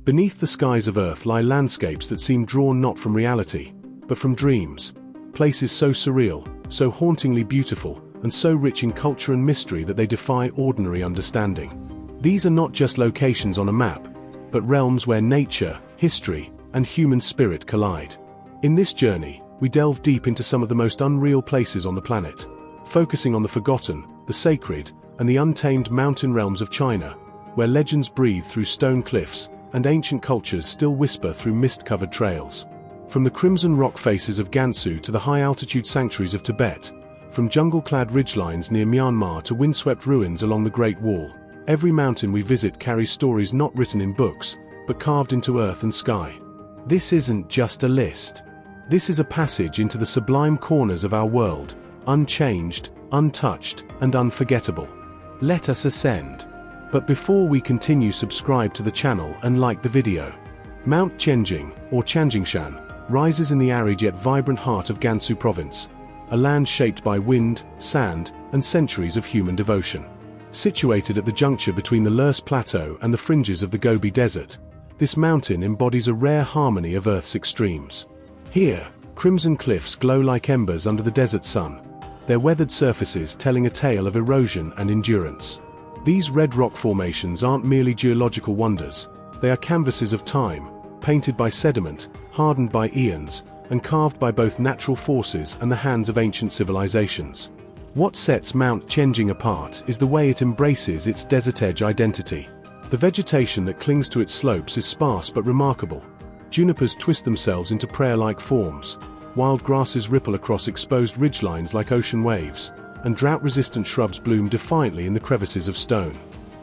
Beneath the skies of Earth lie landscapes that seem drawn not from reality, but from dreams. Places so surreal, so hauntingly beautiful, and so rich in culture and mystery that they defy ordinary understanding. These are not just locations on a map, but realms where nature, history, and human spirit collide. In this journey, we delve deep into some of the most unreal places on the planet, focusing on the forgotten, the sacred, and the untamed mountain realms of China, where legends breathe through stone cliffs, and ancient cultures still whisper through mist-covered trails. From the crimson rock faces of Gansu to the high-altitude sanctuaries of Tibet, from jungle-clad ridgelines near Myanmar to windswept ruins along the Great Wall, every mountain we visit carries stories not written in books, but carved into earth and sky. This isn't just a list. This is a passage into the sublime corners of our world, unchanged, untouched, and unforgettable. Let us ascend. But before we continue, subscribe to the channel and like the video. Mount Tianjing, or Tianjingshan, rises in the arid yet vibrant heart of Gansu province, a land shaped by wind, sand, and centuries of human devotion. Situated at the juncture between the Lurs Plateau and the fringes of the Gobi Desert, this mountain embodies a rare harmony of Earth's extremes. Here, crimson cliffs glow like embers under the desert sun, their weathered surfaces telling a tale of erosion and endurance. These red rock formations aren't merely geological wonders, they are canvases of time, painted by sediment, hardened by eons, and carved by both natural forces and the hands of ancient civilizations. What sets Mount Tianjing apart is the way it embraces its desert edge identity. The vegetation that clings to its slopes is sparse but remarkable. Junipers twist themselves into prayer-like forms, wild grasses ripple across exposed ridgelines like ocean waves, and drought-resistant shrubs bloom defiantly in the crevices of stone.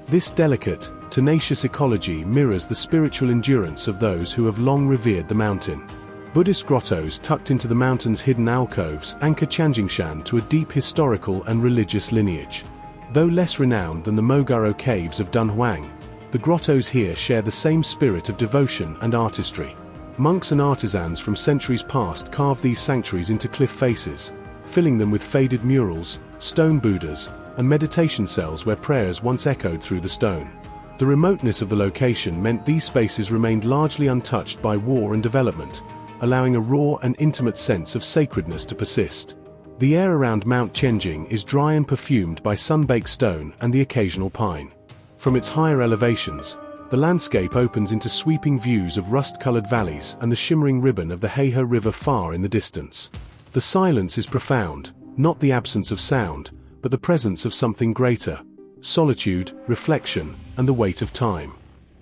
This delicate, tenacious ecology mirrors the spiritual endurance of those who have long revered the mountain. Buddhist grottos tucked into the mountain's hidden alcoves anchor Tianjingshan to a deep historical and religious lineage. Though less renowned than the Mogaro caves of Dunhuang, the grottos here share the same spirit of devotion and artistry. Monks and artisans from centuries past carved these sanctuaries into cliff faces, filling them with faded murals, stone Buddhas, and meditation cells where prayers once echoed through the stone. The remoteness of the location meant these spaces remained largely untouched by war and development, allowing a raw and intimate sense of sacredness to persist. The air around Mount Tianjing is dry and perfumed by sun-baked stone and the occasional pine. From its higher elevations, the landscape opens into sweeping views of rust-colored valleys and the shimmering ribbon of the Heihe River far in the distance. The silence is profound, not the absence of sound, but the presence of something greater: solitude, reflection, and the weight of time.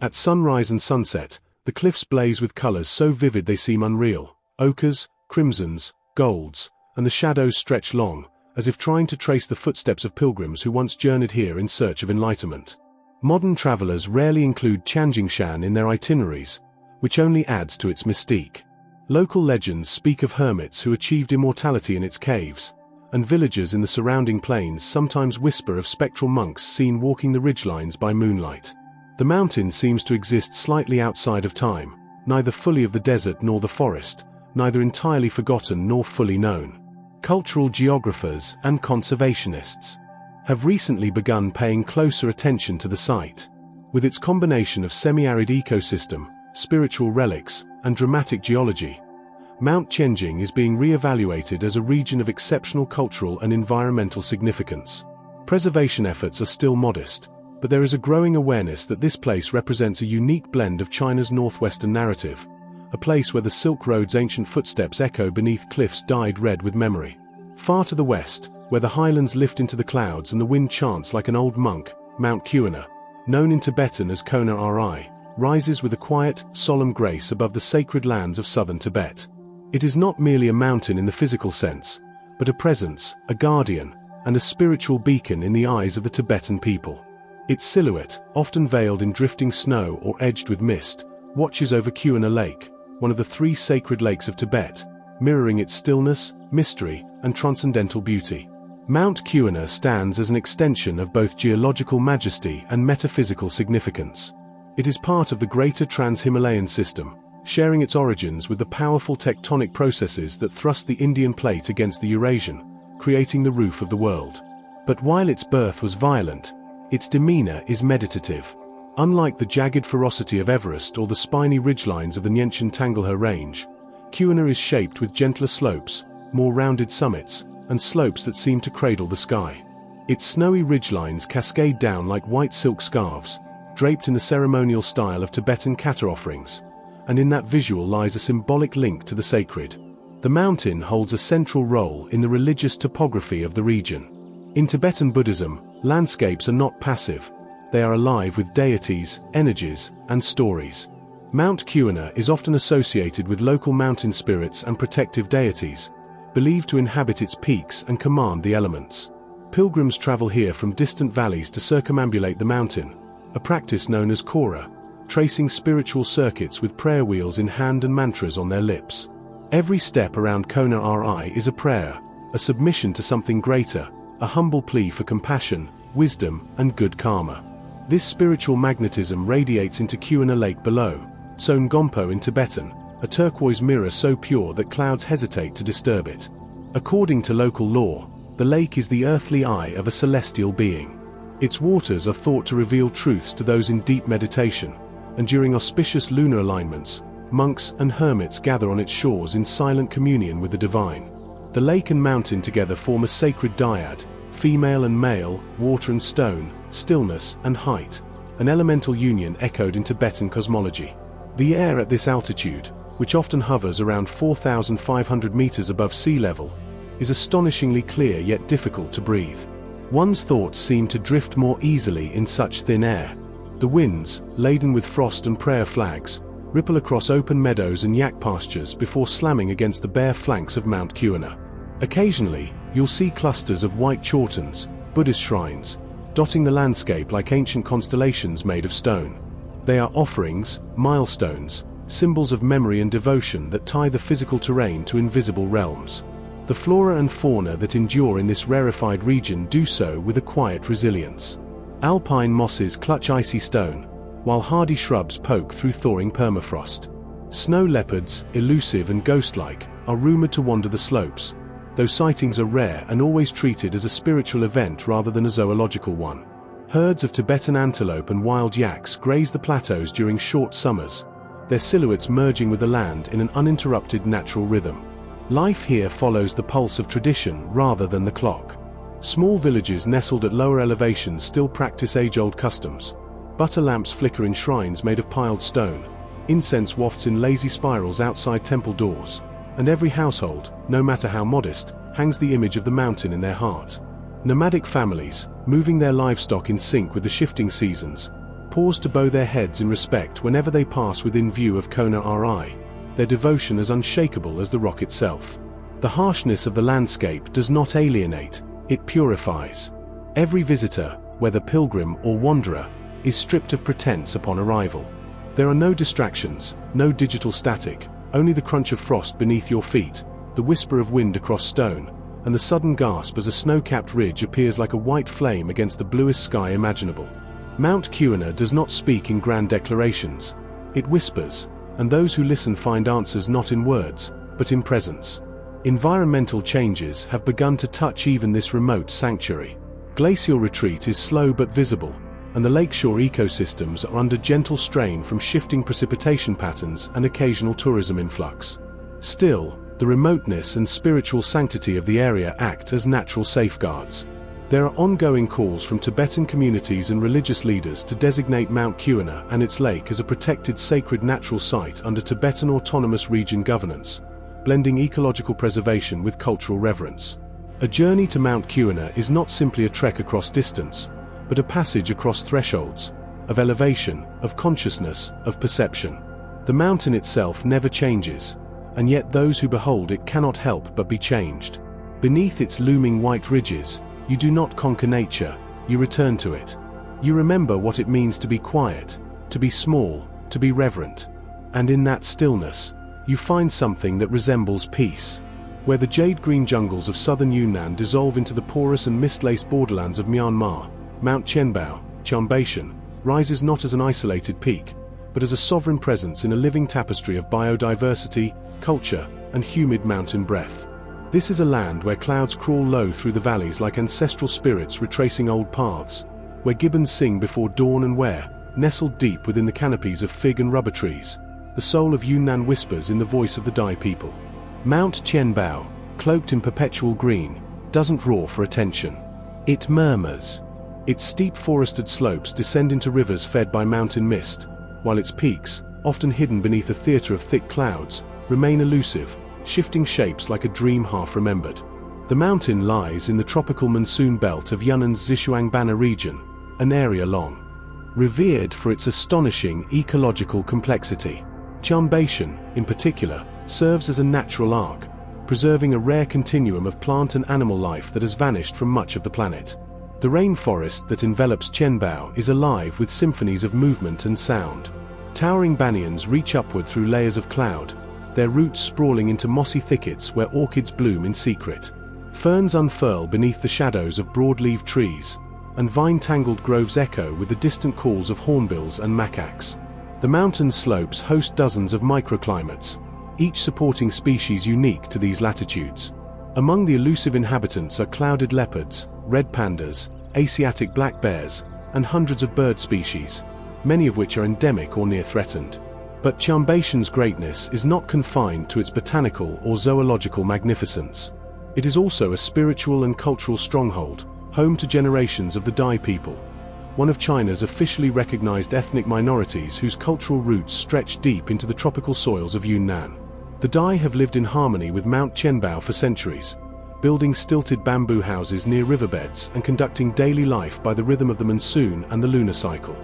At sunrise and sunset, the cliffs blaze with colors so vivid they seem unreal: ochres, crimsons, golds, and the shadows stretch long, as if trying to trace the footsteps of pilgrims who once journeyed here in search of enlightenment. Modern travelers rarely include Tianjingshan in their itineraries, which only adds to its mystique. Local legends speak of hermits who achieved immortality in its caves, and villagers in the surrounding plains sometimes whisper of spectral monks seen walking the ridgelines by moonlight. The mountain seems to exist slightly outside of time, neither fully of the desert nor the forest, neither entirely forgotten nor fully known. Cultural geographers and conservationists have recently begun paying closer attention to the site. With its combination of semi-arid ecosystem, spiritual relics, and dramatic geology, Mount Tianjing is being re-evaluated as a region of exceptional cultural and environmental significance. Preservation efforts are still modest, but there is a growing awareness that this place represents a unique blend of China's northwestern narrative, a place where the Silk Road's ancient footsteps echo beneath cliffs dyed red with memory. Far to the west, where the highlands lift into the clouds and the wind chants like an old monk, Mount Cuona, known in Tibetan as Cuona Ri, rises with a quiet, solemn grace above the sacred lands of southern Tibet. It is not merely a mountain in the physical sense, but a presence, a guardian, and a spiritual beacon in the eyes of the Tibetan people. Its silhouette, often veiled in drifting snow or edged with mist, watches over Cuona Lake, one of the three sacred lakes of Tibet, mirroring its stillness, mystery, and transcendental beauty. Mount Cuona stands as an extension of both geological majesty and metaphysical significance. It is part of the greater Trans-Himalayan system, sharing its origins with the powerful tectonic processes that thrust the Indian plate against the Eurasian, creating the roof of the world. But while its birth was violent, its demeanor is meditative. Unlike the jagged ferocity of Everest or the spiny ridgelines of the Niantian Tanglehe Range, Cuona is shaped with gentler slopes, more rounded summits, and slopes that seem to cradle the sky. Its snowy ridgelines cascade down like white silk scarves, draped in the ceremonial style of Tibetan kata offerings, and in that visual lies a symbolic link to the sacred. The mountain holds a central role in the religious topography of the region. In Tibetan Buddhism, landscapes are not passive. They are alive with deities, energies, and stories. Mount Cuona is often associated with local mountain spirits and protective deities, believed to inhabit its peaks and command the elements. Pilgrims travel here from distant valleys to circumambulate the mountain, a practice known as Kora, tracing spiritual circuits with prayer wheels in hand and mantras on their lips. Every step around Cuona Ri is a prayer, a submission to something greater, a humble plea for compassion, wisdom, and good karma. This spiritual magnetism radiates into Cuona Lake below, Songompo in Tibetan, a turquoise mirror so pure that clouds hesitate to disturb it. According to local lore, the lake is the earthly eye of a celestial being. Its waters are thought to reveal truths to those in deep meditation, and during auspicious lunar alignments, monks and hermits gather on its shores in silent communion with the divine. The lake and mountain together form a sacred dyad, female and male, water and stone, stillness and height, an elemental union echoed in Tibetan cosmology. The air at this altitude, which often hovers around 4,500 meters above sea level, is astonishingly clear yet difficult to breathe. One's thoughts seem to drift more easily in such thin air. The winds, laden with frost and prayer flags, ripple across open meadows and yak pastures before slamming against the bare flanks of Mount Cuona. Occasionally, you'll see clusters of white chortens, Buddhist shrines, dotting the landscape like ancient constellations made of stone. They are offerings, milestones, symbols of memory and devotion that tie the physical terrain to invisible realms. The flora and fauna that endure in this rarefied region do so with a quiet resilience. Alpine mosses clutch icy stone, while hardy shrubs poke through thawing permafrost. Snow leopards, elusive and ghost-like, are rumored to wander the slopes, though sightings are rare and always treated as a spiritual event rather than a zoological one. Herds of Tibetan antelope and wild yaks graze the plateaus during short summers, their silhouettes merging with the land in an uninterrupted natural rhythm. Life here follows the pulse of tradition rather than the clock. Small villages nestled at lower elevations still practice age-old customs. Butter lamps flicker in shrines made of piled stone, incense wafts in lazy spirals outside temple doors, and every household, no matter how modest, hangs the image of the mountain in their heart. Nomadic families, moving their livestock in sync with the shifting seasons, pause to bow their heads in respect whenever they pass within view of Cuona Ri, their devotion as unshakable as the rock itself. The harshness of the landscape does not alienate, it purifies. Every visitor, whether pilgrim or wanderer, is stripped of pretense upon arrival. There are no distractions, no digital static, only the crunch of frost beneath your feet, the whisper of wind across stone, and the sudden gasp as a snow-capped ridge appears like a white flame against the bluest sky imaginable. Mount Cuona does not speak in grand declarations. It whispers, and those who listen find answers not in words, but in presence. Environmental changes have begun to touch even this remote sanctuary. Glacial retreat is slow but visible, and the lakeshore ecosystems are under gentle strain from shifting precipitation patterns and occasional tourism influx. Still, the remoteness and spiritual sanctity of the area act as natural safeguards. There are ongoing calls from Tibetan communities and religious leaders to designate Mount Cuona and its lake as a protected sacred natural site under Tibetan Autonomous Region governance, blending ecological preservation with cultural reverence. A journey to Mount Cuona is not simply a trek across distance, but a passage across thresholds, of elevation, of consciousness, of perception. The mountain itself never changes, and yet those who behold it cannot help but be changed. Beneath its looming white ridges, you do not conquer nature, you return to it. You remember what it means to be quiet, to be small, to be reverent. And in that stillness, you find something that resembles peace. Where the jade-green jungles of southern Yunnan dissolve into the porous and mist-laced borderlands of Myanmar, Mount Tianbao, Chongqing, rises not as an isolated peak, but as a sovereign presence in a living tapestry of biodiversity, culture, and humid mountain breath. This is a land where clouds crawl low through the valleys like ancestral spirits retracing old paths, where gibbons sing before dawn and where, nestled deep within the canopies of fig and rubber trees, the soul of Yunnan whispers in the voice of the Dai people. Mount Qianbao, cloaked in perpetual green, doesn't roar for attention. It murmurs. Its steep forested slopes descend into rivers fed by mountain mist, while its peaks, often hidden beneath a theater of thick clouds, remain elusive, shifting shapes like a dream half-remembered. The mountain lies in the tropical monsoon belt of Yunnan's Zhishuangbana region, an area long revered for its astonishing ecological complexity. Qianbei, in particular, serves as a natural ark, preserving a rare continuum of plant and animal life that has vanished from much of the planet. The rainforest that envelops Qianbao is alive with symphonies of movement and sound. Towering banyans reach upward through layers of cloud, their roots sprawling into mossy thickets where orchids bloom in secret. Ferns unfurl beneath the shadows of broad-leaved trees, and vine-tangled groves echo with the distant calls of hornbills and macaques. The mountain slopes host dozens of microclimates, each supporting species unique to these latitudes. Among the elusive inhabitants are clouded leopards, red pandas, Asiatic black bears, and hundreds of bird species, many of which are endemic or near threatened. But Qianbei's greatness is not confined to its botanical or zoological magnificence. It is also a spiritual and cultural stronghold, home to generations of the Dai people, one of China's officially recognized ethnic minorities whose cultural roots stretch deep into the tropical soils of Yunnan. The Dai have lived in harmony with Mount Qianbao for centuries, building stilted bamboo houses near riverbeds and conducting daily life by the rhythm of the monsoon and the lunar cycle.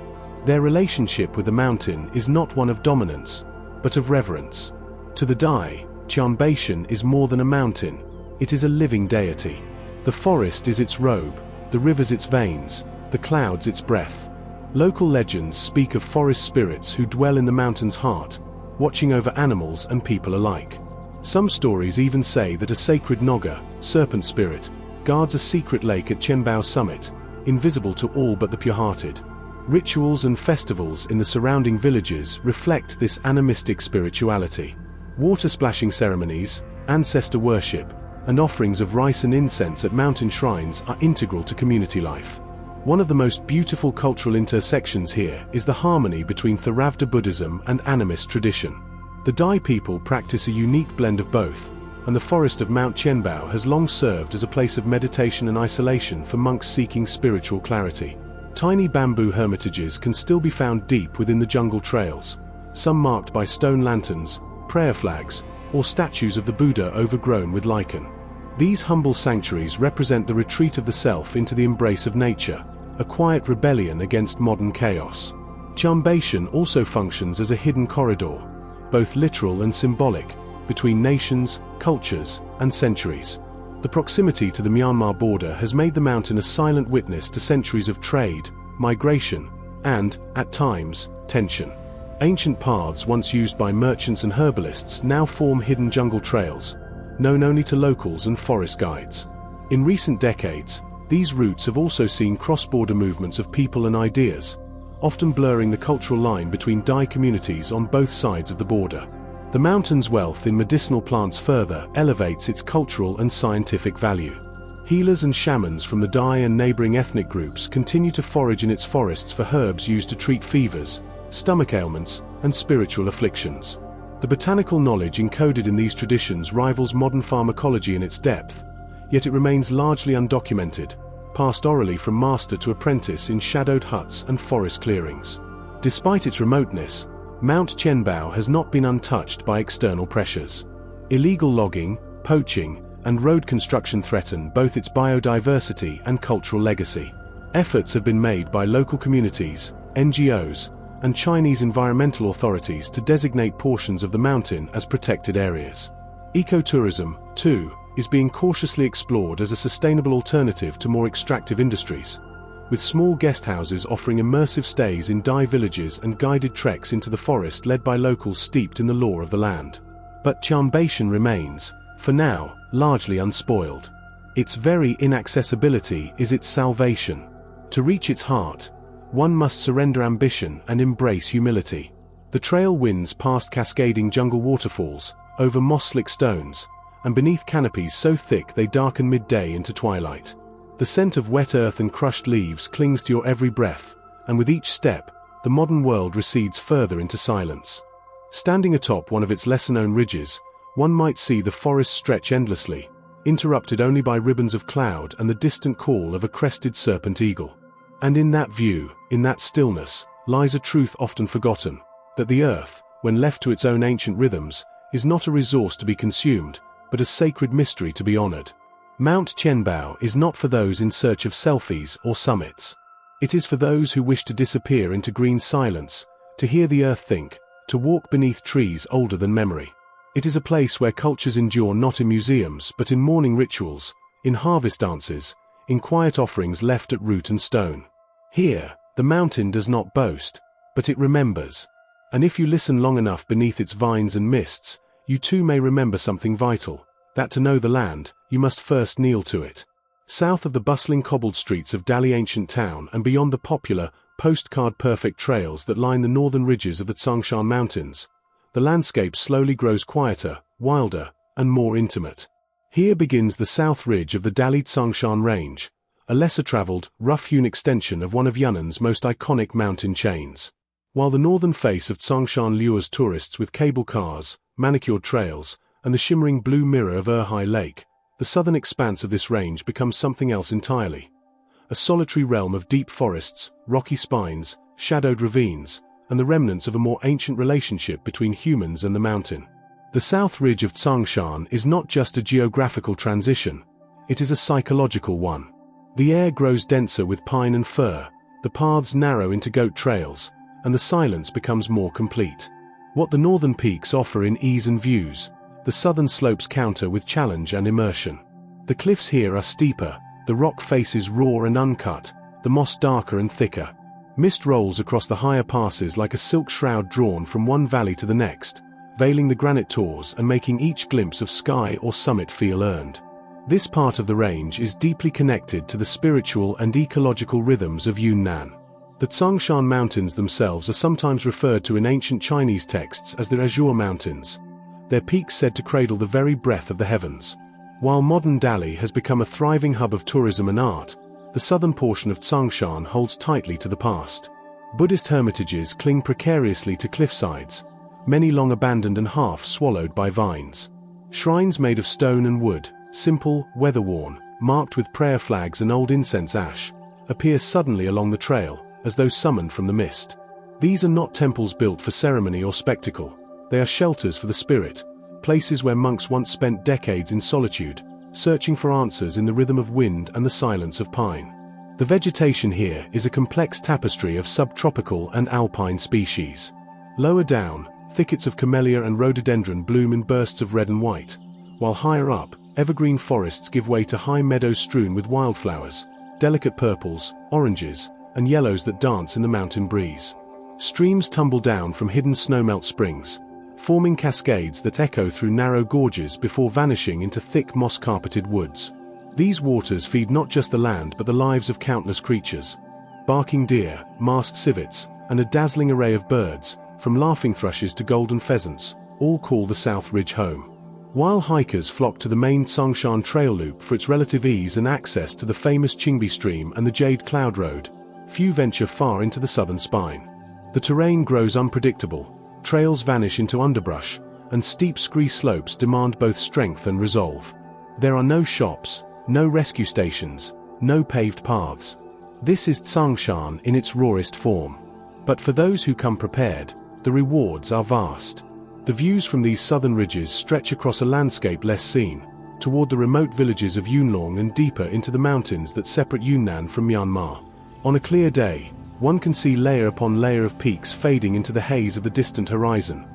Their relationship with the mountain is not one of dominance, but of reverence. To the Dai, Qianbei is more than a mountain, it is a living deity. The forest is its robe, the rivers its veins, the clouds its breath. Local legends speak of forest spirits who dwell in the mountain's heart, watching over animals and people alike. Some stories even say that a sacred Noga, serpent spirit, guards a secret lake at Qianbao's summit, invisible to all but the pure-hearted. Rituals and festivals in the surrounding villages reflect this animistic spirituality. Water splashing ceremonies, ancestor worship, and offerings of rice and incense at mountain shrines are integral to community life. One of the most beautiful cultural intersections here is the harmony between Theravada Buddhism and animist tradition. The Dai people practice a unique blend of both, and the forest of Mount Qianbao has long served as a place of meditation and isolation for monks seeking spiritual clarity. Tiny bamboo hermitages can still be found deep within the jungle trails, some marked by stone lanterns, prayer flags, or statues of the Buddha overgrown with lichen. These humble sanctuaries represent the retreat of the self into the embrace of nature, a quiet rebellion against modern chaos. Qianbei also functions as a hidden corridor, both literal and symbolic, between nations, cultures, and centuries. The proximity to the Myanmar border has made the mountain a silent witness to centuries of trade, migration, and, at times, tension. Ancient paths once used by merchants and herbalists now form hidden jungle trails, known only to locals and forest guides. In recent decades, these routes have also seen cross-border movements of people and ideas, often blurring the cultural line between Dai communities on both sides of the border. The mountain's wealth in medicinal plants further elevates its cultural and scientific value. Healers and shamans from the Dai and neighboring ethnic groups continue to forage in its forests for herbs used to treat fevers, stomach ailments, and spiritual afflictions. The botanical knowledge encoded in these traditions rivals modern pharmacology in its depth, yet it remains largely undocumented, passed orally from master to apprentice in shadowed huts and forest clearings. Despite its remoteness, Mount Qianbao has not been untouched by external pressures. Illegal logging, poaching, and road construction threaten both its biodiversity and cultural legacy. Efforts have been made by local communities, NGOs, and Chinese environmental authorities to designate portions of the mountain as protected areas. Ecotourism, too, is being cautiously explored as a sustainable alternative to more extractive industries, with small guest houses offering immersive stays in Dai villages and guided treks into the forest led by locals steeped in the lore of the land. But Qianbei remains, for now, largely unspoiled. Its very inaccessibility is its salvation. To reach its heart, one must surrender ambition and embrace humility. The trail winds past cascading jungle waterfalls, over moss-slick stones, and beneath canopies so thick they darken midday into twilight. The scent of wet earth and crushed leaves clings to your every breath, and with each step, the modern world recedes further into silence. Standing atop one of its lesser-known ridges, one might see the forest stretch endlessly, interrupted only by ribbons of cloud and the distant call of a crested serpent eagle. And in that view, in that stillness, lies a truth often forgotten, that the earth, when left to its own ancient rhythms, is not a resource to be consumed, but a sacred mystery to be honored. Mount Tianbao is not for those in search of selfies or summits. It is for those who wish to disappear into green silence, to hear the earth think, to walk beneath trees older than memory. It is a place where cultures endure not in museums but in morning rituals, in harvest dances, in quiet offerings left at root and stone. Here, the mountain does not boast, but it remembers. And if you listen long enough beneath its vines and mists, you too may remember something vital, that to know the land, you must first kneel to it. South of the bustling cobbled streets of Dali ancient town and beyond the popular, postcard-perfect trails that line the northern ridges of the Chongshan Mountains, the landscape slowly grows quieter, wilder, and more intimate. Here begins the south ridge of the Dali Chongshan Range, a lesser-traveled, rough-hewn extension of one of Yunnan's most iconic mountain chains. While the northern face of Chongshan lures tourists with cable cars, manicured trails, and the shimmering blue mirror of Erhai Lake, the southern expanse of this range becomes something else entirely. A solitary realm of deep forests, rocky spines, shadowed ravines, and the remnants of a more ancient relationship between humans and the mountain. The south ridge of Chongshan is not just a geographical transition, it is a psychological one. The air grows denser with pine and fir, the paths narrow into goat trails, and the silence becomes more complete. What the northern peaks offer in ease and views, the southern slopes counter with challenge and immersion. The cliffs here are steeper, the rock faces raw and uncut, the moss darker and thicker. Mist rolls across the higher passes like a silk shroud drawn from one valley to the next, veiling the granite tors and making each glimpse of sky or summit feel earned. This part of the range is deeply connected to the spiritual and ecological rhythms of Yunnan. The Chongshan Mountains themselves are sometimes referred to in ancient Chinese texts as the Azure Mountains, their peaks said to cradle the very breath of the heavens. While modern Dali has become a thriving hub of tourism and art, the southern portion of Chongshan holds tightly to the past. Buddhist hermitages cling precariously to cliffsides, many long abandoned and half swallowed by vines. Shrines made of stone and wood, simple, weather-worn, marked with prayer flags and old incense ash, appear suddenly along the trail, as though summoned from the mist. These are not temples built for ceremony or spectacle, they are shelters for the spirit, places where monks once spent decades in solitude, searching for answers in the rhythm of wind and the silence of pine. The vegetation here is a complex tapestry of subtropical and alpine species. Lower down, thickets of camellia and rhododendron bloom in bursts of red and white, while higher up, evergreen forests give way to high meadows strewn with wildflowers, delicate purples, oranges, and yellows that dance in the mountain breeze. Streams tumble down from hidden snowmelt springs, forming cascades that echo through narrow gorges before vanishing into thick moss-carpeted woods. These waters feed not just the land but the lives of countless creatures. Barking deer, masked civets, and a dazzling array of birds, from laughing thrushes to golden pheasants, all call the South Ridge home. While hikers flock to the main Chongshan Trail Loop for its relative ease and access to the famous Qingbi Stream and the Jade Cloud Road, few venture far into the southern spine. The terrain grows unpredictable, trails vanish into underbrush, and steep scree slopes demand both strength and resolve. There are no shops, no rescue stations, no paved paths. This is Chongshan in its rawest form. But for those who come prepared, the rewards are vast. The views from these southern ridges stretch across a landscape less seen, toward the remote villages of Yunlong and deeper into the mountains that separate Yunnan from Myanmar. On a clear day, one can see layer upon layer of peaks fading into the haze of the distant horizon,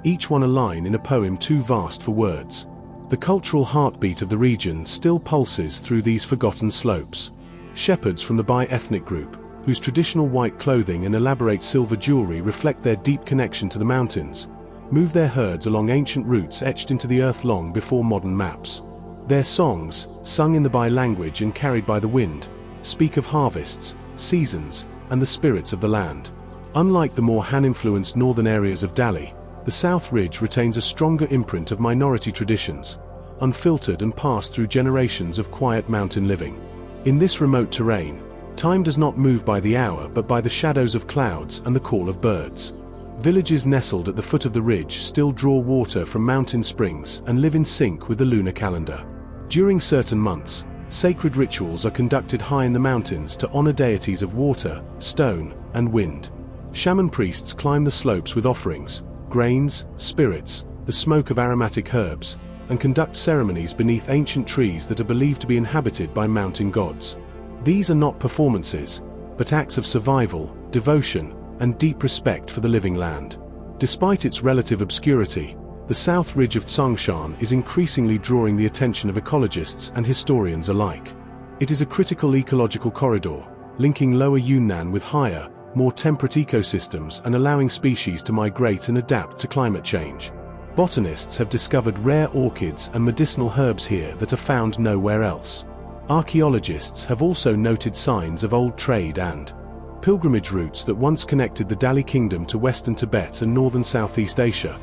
each one a line in a poem too vast for words. The cultural heartbeat of the region still pulses through these forgotten slopes. Shepherds from the Bai ethnic group, whose traditional white clothing and elaborate silver jewelry reflect their deep connection to the mountains, move their herds along ancient routes etched into the earth long before modern maps. Their songs, sung in the Bai language and carried by the wind, speak of harvests, seasons, and the spirits of the land. Unlike the more Han-influenced northern areas of Dali, the South Ridge retains a stronger imprint of minority traditions, unfiltered and passed through generations of quiet mountain living. In this remote terrain, Time does not move by the hour but by the shadows of clouds and the call of birds. Villages nestled at the foot of the ridge still draw water from mountain springs and live in sync with the lunar calendar. During certain months, sacred rituals are conducted high in the mountains to honor deities of water, stone, and wind. Shaman priests climb the slopes with offerings, grains, spirits, the smoke of aromatic herbs, and conduct ceremonies beneath ancient trees that are believed to be inhabited by mountain gods. These are not performances, but acts of survival, devotion, and deep respect for the living land. Despite its relative obscurity, the south ridge of Chongshan is increasingly drawing the attention of ecologists and historians alike. It is a critical ecological corridor, linking Lower Yunnan with higher, more temperate ecosystems and allowing species to migrate and adapt to climate change. Botanists have discovered rare orchids and medicinal herbs here that are found nowhere else. Archaeologists have also noted signs of old trade and pilgrimage routes that once connected the Dali Kingdom to western Tibet and northern Southeast Asia,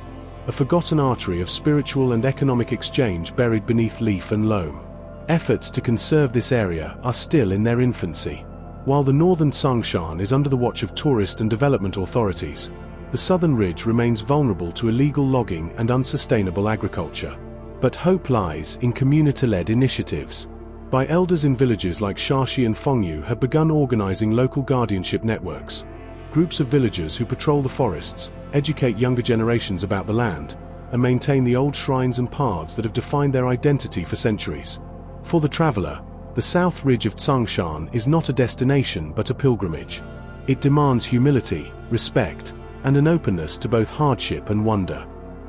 a forgotten artery of spiritual and economic exchange buried beneath leaf and loam. Efforts to conserve this area are still in their infancy. While the northern Chongshan is under the watch of tourist and development authorities, the southern ridge remains vulnerable to illegal logging and unsustainable agriculture. But hope lies in community-led initiatives. By elders in villages like Shashi and Fengyu have begun organizing local guardianship networks. Groups of villagers who patrol the forests, educate younger generations about the land, and maintain the old shrines and paths that have defined their identity for centuries. For the traveler, the south ridge of Chongshan is not a destination but a pilgrimage. It demands humility, respect, and an openness to both hardship and wonder.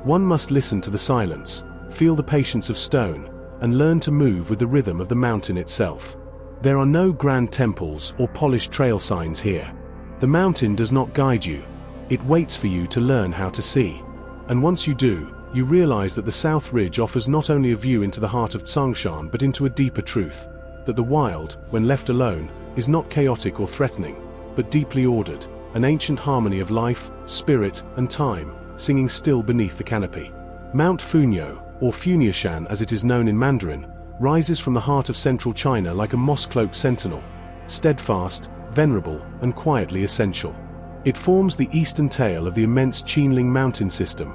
One must listen to the silence, feel the patience of stone, and learn to move with the rhythm of the mountain itself. There are no grand temples or polished trail signs here. The mountain does not guide you. It waits for you to learn how to see. And once you do, you realize that the south ridge offers not only a view into the heart of Chongshan but into a deeper truth, that the wild, when left alone, is not chaotic or threatening, but deeply ordered, an ancient harmony of life, spirit, and time, singing still beneath the canopy. Mount Funyo, or Funyashan as it is known in Mandarin, rises from the heart of central China like a moss-cloaked sentinel, steadfast, venerable, and quietly essential. It forms the eastern tail of the immense Qinling mountain system,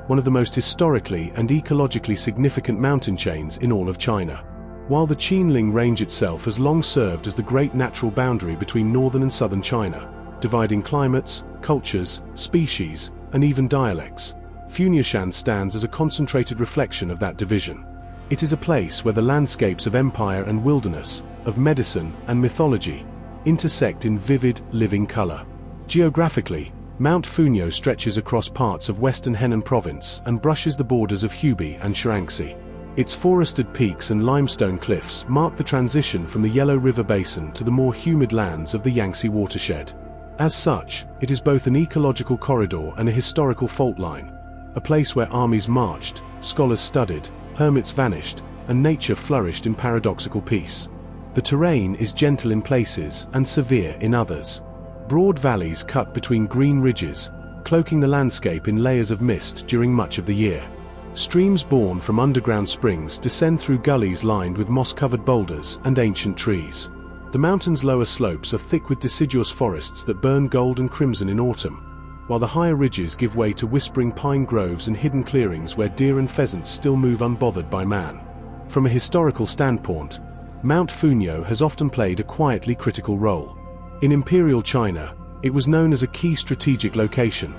one of the most historically and ecologically significant mountain chains in all of China. While the Qinling Range itself has long served as the great natural boundary between northern and southern China, dividing climates, cultures, species, and even dialects, Funyashan stands as a concentrated reflection of that division. It is a place where the landscapes of empire and wilderness, of medicine and mythology, intersect in vivid, living color. Geographically, Mount Funyo stretches across parts of western Henan province and brushes the borders of Hubei and Shaanxi. Its forested peaks and limestone cliffs mark the transition from the Yellow River Basin to the more humid lands of the Yangtze watershed. As such, it is both an ecological corridor and a historical fault line, a place where armies marched, scholars studied, hermits vanished, and nature flourished in paradoxical peace. The terrain is gentle in places and severe in others. Broad valleys cut between green ridges, cloaking the landscape in layers of mist during much of the year. Streams born from underground springs descend through gullies lined with moss-covered boulders and ancient trees. The mountain's lower slopes are thick with deciduous forests that burn gold and crimson in autumn, while the higher ridges give way to whispering pine groves and hidden clearings where deer and pheasants still move unbothered by man. From a historical standpoint, Mount Funyo has often played a quietly critical role. In imperial China, it was known as a key strategic location,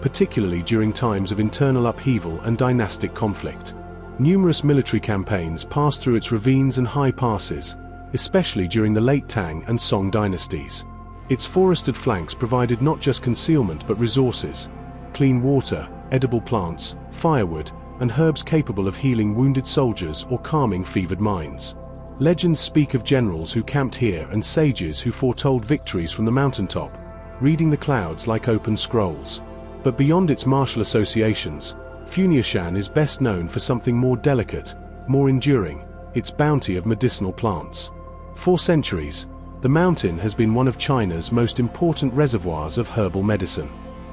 particularly during times of internal upheaval and dynastic conflict. Numerous military campaigns passed through its ravines and high passes, especially during the late Tang and Song dynasties. Its forested flanks provided not just concealment but resources: clean water, edible plants, firewood, and herbs capable of healing wounded soldiers or calming fevered minds. Legends speak of generals who camped here and sages who foretold victories from the mountaintop, reading the clouds like open scrolls. But beyond its martial associations, Funyashan is best known for something more delicate, more enduring: its bounty of medicinal plants. For centuries, the mountain has been one of China's most important reservoirs of herbal medicine.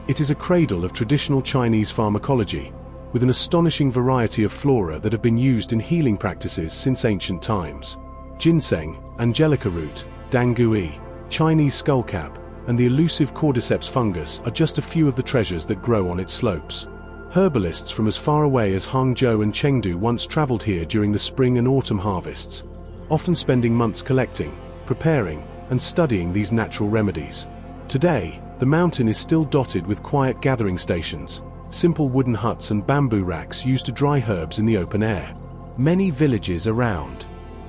It is a cradle of traditional Chinese pharmacology, with an astonishing variety of flora that have been used in healing practices since ancient times. Ginseng, angelica root, dangui, Chinese skullcap, and the elusive cordyceps fungus are just a few of the treasures that grow on its slopes. Herbalists from as far away as Hangzhou and Chengdu once traveled here during the spring and autumn harvests, often spending months collecting, preparing, and studying these natural remedies. Today, the mountain is still dotted with quiet gathering stations, simple wooden huts and bamboo racks used to dry herbs in the open air. Many villages around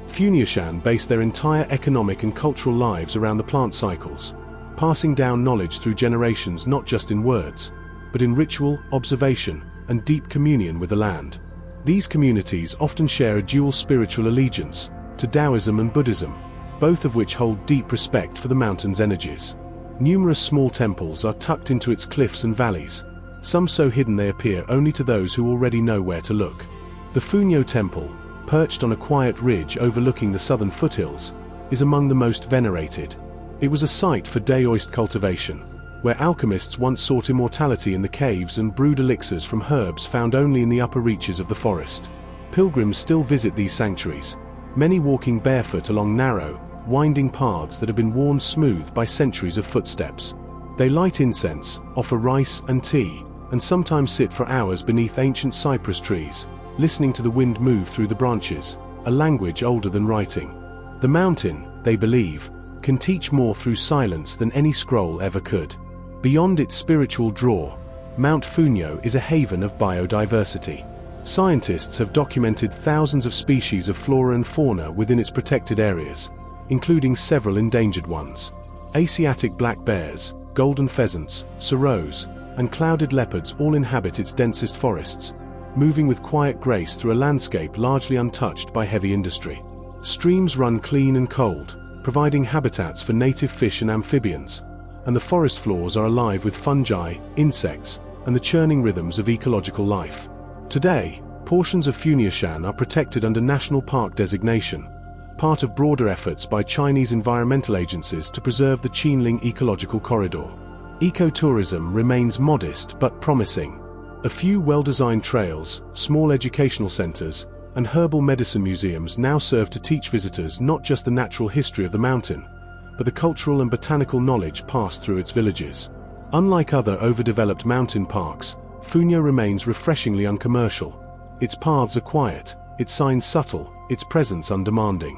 Fujianshan base their entire economic and cultural lives around the plant cycles, passing down knowledge through generations not just in words, but in ritual, observation, and deep communion with the land. These communities often share a dual spiritual allegiance to Taoism and Buddhism, both of which hold deep respect for the mountain's energies. Numerous small temples are tucked into its cliffs and valleys, some so hidden they appear only to those who already know where to look. The Funyo Temple, perched on a quiet ridge overlooking the southern foothills, is among the most venerated. It was a site for daoist cultivation, where alchemists once sought immortality in the caves and brewed elixirs from herbs found only in the upper reaches of the forest. Pilgrims still visit these sanctuaries, many walking barefoot along narrow, winding paths that have been worn smooth by centuries of footsteps. They light incense, offer rice and tea, and sometimes sit for hours beneath ancient cypress trees, listening to the wind move through the branches, a language older than writing. The mountain, they believe, can teach more through silence than any scroll ever could. Beyond its spiritual draw, Mount Funyo is a haven of biodiversity. Scientists have documented thousands of species of flora and fauna within its protected areas, including several endangered ones. Asiatic black bears, golden pheasants, serows, and clouded leopards all inhabit its densest forests, moving with quiet grace through a landscape largely untouched by heavy industry. Streams run clean and cold, providing habitats for native fish and amphibians, and the forest floors are alive with fungi, insects, and the churning rhythms of ecological life. Today, portions of Fujianshan are protected under national park designation, part of broader efforts by Chinese environmental agencies to preserve the Qinling ecological corridor. Ecotourism remains modest but promising. A few well-designed trails, small educational centers, and herbal medicine museums now serve to teach visitors not just the natural history of the mountain, but the cultural and botanical knowledge passed through its villages. Unlike other overdeveloped mountain parks, Funyo remains refreshingly uncommercial. Its paths are quiet, its signs subtle, its presence undemanding.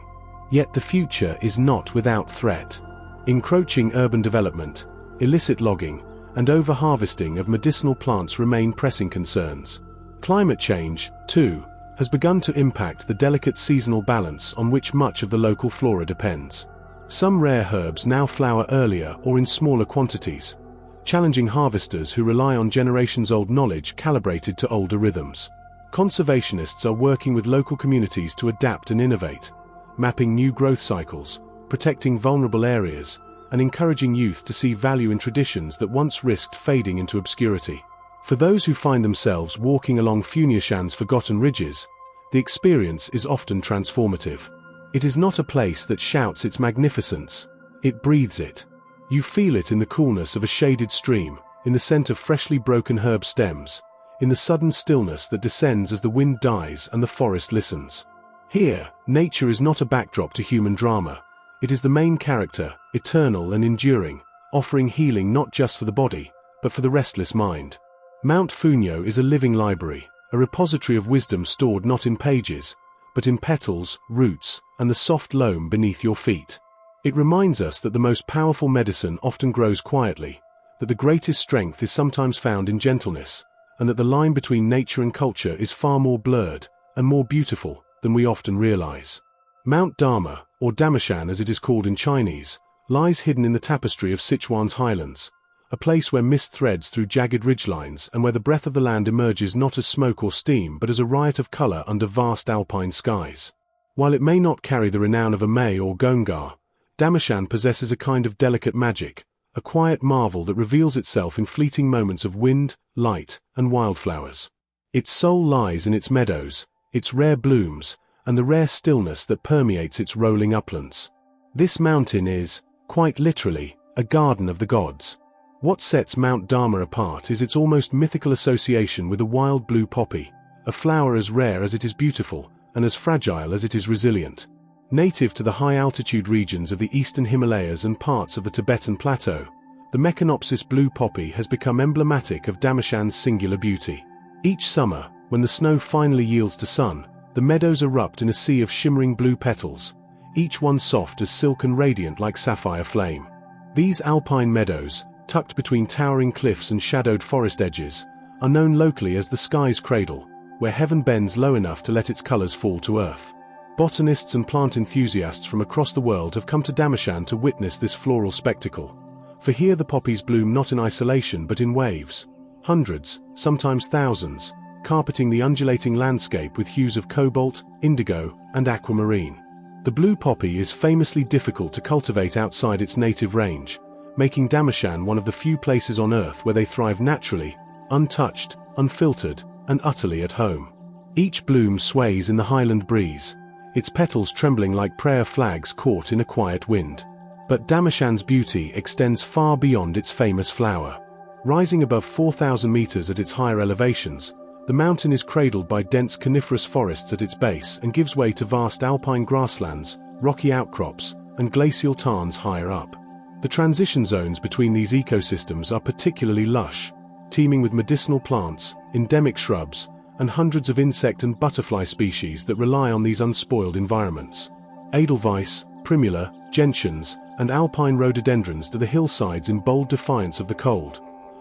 Yet the future is not without threat. Encroaching urban development, illicit logging, and over-harvesting of medicinal plants remain pressing concerns. Climate change, too, has begun to impact the delicate seasonal balance on which much of the local flora depends. Some rare herbs now flower earlier or in smaller quantities, challenging harvesters who rely on generations-old knowledge calibrated to older rhythms. Conservationists are working with local communities to adapt and innovate, mapping new growth cycles, protecting vulnerable areas, and encouraging youth to see value in traditions that once risked fading into obscurity. For those who find themselves walking along Fujianshan's forgotten ridges, the experience is often transformative. It is not a place that shouts its magnificence, it breathes it. You feel it in the coolness of a shaded stream, in the scent of freshly broken herb stems, in the sudden stillness that descends as the wind dies and the forest listens. Here, nature is not a backdrop to human drama. It is the main character, eternal and enduring, offering healing not just for the body, but for the restless mind. Mount Funyo is a living library, a repository of wisdom stored not in pages, but in petals, roots, and the soft loam beneath your feet. It reminds us that the most powerful medicine often grows quietly, that the greatest strength is sometimes found in gentleness, and that the line between nature and culture is far more blurred and more beautiful than we often realize. Mount Dharma, or Damashan as it is called in Chinese, lies hidden in the tapestry of Sichuan's highlands, a place where mist threads through jagged ridgelines and where the breath of the land emerges not as smoke or steam but as a riot of color under vast alpine skies. While it may not carry the renown of a May or Gongar, Damashan possesses a kind of delicate magic, a quiet marvel that reveals itself in fleeting moments of wind, light, and wildflowers. Its soul lies in its meadows, its rare blooms, and the rare stillness that permeates its rolling uplands. This mountain is, quite literally, a garden of the gods. What sets Mount Dharma apart is its almost mythical association with a wild blue poppy, a flower as rare as it is beautiful, and as fragile as it is resilient. Native to the high-altitude regions of the eastern Himalayas and parts of the Tibetan plateau, the Meconopsis blue poppy has become emblematic of Damashan's singular beauty. Each summer, when the snow finally yields to sun, the meadows erupt in a sea of shimmering blue petals, each one soft as silk and radiant like sapphire flame. These alpine meadows, tucked between towering cliffs and shadowed forest edges, are known locally as the sky's cradle, where heaven bends low enough to let its colors fall to earth. Botanists and plant enthusiasts from across the world have come to Damashan to witness this floral spectacle. For here the poppies bloom not in isolation but in waves, hundreds, sometimes thousands, carpeting the undulating landscape with hues of cobalt, indigo, and aquamarine. The blue poppy is famously difficult to cultivate outside its native range, making Damashan one of the few places on Earth where they thrive naturally, untouched, unfiltered, and utterly at home. Each bloom sways in the highland breeze, its petals trembling like prayer flags caught in a quiet wind. But Damashan's beauty extends far beyond its famous flower. Rising above 4,000 meters at its higher elevations, the mountain is cradled by dense coniferous forests at its base and gives way to vast alpine grasslands, rocky outcrops, and glacial tarns higher up. The transition zones between these ecosystems are particularly lush, teeming with medicinal plants, endemic shrubs, and hundreds of insect and butterfly species that rely on these unspoiled environments. Edelweiss, primula, gentians, and alpine rhododendrons to the hillsides in bold defiance of the cold,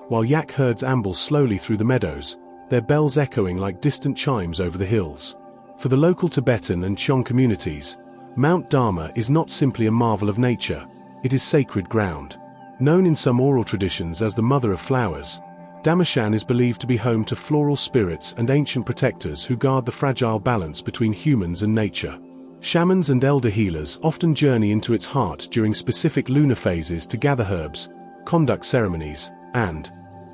while yak herds amble slowly through the meadows, their bells echoing like distant chimes over the hills. For the local Tibetan and Chong communities, Mount Dharma is not simply a marvel of nature, it is sacred ground. Known in some oral traditions as the Mother of Flowers, Damashan is believed to be home to floral spirits and ancient protectors who guard the fragile balance between humans and nature. Shamans and elder healers often journey into its heart during specific lunar phases to gather herbs, conduct ceremonies, and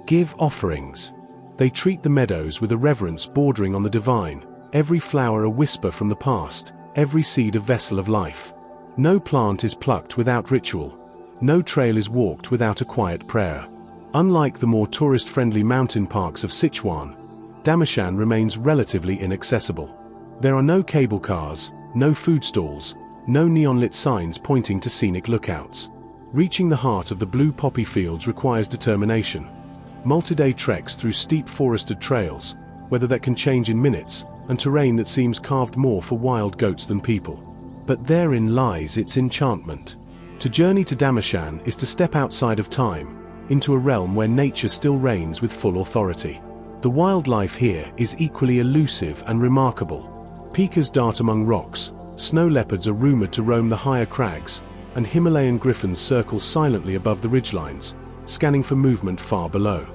give offerings. They treat the meadows with a reverence bordering on the divine, every flower a whisper from the past, every seed a vessel of life. No plant is plucked without ritual, no trail is walked without a quiet prayer. Unlike the more tourist-friendly mountain parks of Sichuan, Damashan remains relatively inaccessible. There are no cable cars, no food stalls, no neon-lit signs pointing to scenic lookouts. Reaching the heart of the blue poppy fields requires determination. Multi-day treks through steep forested trails, weather that can change in minutes, and terrain that seems carved more for wild goats than people. But therein lies its enchantment. To journey to Damashan is to step outside of time, into a realm where nature still reigns with full authority. The wildlife here is equally elusive and remarkable. Pikas dart among rocks, snow leopards are rumored to roam the higher crags, and Himalayan griffons circle silently above the ridgelines, scanning for movement far below.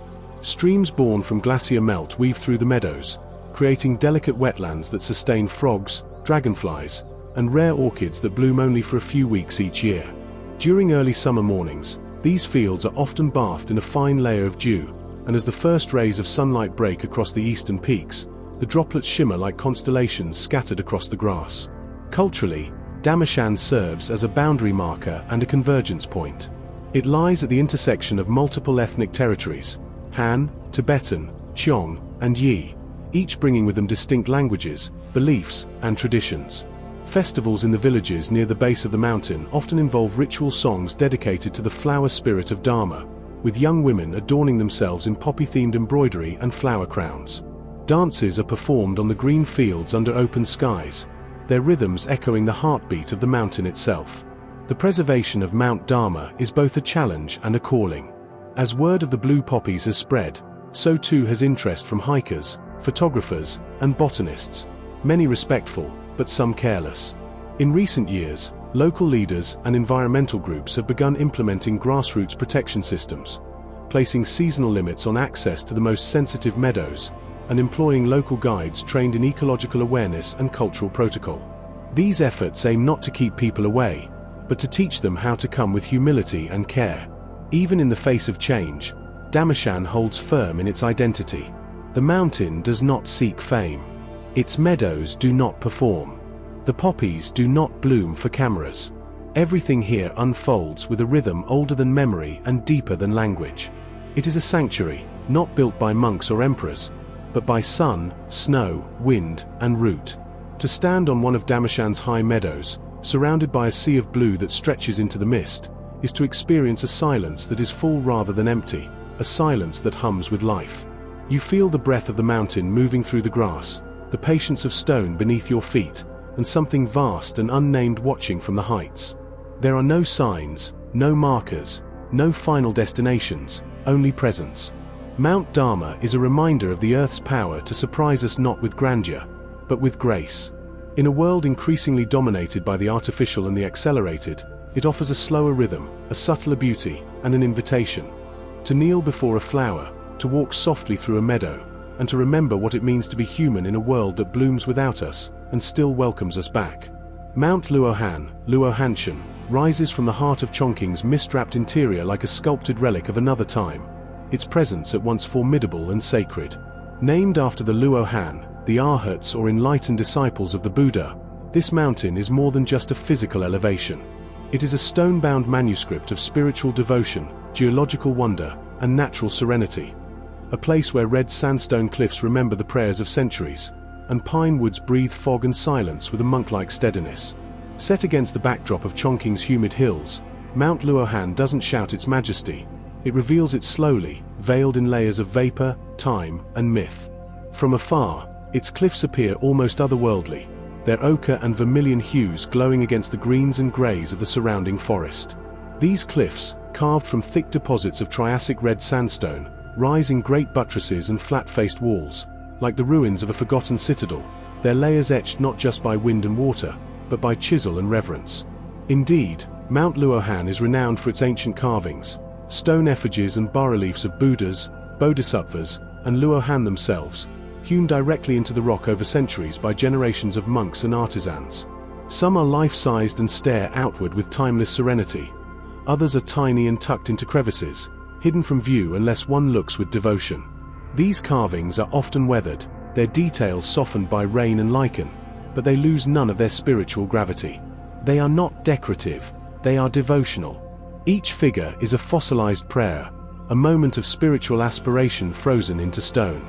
Streams born from glacier melt weave through the meadows, creating delicate wetlands that sustain frogs, dragonflies, and rare orchids that bloom only for a few weeks each year. During early summer mornings, these fields are often bathed in a fine layer of dew, and as the first rays of sunlight break across the eastern peaks, the droplets shimmer like constellations scattered across the grass. Culturally, Damashan serves as a boundary marker and a convergence point. It lies at the intersection of multiple ethnic territories, Han, Tibetan, Chong, and Yi, each bringing with them distinct languages, beliefs, and traditions. Festivals in the villages near the base of the mountain often involve ritual songs dedicated to the flower spirit of Dharma, with young women adorning themselves in poppy-themed embroidery and flower crowns. Dances are performed on the green fields under open skies, their rhythms echoing the heartbeat of the mountain itself. The preservation of Mount Dharma is both a challenge and a calling. As word of the blue poppies has spread, so too has interest from hikers, photographers, and botanists, many respectful, but some careless. In recent years, local leaders and environmental groups have begun implementing grassroots protection systems, placing seasonal limits on access to the most sensitive meadows, and employing local guides trained in ecological awareness and cultural protocol. These efforts aim not to keep people away, but to teach them how to come with humility and care. Even in the face of change, Damashan holds firm in its identity. The mountain does not seek fame. Its meadows do not perform. The poppies do not bloom for cameras. Everything here unfolds with a rhythm older than memory and deeper than language. It is a sanctuary, not built by monks or emperors, but by sun, snow, wind, and root. To stand on one of Damashan's high meadows, surrounded by a sea of blue that stretches into the mist, is to experience a silence that is full rather than empty, a silence that hums with life. You feel the breath of the mountain moving through the grass, the patience of stone beneath your feet, and something vast and unnamed watching from the heights. There are no signs, no markers, no final destinations, only presence. Mount Dharma is a reminder of the Earth's power to surprise us not with grandeur, but with grace. In a world increasingly dominated by the artificial and the accelerated, it offers a slower rhythm, a subtler beauty, and an invitation. To kneel before a flower, to walk softly through a meadow, and to remember what it means to be human in a world that blooms without us, and still welcomes us back. Mount Luohanshan, rises from the heart of Chongqing's mist-wrapped interior like a sculpted relic of another time, its presence at once formidable and sacred. Named after the Luohan, the Arhats or enlightened disciples of the Buddha, this mountain is more than just a physical elevation. It is a stone-bound manuscript of spiritual devotion, geological wonder, and natural serenity. A place where red sandstone cliffs remember the prayers of centuries, and pine woods breathe fog and silence with a monk-like steadiness. Set against the backdrop of Chongqing's humid hills, Mount Luohan doesn't shout its majesty. It reveals it slowly, veiled in layers of vapor, time, and myth. From afar, its cliffs appear almost otherworldly, their ochre and vermilion hues glowing against the greens and greys of the surrounding forest. These cliffs, carved from thick deposits of Triassic red sandstone, rise in great buttresses and flat-faced walls, like the ruins of a forgotten citadel, their layers etched not just by wind and water, but by chisel and reverence. Indeed, Mount Luohan is renowned for its ancient carvings, stone effigies and bas-reliefs of Buddhas, Bodhisattvas, and Luohan themselves, hewn directly into the rock over centuries by generations of monks and artisans. Some are life-sized and stare outward with timeless serenity. Others are tiny and tucked into crevices, hidden from view unless one looks with devotion. These carvings are often weathered, their details softened by rain and lichen, but they lose none of their spiritual gravity. They are not decorative, they are devotional. Each figure is a fossilized prayer, a moment of spiritual aspiration frozen into stone.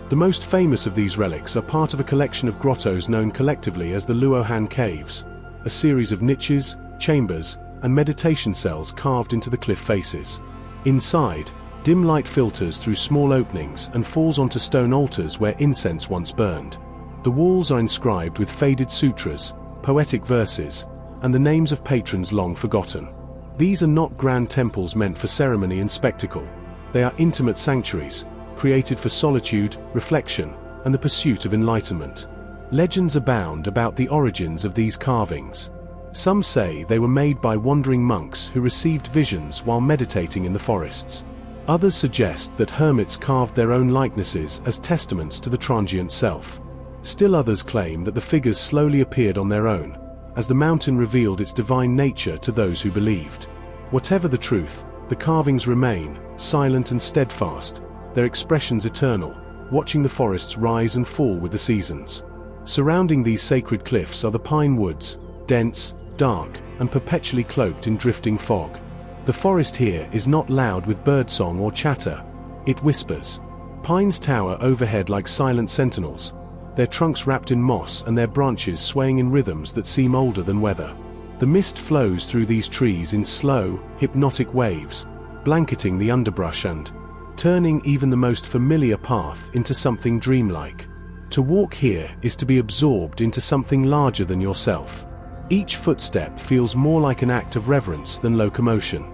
The most famous of these relics are part of a collection of grottos known collectively as the Luohan Caves, a series of niches, chambers, and meditation cells carved into the cliff faces. Inside, dim light filters through small openings and falls onto stone altars where incense once burned. The walls are inscribed with faded sutras, poetic verses, and the names of patrons long forgotten. These are not grand temples meant for ceremony and spectacle. They are intimate sanctuaries, created for solitude, reflection, and the pursuit of enlightenment. Legends abound about the origins of these carvings. Some say they were made by wandering monks who received visions while meditating in the forests. Others suggest that hermits carved their own likenesses as testaments to the transient self. Still others claim that the figures slowly appeared on their own, as the mountain revealed its divine nature to those who believed. Whatever the truth, the carvings remain, silent and steadfast, their expressions eternal, watching the forests rise and fall with the seasons. Surrounding these sacred cliffs are the pine woods, dense, dark, and perpetually cloaked in drifting fog. The forest here is not loud with birdsong or chatter, it whispers. Pines tower overhead like silent sentinels, their trunks wrapped in moss and their branches swaying in rhythms that seem older than weather. The mist flows through these trees in slow, hypnotic waves, blanketing the underbrush and turning even the most familiar path into something dreamlike. To walk here is to be absorbed into something larger than yourself. Each footstep feels more like an act of reverence than locomotion.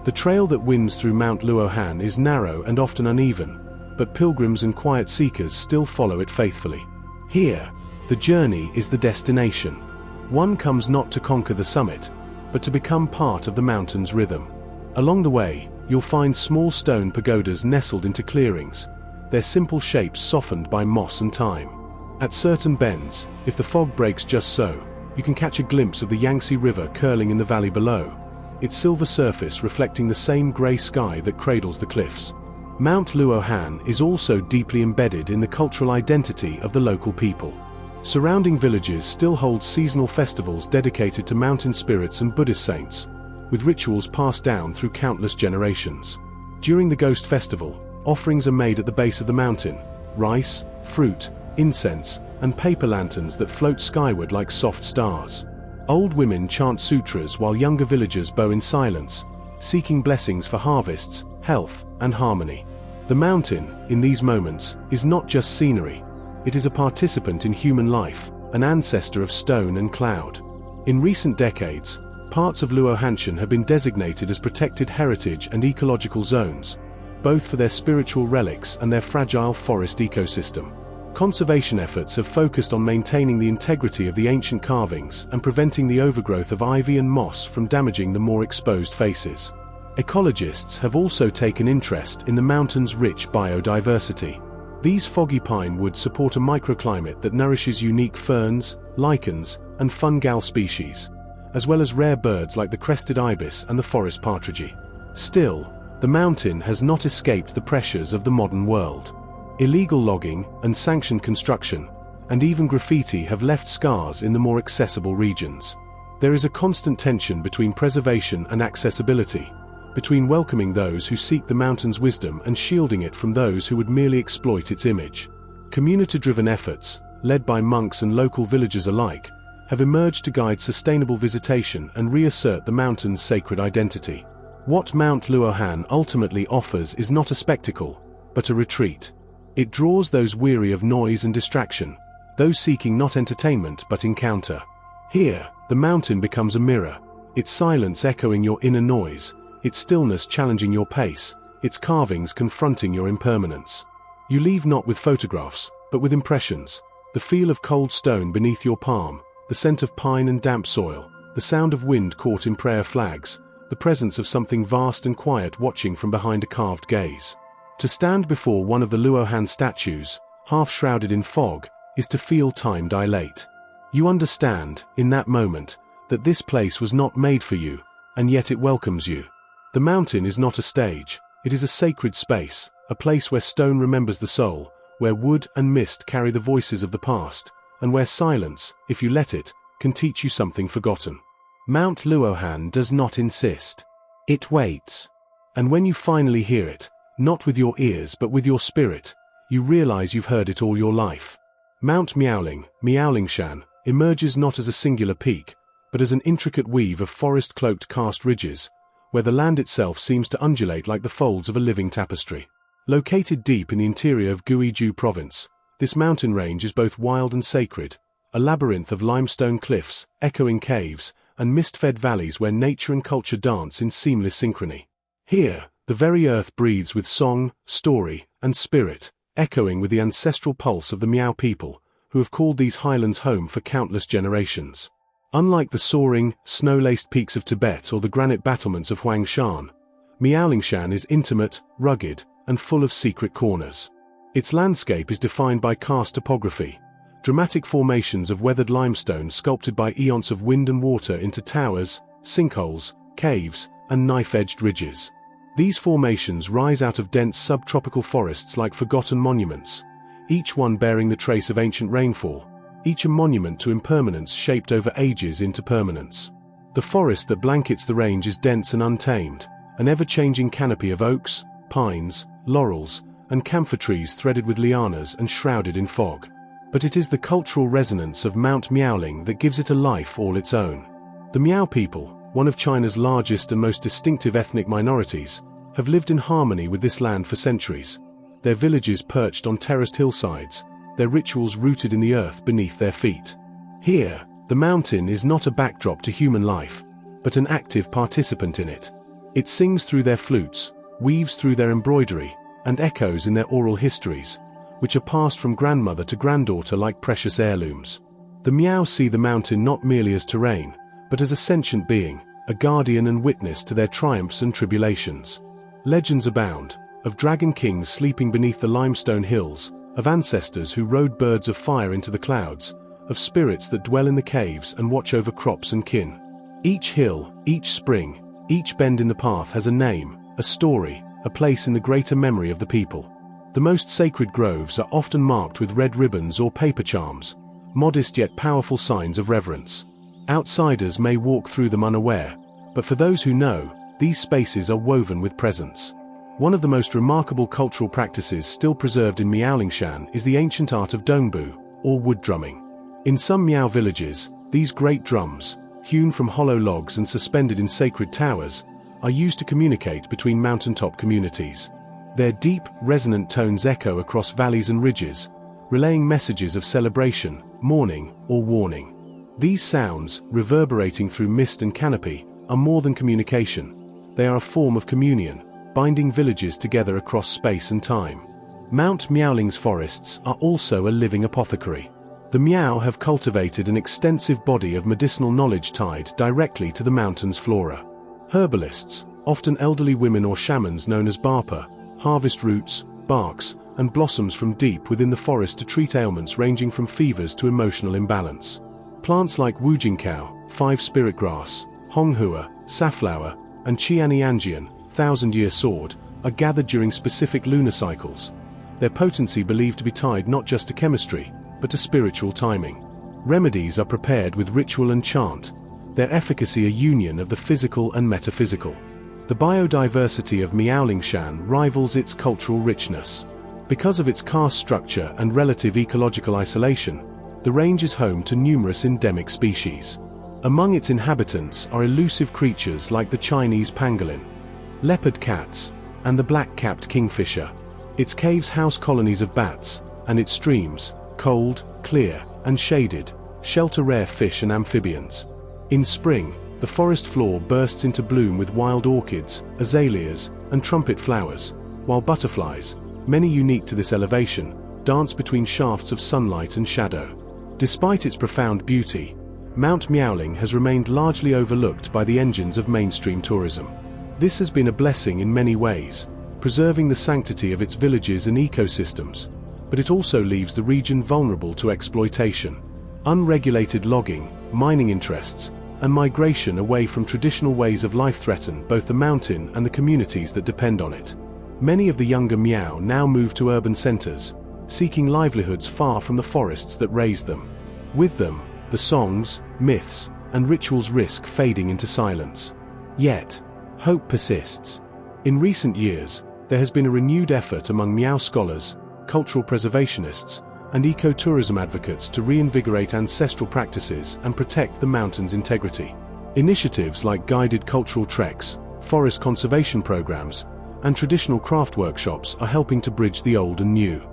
The trail that winds through Mount Luohan is narrow and often uneven, but pilgrims and quiet seekers still follow it faithfully. Here, the journey is the destination. One comes not to conquer the summit, but to become part of the mountain's rhythm. Along the way, you'll find small stone pagodas nestled into clearings, their simple shapes softened by moss and time. At certain bends, if the fog breaks just so, you can catch a glimpse of the Yangtze River curling in the valley below, its silver surface reflecting the same grey sky that cradles the cliffs. Mount Luohan is also deeply embedded in the cultural identity of the local people. Surrounding villages still hold seasonal festivals dedicated to mountain spirits and Buddhist saints, with rituals passed down through countless generations. During the Ghost Festival, offerings are made at the base of the mountain: rice, fruit, incense, and paper lanterns that float skyward like soft stars. Old women chant sutras while younger villagers bow in silence, seeking blessings for harvests, health, and harmony. The mountain, in these moments, is not just scenery. It is a participant in human life, an ancestor of stone and cloud. In recent decades, parts of Luohanshan have been designated as protected heritage and ecological zones, both for their spiritual relics and their fragile forest ecosystem. Conservation efforts have focused on maintaining the integrity of the ancient carvings and preventing the overgrowth of ivy and moss from damaging the more exposed faces. Ecologists have also taken interest in the mountain's rich biodiversity. These foggy pine woods support a microclimate that nourishes unique ferns, lichens, and fungal species, as well as rare birds like the crested ibis and the forest partridge. Still, the mountain has not escaped the pressures of the modern world. Illegal logging, unsanctioned construction, and even graffiti have left scars in the more accessible regions. There is a constant tension between preservation and accessibility, between welcoming those who seek the mountain's wisdom and shielding it from those who would merely exploit its image. Community-driven efforts, led by monks and local villagers alike, have emerged to guide sustainable visitation and reassert the mountain's sacred identity. What Mount Luohan ultimately offers is not a spectacle, but a retreat. It draws those weary of noise and distraction, those seeking not entertainment but encounter. Here, the mountain becomes a mirror, its silence echoing your inner noise, its stillness challenging your pace, its carvings confronting your impermanence. You leave not with photographs, but with impressions, the feel of cold stone beneath your palm, the scent of pine and damp soil, the sound of wind caught in prayer flags, the presence of something vast and quiet watching from behind a carved gaze. To stand before one of the Luohan statues, half shrouded in fog, is to feel time dilate. You understand, in that moment, that this place was not made for you, and yet it welcomes you. The mountain is not a stage, it is a sacred space, a place where stone remembers the soul, where wood and mist carry the voices of the past, and where silence, if you let it, can teach you something forgotten. Mount Luohan does not insist. It waits. And when you finally hear it, not with your ears but with your spirit, you realize you've heard it all your life. Mount Miaolingshan, emerges not as a singular peak, but as an intricate weave of forest-cloaked karst ridges, where the land itself seems to undulate like the folds of a living tapestry. Located deep in the interior of Guizhou province, this mountain range is both wild and sacred, a labyrinth of limestone cliffs, echoing caves, and mist-fed valleys where nature and culture dance in seamless synchrony. Here, the very earth breathes with song, story, and spirit, echoing with the ancestral pulse of the Miao people, who have called these highlands home for countless generations. Unlike the soaring, snow-laced peaks of Tibet or the granite battlements of Huangshan, Miaolingshan is intimate, rugged, and full of secret corners. Its landscape is defined by karst topography, dramatic formations of weathered limestone sculpted by eons of wind and water into towers, sinkholes, caves, and knife-edged ridges. These formations rise out of dense subtropical forests like forgotten monuments, each one bearing the trace of ancient rainfall, each a monument to impermanence shaped over ages into permanence. The forest that blankets the range is dense and untamed, an ever-changing canopy of oaks, pines, laurels, and camphor trees threaded with lianas and shrouded in fog. But it is the cultural resonance of Mount Miaoling that gives it a life all its own. The Miao people, one of China's largest and most distinctive ethnic minorities, have lived in harmony with this land for centuries, their villages perched on terraced hillsides, their rituals rooted in the earth beneath their feet. Here, the mountain is not a backdrop to human life, but an active participant in it. It sings through their flutes, weaves through their embroidery, and echoes in their oral histories, which are passed from grandmother to granddaughter like precious heirlooms. The Miao see the mountain not merely as terrain, but as a sentient being, a guardian and witness to their triumphs and tribulations. Legends abound, of dragon kings sleeping beneath the limestone hills, of ancestors who rode birds of fire into the clouds, of spirits that dwell in the caves and watch over crops and kin. Each hill, each spring, each bend in the path has a name, a story, a place in the greater memory of the people. The most sacred groves are often marked with red ribbons or paper charms, modest yet powerful signs of reverence. Outsiders may walk through them unaware, but for those who know, these spaces are woven with presence. One of the most remarkable cultural practices still preserved in Miaolingshan is the ancient art of dongbu, or wood drumming. In some Miao villages, these great drums, hewn from hollow logs and suspended in sacred towers, are used to communicate between mountaintop communities. Their deep, resonant tones echo across valleys and ridges, relaying messages of celebration, mourning, or warning. These sounds, reverberating through mist and canopy, are more than communication. They are a form of communion, binding villages together across space and time. Mount Miaoling's forests are also a living apothecary. The Miao have cultivated an extensive body of medicinal knowledge tied directly to the mountain's flora. Herbalists, often elderly women or shamans known as Barpa, harvest roots, barks, and blossoms from deep within the forest to treat ailments ranging from fevers to emotional imbalance. Plants like Wujingkao, five-spirit grass, Honghua, safflower, and Qianianjian, thousand-year sword, are gathered during specific lunar cycles, their potency believed to be tied not just to chemistry, but to spiritual timing. Remedies are prepared with ritual and chant, their efficacy a union of the physical and metaphysical. The biodiversity of Miaolingshan rivals its cultural richness. Because of its karst structure and relative ecological isolation, the range is home to numerous endemic species. Among its inhabitants are elusive creatures like the Chinese pangolin, leopard cats, and the black-capped kingfisher. Its caves house colonies of bats, and its streams, cold, clear, and shaded, shelter rare fish and amphibians. In spring, the forest floor bursts into bloom with wild orchids, azaleas, and trumpet flowers, while butterflies, many unique to this elevation, dance between shafts of sunlight and shadow. Despite its profound beauty, Mount Miaoling has remained largely overlooked by the engines of mainstream tourism. This has been a blessing in many ways, preserving the sanctity of its villages and ecosystems, but it also leaves the region vulnerable to exploitation. Unregulated logging, mining interests, and migration away from traditional ways of life threaten both the mountain and the communities that depend on it. Many of the younger Miao now move to urban centers, seeking livelihoods far from the forests that raised them. With them, the songs, myths, and rituals risk fading into silence. Yet, hope persists. In recent years, there has been a renewed effort among Miao scholars, cultural preservationists, and ecotourism advocates to reinvigorate ancestral practices and protect the mountain's integrity. Initiatives like guided cultural treks, forest conservation programs, and traditional craft workshops are helping to bridge the old and new.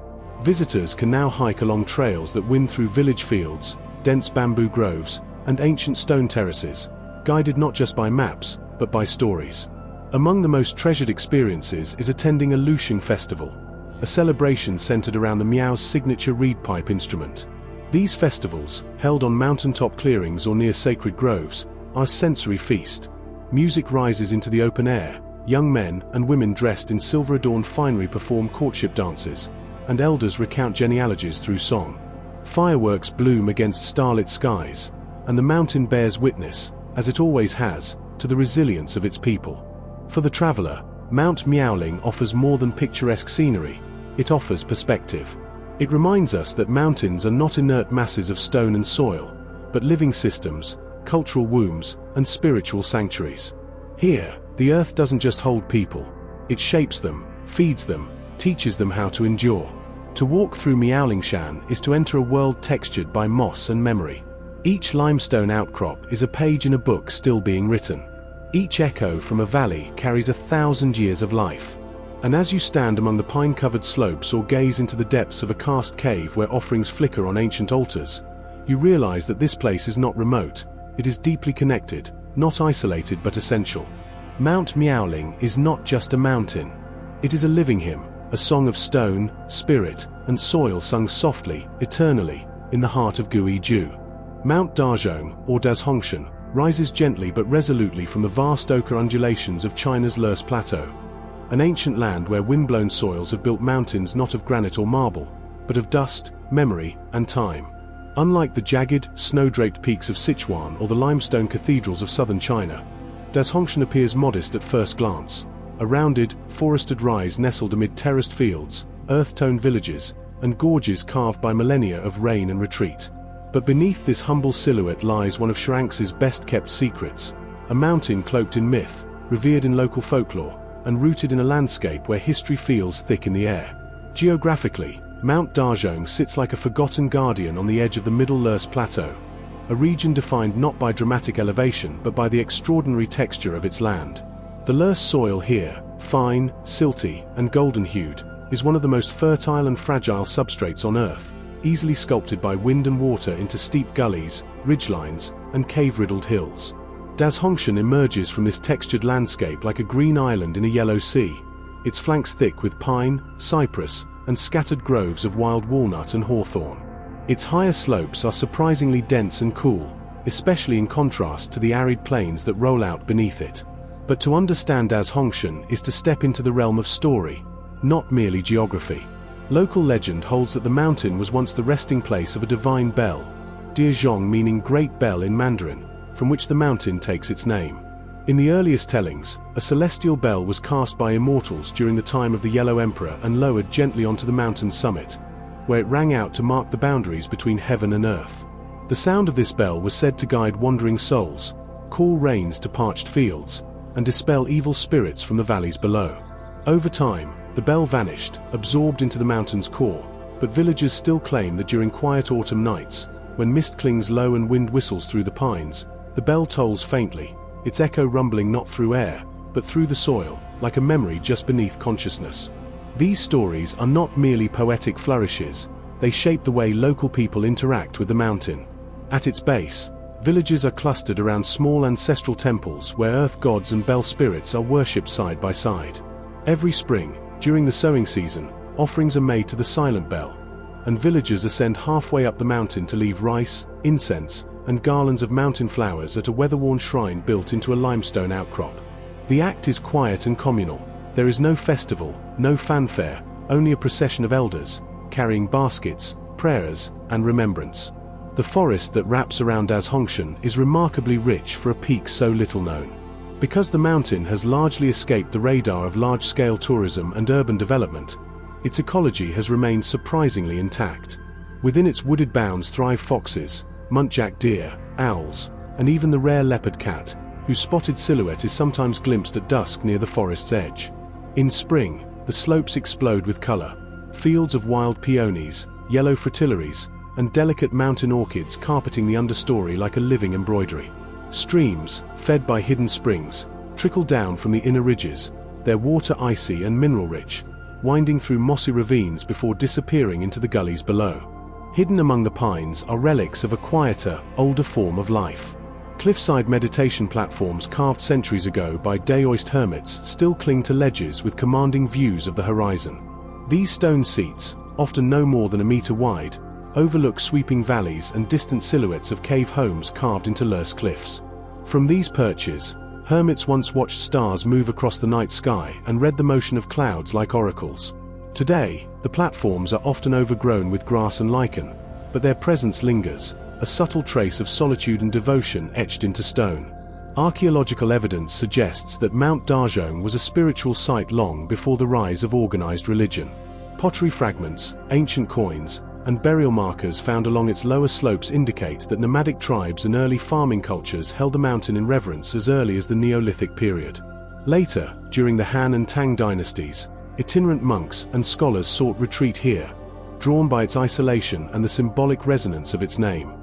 Visitors can now hike along trails that wind through village fields, dense bamboo groves, and ancient stone terraces, guided not just by maps, but by stories. Among the most treasured experiences is attending a Luohanshan festival, a celebration centered around the Miao's signature reed pipe instrument. These festivals, held on mountaintop clearings or near sacred groves, are a sensory feast. Music rises into the open air, young men and women dressed in silver-adorned finery perform courtship dances, and elders recount genealogies through song. Fireworks bloom against starlit skies, and the mountain bears witness, as it always has, to the resilience of its people. For the traveler, Mount Miaoling offers more than picturesque scenery, it offers perspective. It reminds us that mountains are not inert masses of stone and soil, but living systems, cultural wombs, and spiritual sanctuaries. Here, the earth doesn't just hold people, it shapes them, feeds them, teaches them how to endure. To walk through Miaolingshan is to enter a world textured by moss and memory. Each limestone outcrop is a page in a book still being written. Each echo from a valley carries 1,000 years of life. And as you stand among the pine-covered slopes or gaze into the depths of a karst cave where offerings flicker on ancient altars, you realize that this place is not remote, it is deeply connected, not isolated but essential. Mount Miaoling is not just a mountain. It is a living hymn, a song of stone, spirit, and soil sung softly, eternally, in the heart of Guizhou. Mount Dazhong, or Dazhongshan, rises gently but resolutely from the vast ochre undulations of China's Lurs Plateau, an ancient land where wind-blown soils have built mountains not of granite or marble, but of dust, memory, and time. Unlike the jagged, snow-draped peaks of Sichuan or the limestone cathedrals of southern China, Dazhongshan appears modest at first glance, a rounded, forested rise nestled amid terraced fields, earth-toned villages, and gorges carved by millennia of rain and retreat. But beneath this humble silhouette lies one of Sharangs's best-kept secrets, a mountain cloaked in myth, revered in local folklore, and rooted in a landscape where history feels thick in the air. Geographically, Mount Dazhong sits like a forgotten guardian on the edge of the Middle Lurs Plateau, a region defined not by dramatic elevation but by the extraordinary texture of its land. The loess soil here, fine, silty, and golden-hued, is one of the most fertile and fragile substrates on Earth, easily sculpted by wind and water into steep gullies, ridgelines, and cave-riddled hills. Dazhongshan emerges from this textured landscape like a green island in a yellow sea, its flanks thick with pine, cypress, and scattered groves of wild walnut and hawthorn. Its higher slopes are surprisingly dense and cool, especially in contrast to the arid plains that roll out beneath it. But to understand Dazhongshan is to step into the realm of story, not merely geography. Local legend holds that the mountain was once the resting place of a divine bell, Diezhong meaning great bell in Mandarin, from which the mountain takes its name. In the earliest tellings, a celestial bell was cast by immortals during the time of the Yellow Emperor and lowered gently onto the mountain's summit, where it rang out to mark the boundaries between heaven and earth. The sound of this bell was said to guide wandering souls, cool rains to parched fields, and dispel evil spirits from the valleys below. Over time, the bell vanished, absorbed into the mountain's core, but villagers still claim that during quiet autumn nights, when mist clings low and wind whistles through the pines, the bell tolls faintly, its echo rumbling not through air, but through the soil, like a memory just beneath consciousness. These stories are not merely poetic flourishes, they shape the way local people interact with the mountain. At its base, villages are clustered around small ancestral temples where earth gods and bell spirits are worshipped side by side. Every spring, during the sowing season, offerings are made to the silent bell, and villagers ascend halfway up the mountain to leave rice, incense, and garlands of mountain flowers at a weather-worn shrine built into a limestone outcrop. The act is quiet and communal. There is no festival, no fanfare, only a procession of elders, carrying baskets, prayers, and remembrance. The forest that wraps around Dazhongshan is remarkably rich for a peak so little known. Because the mountain has largely escaped the radar of large-scale tourism and urban development, its ecology has remained surprisingly intact. Within its wooded bounds thrive foxes, muntjac deer, owls, and even the rare leopard cat, whose spotted silhouette is sometimes glimpsed at dusk near the forest's edge. In spring, the slopes explode with color. Fields of wild peonies, yellow fritillaries, and delicate mountain orchids carpeting the understory like a living embroidery. Streams, fed by hidden springs, trickle down from the inner ridges, their water icy and mineral-rich, winding through mossy ravines before disappearing into the gullies below. Hidden among the pines are relics of a quieter, older form of life. Cliffside meditation platforms carved centuries ago by Daoist hermits still cling to ledges with commanding views of the horizon. These stone seats, often no more than a meter wide, overlook sweeping valleys and distant silhouettes of cave homes carved into loess cliffs. From these perches, hermits once watched stars move across the night sky and read the motion of clouds like oracles. Today, the platforms are often overgrown with grass and lichen, but their presence lingers, a subtle trace of solitude and devotion etched into stone. Archaeological evidence suggests that Mount Dazhong was a spiritual site long before the rise of organized religion. Pottery fragments, ancient coins, and burial markers found along its lower slopes indicate that nomadic tribes and early farming cultures held the mountain in reverence as early as the Neolithic period. Later, during the Han and Tang dynasties, itinerant monks and scholars sought retreat here, drawn by its isolation and the symbolic resonance of its name.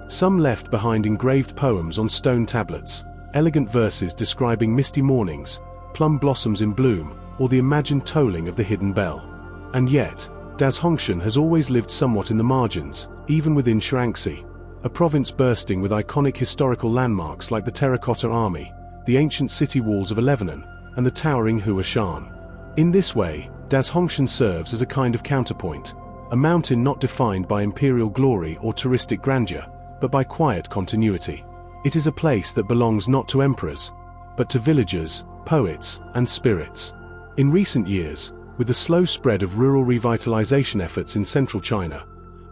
Some left behind engraved poems on stone tablets, elegant verses describing misty mornings, plum blossoms in bloom, or the imagined tolling of the hidden bell. And yet, Dazhongshan has always lived somewhat in the margins, even within Shaanxi, a province bursting with iconic historical landmarks like the Terracotta Army, the ancient city walls of Lebanon, and the towering Luohanshan. In this way, Dazhongshan serves as a kind of counterpoint, a mountain not defined by imperial glory or touristic grandeur, but by quiet continuity. It is a place that belongs not to emperors, but to villagers, poets, and spirits. In recent years, with the slow spread of rural revitalization efforts in central China,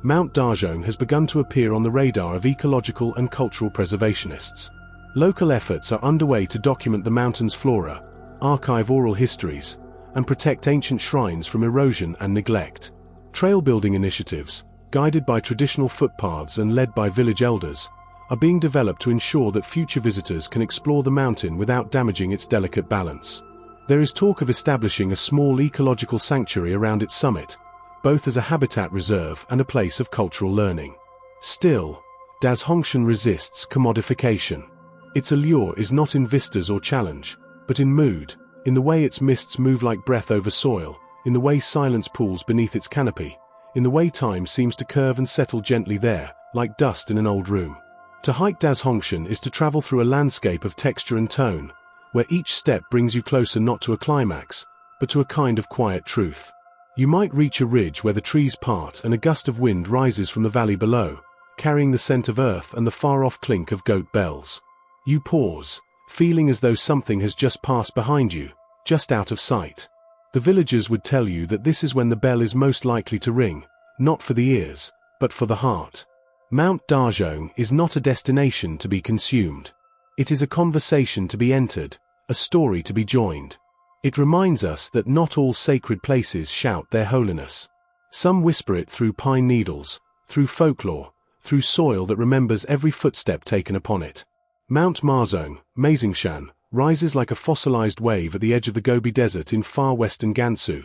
Mount Dazhong has begun to appear on the radar of ecological and cultural preservationists. Local efforts are underway to document the mountain's flora, archive oral histories, and protect ancient shrines from erosion and neglect. Trail-building initiatives, guided by traditional footpaths and led by village elders, are being developed to ensure that future visitors can explore the mountain without damaging its delicate balance. There is talk of establishing a small ecological sanctuary around its summit, both as a habitat reserve and a place of cultural learning. Still, Dazhongshan resists commodification. Its allure is not in vistas or challenge, but in mood, in the way its mists move like breath over soil, in the way silence pools beneath its canopy, in the way time seems to curve and settle gently there, like dust in an old room. To hike Dazhongshan is to travel through a landscape of texture and tone, where each step brings you closer not to a climax, but to a kind of quiet truth. You might reach a ridge where the trees part and a gust of wind rises from the valley below, carrying the scent of earth and the far-off clink of goat bells. You pause, feeling as though something has just passed behind you, just out of sight. The villagers would tell you that this is when the bell is most likely to ring, not for the ears, but for the heart. Mount Dazhong is not a destination to be consumed. It is a conversation to be entered, a story to be joined. It reminds us that not all sacred places shout their holiness. Some whisper it through pine needles, through folklore, through soil that remembers every footstep taken upon it. Mount Marzong, Meizingshan, rises like a fossilized wave at the edge of the Gobi Desert in far western Gansu,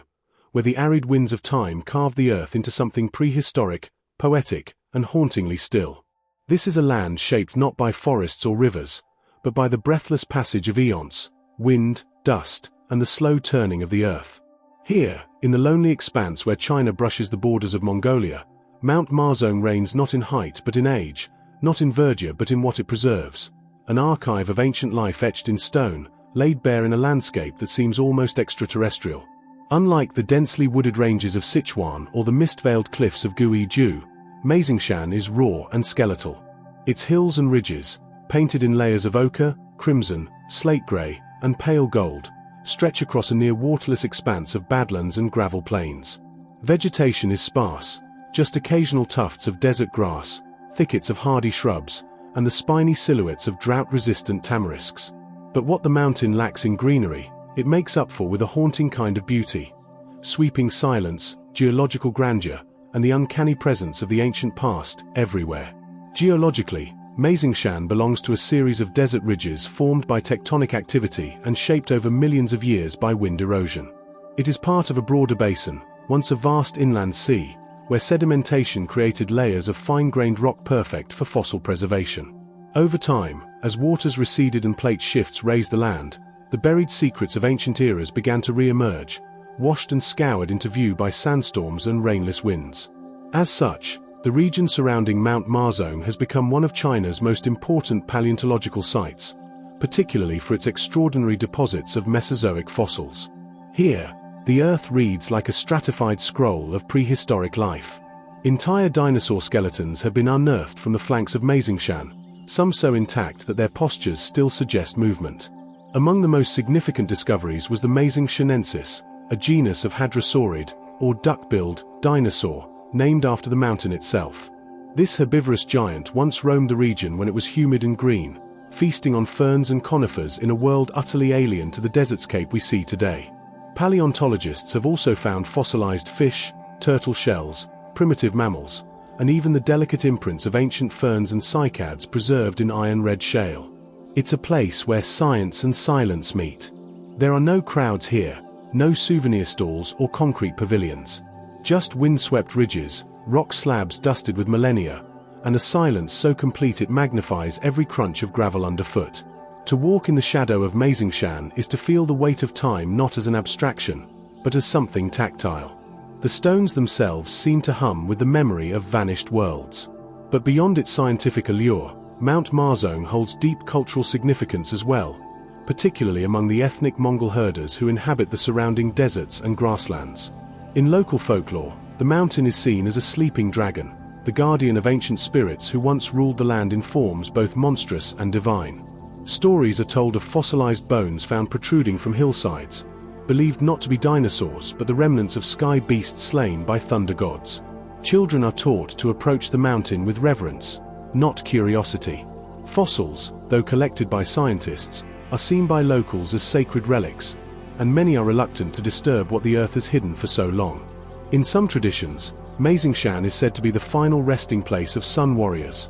where the arid winds of time carve the earth into something prehistoric, poetic, and hauntingly still. This is a land shaped not by forests or rivers, but by the breathless passage of eons, wind, dust, and the slow turning of the earth. Here, in the lonely expanse where China brushes the borders of Mongolia, Mount Marzong reigns not in height but in age, not in verdure but in what it preserves, an archive of ancient life etched in stone, laid bare in a landscape that seems almost extraterrestrial. Unlike the densely wooded ranges of Sichuan or the mist-veiled cliffs of Guizhou, Meizingshan is raw and skeletal. Its hills and ridges, painted in layers of ochre, crimson, slate grey, and pale gold, stretch across a near waterless expanse of badlands and gravel plains. Vegetation is sparse, just occasional tufts of desert grass, thickets of hardy shrubs, and the spiny silhouettes of drought-resistant tamarisks. But what the mountain lacks in greenery, it makes up for with a haunting kind of beauty. Sweeping silence, geological grandeur, and the uncanny presence of the ancient past everywhere. Geologically, Meizingshan belongs to a series of desert ridges formed by tectonic activity and shaped over millions of years by wind erosion. It is part of a broader basin, once a vast inland sea, where sedimentation created layers of fine-grained rock perfect for fossil preservation. Over time, as waters receded and plate shifts raised the land, the buried secrets of ancient eras began to re-emerge, washed and scoured into view by sandstorms and rainless winds. As such, the region surrounding Mount Marzong has become one of China's most important paleontological sites, particularly for its extraordinary deposits of Mesozoic fossils. Here, the earth reads like a stratified scroll of prehistoric life. Entire dinosaur skeletons have been unearthed from the flanks of Meizingshan, some so intact that their postures still suggest movement. Among the most significant discoveries was the Meizingshanensis, a genus of hadrosaurid, or duck-billed, dinosaur, named after the mountain itself. This herbivorous giant once roamed the region when it was humid and green, feasting on ferns and conifers in a world utterly alien to the desertscape we see today. Paleontologists have also found fossilized fish, turtle shells, primitive mammals, and even the delicate imprints of ancient ferns and cycads preserved in iron-red shale. It's a place where science and silence meet. There are no crowds here, no souvenir stalls or concrete pavilions. Just windswept ridges, rock slabs dusted with millennia, and a silence so complete it magnifies every crunch of gravel underfoot. To walk in the shadow of Meizingshan is to feel the weight of time not as an abstraction, but as something tactile. The stones themselves seem to hum with the memory of vanished worlds. But beyond its scientific allure, Mount Marzong holds deep cultural significance as well, particularly among the ethnic Mongol herders who inhabit the surrounding deserts and grasslands. In local folklore, the mountain is seen as a sleeping dragon, the guardian of ancient spirits who once ruled the land in forms both monstrous and divine. Stories are told of fossilized bones found protruding from hillsides, believed not to be dinosaurs but the remnants of sky beasts slain by thunder gods. Children are taught to approach the mountain with reverence, not curiosity. Fossils, though collected by scientists, are seen by locals as sacred relics, and many are reluctant to disturb what the earth has hidden for so long. In some traditions, Meizingshan is said to be the final resting place of sun warriors,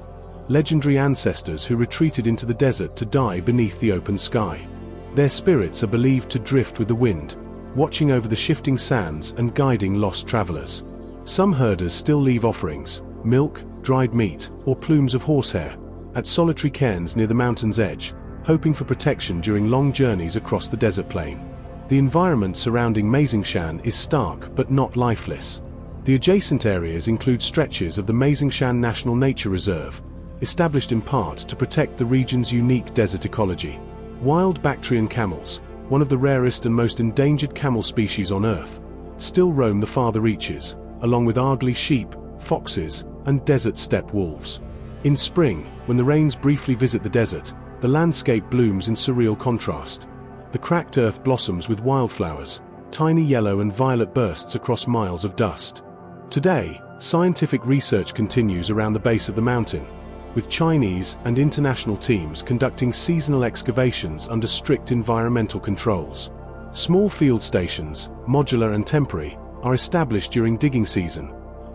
legendary ancestors who retreated into the desert to die beneath the open sky. Their spirits are believed to drift with the wind, watching over the shifting sands and guiding lost travelers. Some herders still leave offerings, milk, dried meat, or plumes of horsehair, at solitary cairns near the mountain's edge, hoping for protection during long journeys across the desert plain. The environment surrounding Meadows is stark but not lifeless. The adjacent areas include stretches of the Meadows National Nature Reserve, established in part to protect the region's unique desert ecology. Wild Bactrian camels, one of the rarest and most endangered camel species on Earth, still roam the farther reaches, along with Argly sheep, foxes, and desert steppe wolves. In spring, when the rains briefly visit the desert, the landscape blooms in surreal contrast. The cracked earth blossoms with wildflowers, tiny yellow and violet bursts across miles of dust. Today, scientific research continues around the base of the mountain, with Chinese and international teams conducting seasonal excavations under strict environmental controls. Small field stations, modular and temporary, are established during digging season,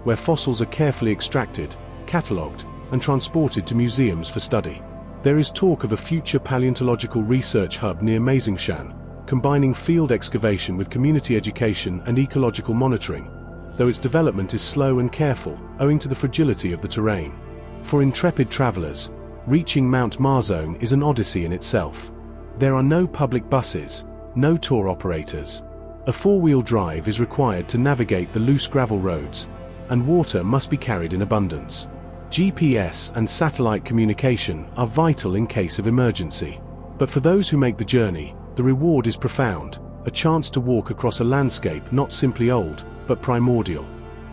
where fossils are carefully extracted, catalogued, and transported to museums for study. There is talk of a future paleontological research hub near Meadows, combining field excavation with community education and ecological monitoring, though its development is slow and careful, owing to the fragility of the terrain. For intrepid travelers, reaching Mount Marzone is an odyssey in itself. There are no public buses, no tour operators. A four-wheel drive is required to navigate the loose gravel roads, and water must be carried in abundance. GPS and satellite communication are vital in case of emergency. But for those who make the journey, the reward is profound, a chance to walk across a landscape not simply old, but primordial.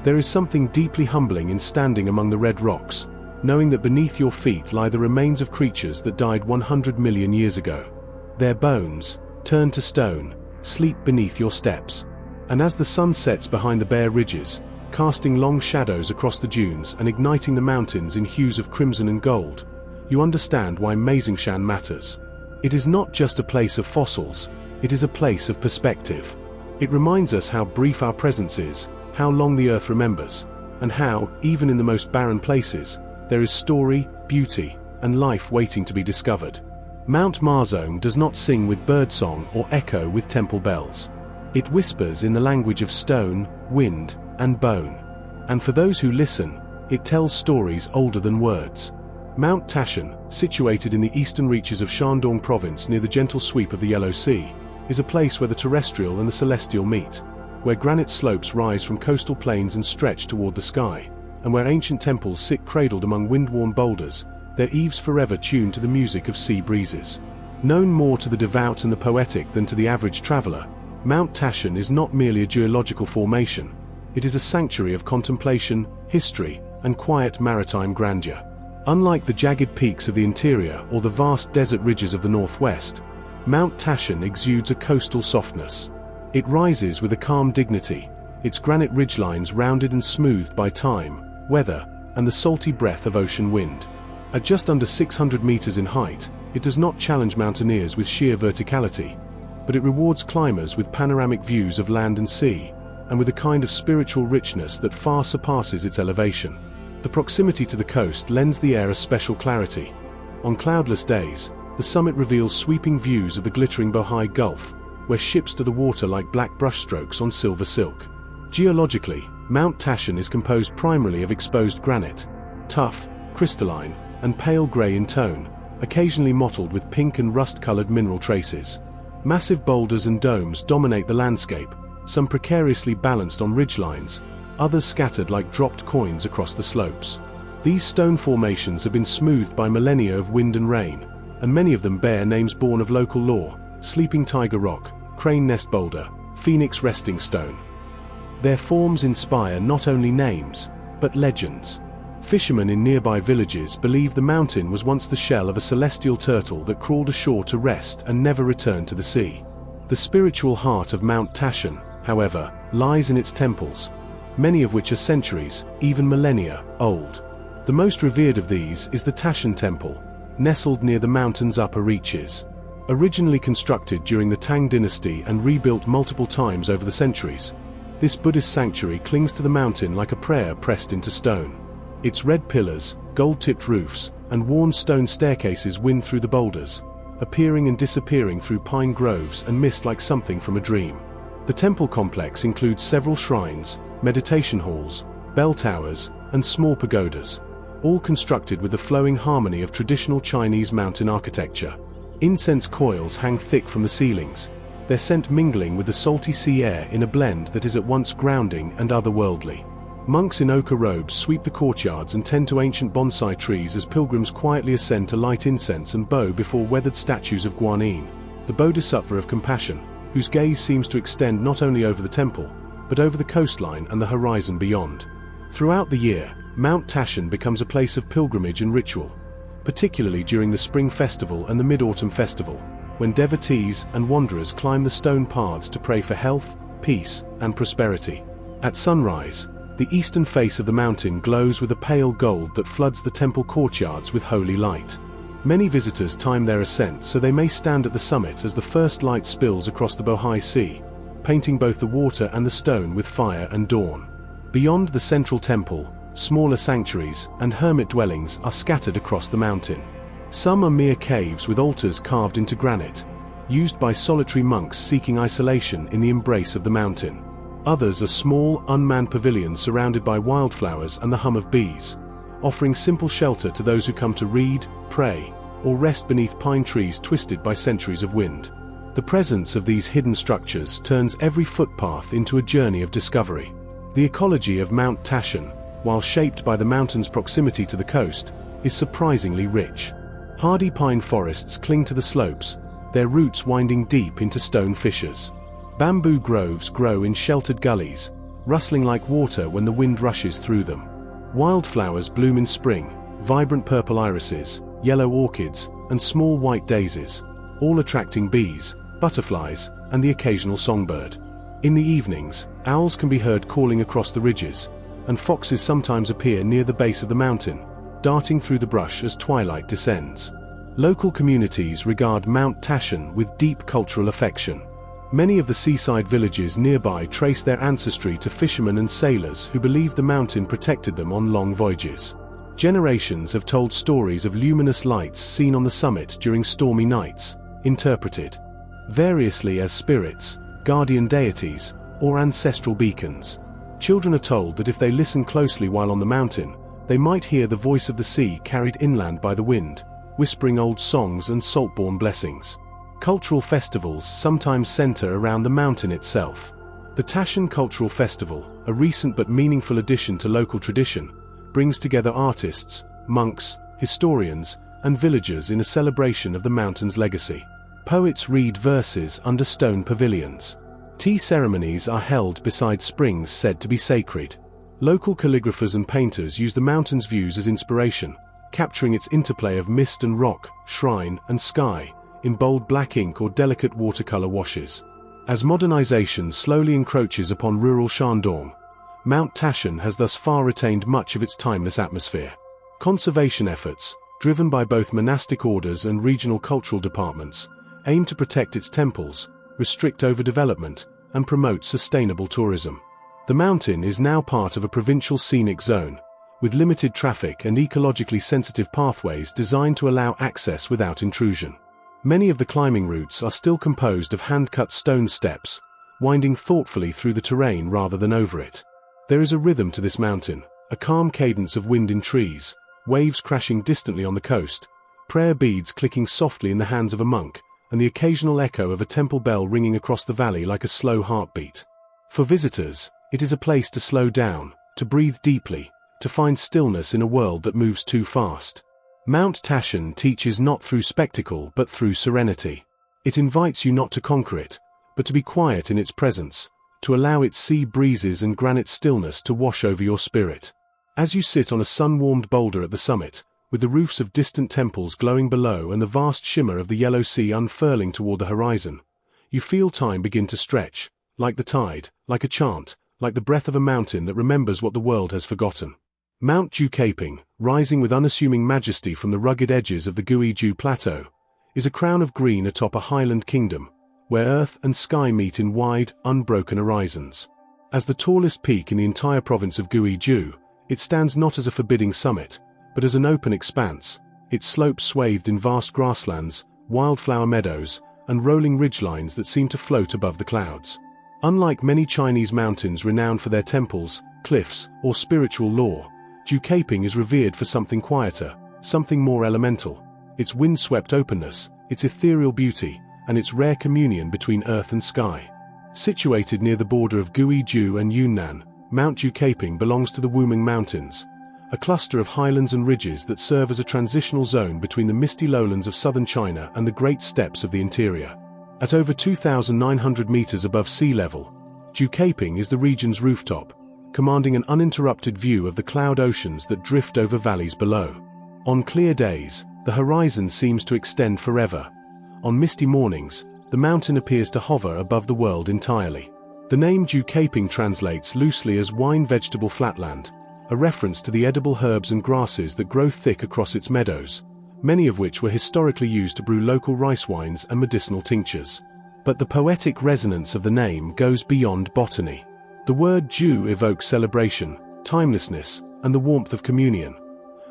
There is something deeply humbling in standing among the red rocks, knowing that beneath your feet lie the remains of creatures that died 100 million years ago. Their bones, turned to stone, sleep beneath your steps. And as the sun sets behind the bare ridges, casting long shadows across the dunes and igniting the mountains in hues of crimson and gold, you understand why Meadows matters. It is not just a place of fossils, it is a place of perspective. It reminds us how brief our presence is, how long the earth remembers, and how, even in the most barren places, there is story, beauty, and life waiting to be discovered. Mount Marzone does not sing with birdsong or echo with temple bells. It whispers in the language of stone, wind, and bone. And for those who listen, it tells stories older than words. Mount Tashan, situated in the eastern reaches of Shandong province near the gentle sweep of the Yellow Sea, is a place where the terrestrial and the celestial meet, where granite slopes rise from coastal plains and stretch toward the sky, and where ancient temples sit cradled among wind-worn boulders, their eaves forever tuned to the music of sea breezes. Known more to the devout and the poetic than to the average traveler, Mount Tashan is not merely a geological formation. It is a sanctuary of contemplation, history, and quiet maritime grandeur. Unlike the jagged peaks of the interior or the vast desert ridges of the northwest, Mount Tashan exudes a coastal softness. It rises with a calm dignity, its granite ridgelines rounded and smoothed by time, weather, and the salty breath of ocean wind. At just under 600 meters in height, it does not challenge mountaineers with sheer verticality, but it rewards climbers with panoramic views of land and sea, and with a kind of spiritual richness that far surpasses its elevation. The proximity to the coast lends the air a special clarity. On cloudless days, the summit reveals sweeping views of the glittering Bohai Gulf, where ships to the water like black brushstrokes on silver silk. Geologically, Mount Tashan is composed primarily of exposed granite, tough, crystalline, and pale grey in tone, occasionally mottled with pink and rust-colored mineral traces. Massive boulders and domes dominate the landscape, some precariously balanced on ridgelines, others scattered like dropped coins across the slopes. These stone formations have been smoothed by millennia of wind and rain, and many of them bear names born of local lore: Sleeping Tiger Rock, Crane Nest Boulder, Phoenix Resting Stone. Their forms inspire not only names, but legends. Fishermen in nearby villages believe the mountain was once the shell of a celestial turtle that crawled ashore to rest and never returned to the sea. The spiritual heart of Mount Tashan, however, lies in its temples, many of which are centuries, even millennia, old. The most revered of these is the Tashan Temple, nestled near the mountain's upper reaches. Originally constructed during the Tang dynasty and rebuilt multiple times over the centuries, this Buddhist sanctuary clings to the mountain like a prayer pressed into stone. Its red pillars, gold-tipped roofs, and worn stone staircases wind through the boulders, appearing and disappearing through pine groves and mist like something from a dream. The temple complex includes several shrines, meditation halls, bell towers, and small pagodas, all constructed with the flowing harmony of traditional Chinese mountain architecture. Incense coils hang thick from the ceilings, their scent mingling with the salty sea air in a blend that is at once grounding and otherworldly. Monks in ochre robes sweep the courtyards and tend to ancient bonsai trees as pilgrims quietly ascend to light incense and bow before weathered statues of Guanyin, the Bodhisattva of compassion, whose gaze seems to extend not only over the temple, but over the coastline and the horizon beyond. Throughout the year, Mount Tashan becomes a place of pilgrimage and ritual, particularly during the Spring Festival and the Mid-Autumn Festival, when devotees and wanderers climb the stone paths to pray for health, peace, and prosperity. At sunrise, the eastern face of the mountain glows with a pale gold that floods the temple courtyards with holy light. Many visitors time their ascent so they may stand at the summit as the first light spills across the Bohai Sea, painting both the water and the stone with fire and dawn. Beyond the central temple, smaller sanctuaries and hermit dwellings are scattered across the mountain. Some are mere caves with altars carved into granite, used by solitary monks seeking isolation in the embrace of the mountain. Others are small, unmanned pavilions surrounded by wildflowers and the hum of bees, offering simple shelter to those who come to read, pray, or rest beneath pine trees twisted by centuries of wind. The presence of these hidden structures turns every footpath into a journey of discovery. The ecology of Mount Tashan, while shaped by the mountain's proximity to the coast, is surprisingly rich. Hardy pine forests cling to the slopes, their roots winding deep into stone fissures. Bamboo groves grow in sheltered gullies, rustling like water when the wind rushes through them. Wildflowers bloom in spring, vibrant purple irises, yellow orchids, and small white daisies, all attracting bees, butterflies, and the occasional songbird. In the evenings, owls can be heard calling across the ridges, and foxes sometimes appear near the base of the mountain, darting through the brush as twilight descends. Local communities regard Mount Tashan with deep cultural affection. Many of the seaside villages nearby trace their ancestry to fishermen and sailors who believed the mountain protected them on long voyages. Generations have told stories of luminous lights seen on the summit during stormy nights, interpreted variously as spirits, guardian deities, or ancestral beacons. Children are told that if they listen closely while on the mountain, they might hear the voice of the sea carried inland by the wind, whispering old songs and saltborne blessings. Cultural festivals sometimes center around the mountain itself. The Tashan Cultural Festival, a recent but meaningful addition to local tradition, brings together artists, monks, historians, and villagers in a celebration of the mountain's legacy. Poets read verses under stone pavilions. Tea ceremonies are held beside springs said to be sacred. Local calligraphers and painters use the mountain's views as inspiration, capturing its interplay of mist and rock, shrine and sky, in bold black ink or delicate watercolor washes. As modernization slowly encroaches upon rural Shandong, Mount Tashan has thus far retained much of its timeless atmosphere. Conservation efforts, driven by both monastic orders and regional cultural departments, aim to protect its temples, restrict overdevelopment, and promote sustainable tourism. The mountain is now part of a provincial scenic zone, with limited traffic and ecologically sensitive pathways designed to allow access without intrusion. Many of the climbing routes are still composed of hand-cut stone steps, winding thoughtfully through the terrain rather than over it. There is a rhythm to this mountain, a calm cadence of wind in trees, waves crashing distantly on the coast, prayer beads clicking softly in the hands of a monk, and the occasional echo of a temple bell ringing across the valley like a slow heartbeat. For visitors, it is a place to slow down, to breathe deeply, to find stillness in a world that moves too fast. Mount Tashan teaches not through spectacle but through serenity. It invites you not to conquer it, but to be quiet in its presence, to allow its sea breezes and granite stillness to wash over your spirit. As you sit on a sun-warmed boulder at the summit, with the roofs of distant temples glowing below and the vast shimmer of the yellow sea unfurling toward the horizon, you feel time begin to stretch, like the tide, like a chant, like the breath of a mountain that remembers what the world has forgotten. Mount Jiucaiping, rising with unassuming majesty from the rugged edges of the Guizhou plateau, is a crown of green atop a highland kingdom, where earth and sky meet in wide, unbroken horizons. As the tallest peak in the entire province of Guizhou, it stands not as a forbidding summit, but as an open expanse, its slopes swathed in vast grasslands, wildflower meadows, and rolling ridgelines that seem to float above the clouds. Unlike many Chinese mountains renowned for their temples, cliffs, or spiritual lore, Jiucaiping is revered for something quieter, something more elemental. Its wind-swept openness, its ethereal beauty, and its rare communion between earth and sky. Situated near the border of Guizhou and Yunnan, Mount Jiucaiping belongs to the Wuming Mountains, a cluster of highlands and ridges that serve as a transitional zone between the misty lowlands of southern China and the great steppes of the interior. At over 2,900 meters above sea level, Jiucaiping is the region's rooftop, commanding an uninterrupted view of the cloud oceans that drift over valleys below. On clear days, the horizon seems to extend forever. On misty mornings, the mountain appears to hover above the world entirely. The name Jiucaiping translates loosely as wine vegetable flatland, a reference to the edible herbs and grasses that grow thick across its meadows, many of which were historically used to brew local rice wines and medicinal tinctures. But the poetic resonance of the name goes beyond botany. The word Jiu evokes celebration, timelessness, and the warmth of communion,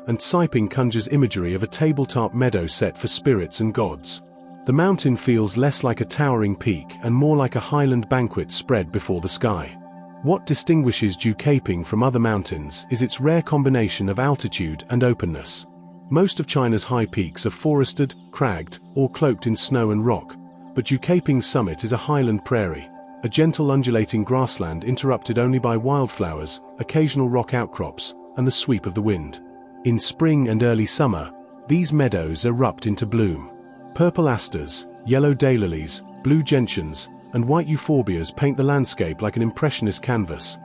and Caiping conjures imagery of a tabletop meadow set for spirits and gods. The mountain feels less like a towering peak and more like a highland banquet spread before the sky. What distinguishes Jiucaiping from other mountains is its rare combination of altitude and openness. Most of China's high peaks are forested, cragged, or cloaked in snow and rock, but Jiucaiping's summit is a highland prairie, a gentle undulating grassland interrupted only by wildflowers, occasional rock outcrops, and the sweep of the wind. In spring and early summer, these meadows erupt into bloom. Purple asters, yellow daylilies, blue gentians, and white euphorbias paint the landscape like an impressionist canvas,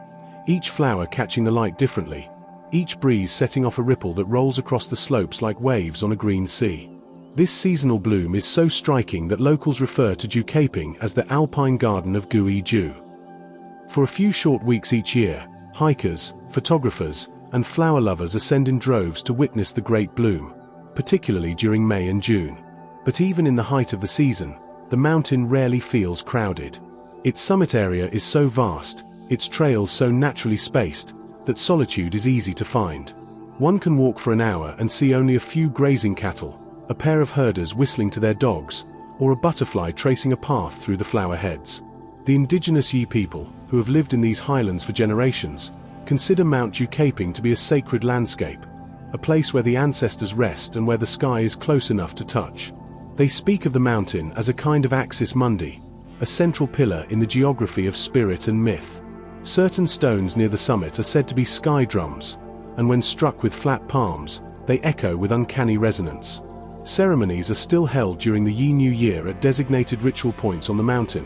each flower catching the light differently, each breeze setting off a ripple that rolls across the slopes like waves on a green sea. This seasonal bloom is so striking that locals refer to Jiucaiping as the Alpine Garden of Guizhou. For a few short weeks each year, hikers, photographers, and flower lovers ascend in droves to witness the great bloom, particularly during May and June. But even in the height of the season, the mountain rarely feels crowded. Its summit area is so vast, its trails so naturally spaced, that solitude is easy to find. One can walk for an hour and see only a few grazing cattle, a pair of herders whistling to their dogs, or a butterfly tracing a path through the flower heads. The indigenous Yi people, who have lived in these highlands for generations, consider Mount Jiucaiping to be a sacred landscape, a place where the ancestors rest and where the sky is close enough to touch. They speak of the mountain as a kind of axis mundi, a central pillar in the geography of spirit and myth. Certain stones near the summit are said to be sky drums, and when struck with flat palms, they echo with uncanny resonance. Ceremonies are still held during the Yi New Year at designated ritual points on the mountain,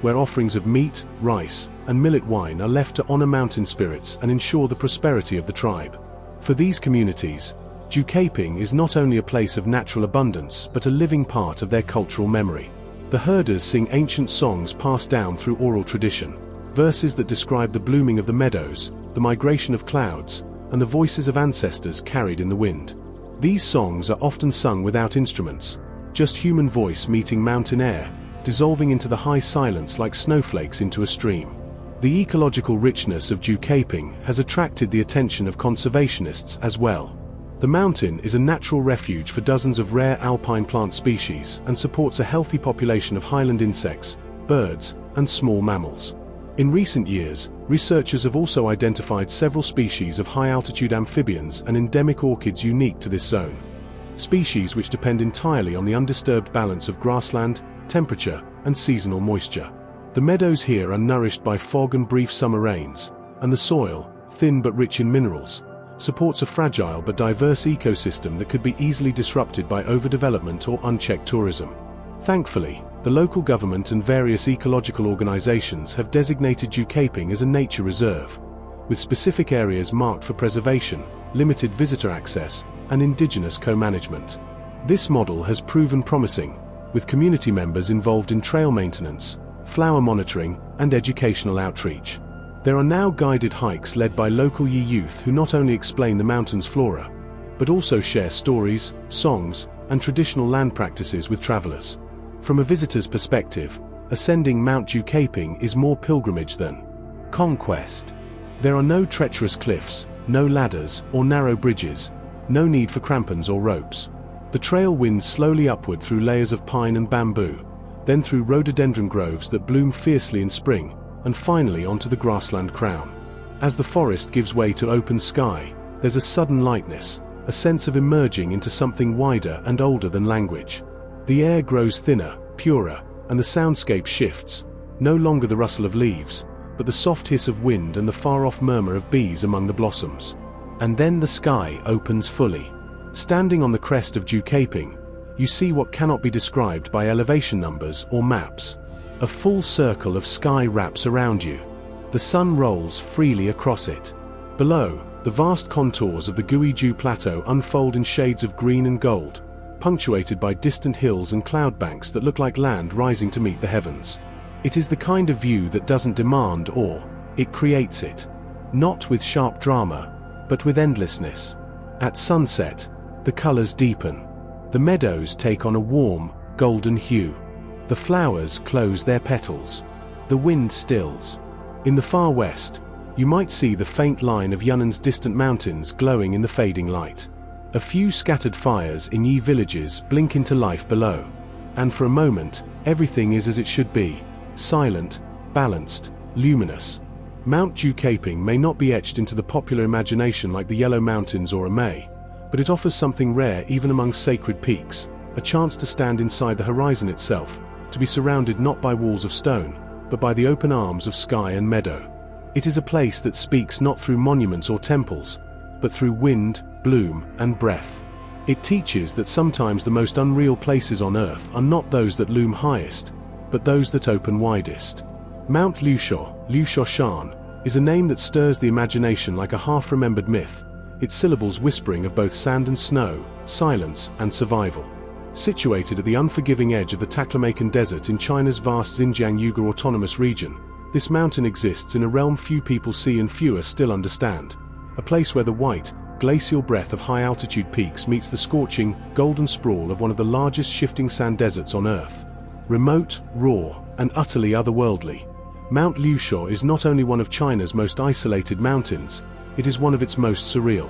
where offerings of meat, rice, and millet wine are left to honor mountain spirits and ensure the prosperity of the tribe. For these communities, Jiucaiping is not only a place of natural abundance but a living part of their cultural memory. The herders sing ancient songs passed down through oral tradition, verses that describe the blooming of the meadows, the migration of clouds, and the voices of ancestors carried in the wind. These songs are often sung without instruments, just human voice meeting mountain air, dissolving into the high silence like snowflakes into a stream. The ecological richness of Jiucaiping has attracted the attention of conservationists as well. The mountain is a natural refuge for dozens of rare alpine plant species and supports a healthy population of highland insects, birds, and small mammals. In recent years, researchers have also identified several species of high-altitude amphibians and endemic orchids unique to this zone, species which depend entirely on the undisturbed balance of grassland, temperature, and seasonal moisture. The meadows here are nourished by fog and brief summer rains, and the soil, thin but rich in minerals, supports a fragile but diverse ecosystem that could be easily disrupted by overdevelopment or unchecked tourism. Thankfully, the local government and various ecological organizations have designated Jiucaiping as a nature reserve, with specific areas marked for preservation, limited visitor access, and indigenous co-management. This model has proven promising, with community members involved in trail maintenance, flower monitoring, and educational outreach. There are now guided hikes led by local Yi youth who not only explain the mountain's flora, but also share stories, songs, and traditional land practices with travelers. From a visitor's perspective, ascending Mount Jiucaiping is more pilgrimage than conquest. There are no treacherous cliffs, no ladders or narrow bridges, no need for crampons or ropes. The trail winds slowly upward through layers of pine and bamboo, then through rhododendron groves that bloom fiercely in spring, and finally onto the grassland crown. As the forest gives way to open sky, There's a sudden lightness, a sense of emerging into something wider and older than language. The air grows thinner, purer, and the soundscape shifts, no longer the rustle of leaves, but the soft hiss of wind and the far-off murmur of bees among the blossoms. And then the sky opens fully. Standing on the crest of Jiucaiping, you see what cannot be described by elevation numbers or maps. A full circle of sky wraps around you. The sun rolls freely across it. Below, the vast contours of the Guizhou plateau unfold in shades of green and gold, punctuated by distant hills and cloud banks that look like land rising to meet the heavens. It is the kind of view that doesn't demand awe, it creates it. Not with sharp drama, but with endlessness. At sunset, the colors deepen. The meadows take on a warm, golden hue. The flowers close their petals. The wind stills. In the far west, you might see the faint line of Yunnan's distant mountains glowing in the fading light. A few scattered fires in Yi villages blink into life below. And for a moment, everything is as it should be. Silent, balanced, luminous. Mount Jiucaiping may not be etched into the popular imagination like the Yellow Mountains or Amay, but it offers something rare even among sacred peaks, a chance to stand inside the horizon itself, to be surrounded not by walls of stone, but by the open arms of sky and meadow. It is a place that speaks not through monuments or temples, but through wind, bloom, and breath. It teaches that sometimes the most unreal places on earth are not those that loom highest, but those that open widest. Mount Luohanshan, is a name that stirs the imagination like a half-remembered myth, its syllables whispering of both sand and snow, silence and survival. Situated at the unforgiving edge of the Taklamakan Desert in China's vast Xinjiang Uyghur Autonomous Region, this mountain exists in a realm few people see and fewer still understand. A place where the white, glacial breath of high-altitude peaks meets the scorching, golden sprawl of one of the largest shifting sand deserts on Earth. Remote, raw, and utterly otherworldly, Mount Luohanshan is not only one of China's most isolated mountains, it is one of its most surreal.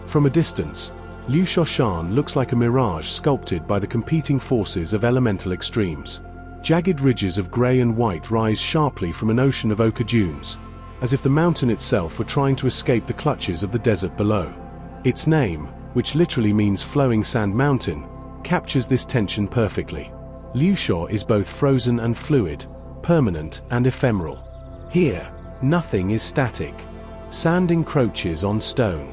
From a distance, Luohanshan looks like a mirage sculpted by the competing forces of elemental extremes. Jagged ridges of grey and white rise sharply from an ocean of ochre dunes, as if the mountain itself were trying to escape the clutches of the desert below. Its name, which literally means flowing sand mountain, captures this tension perfectly. Luohanshan is both frozen and fluid, permanent and ephemeral. Here, nothing is static. Sand encroaches on stone.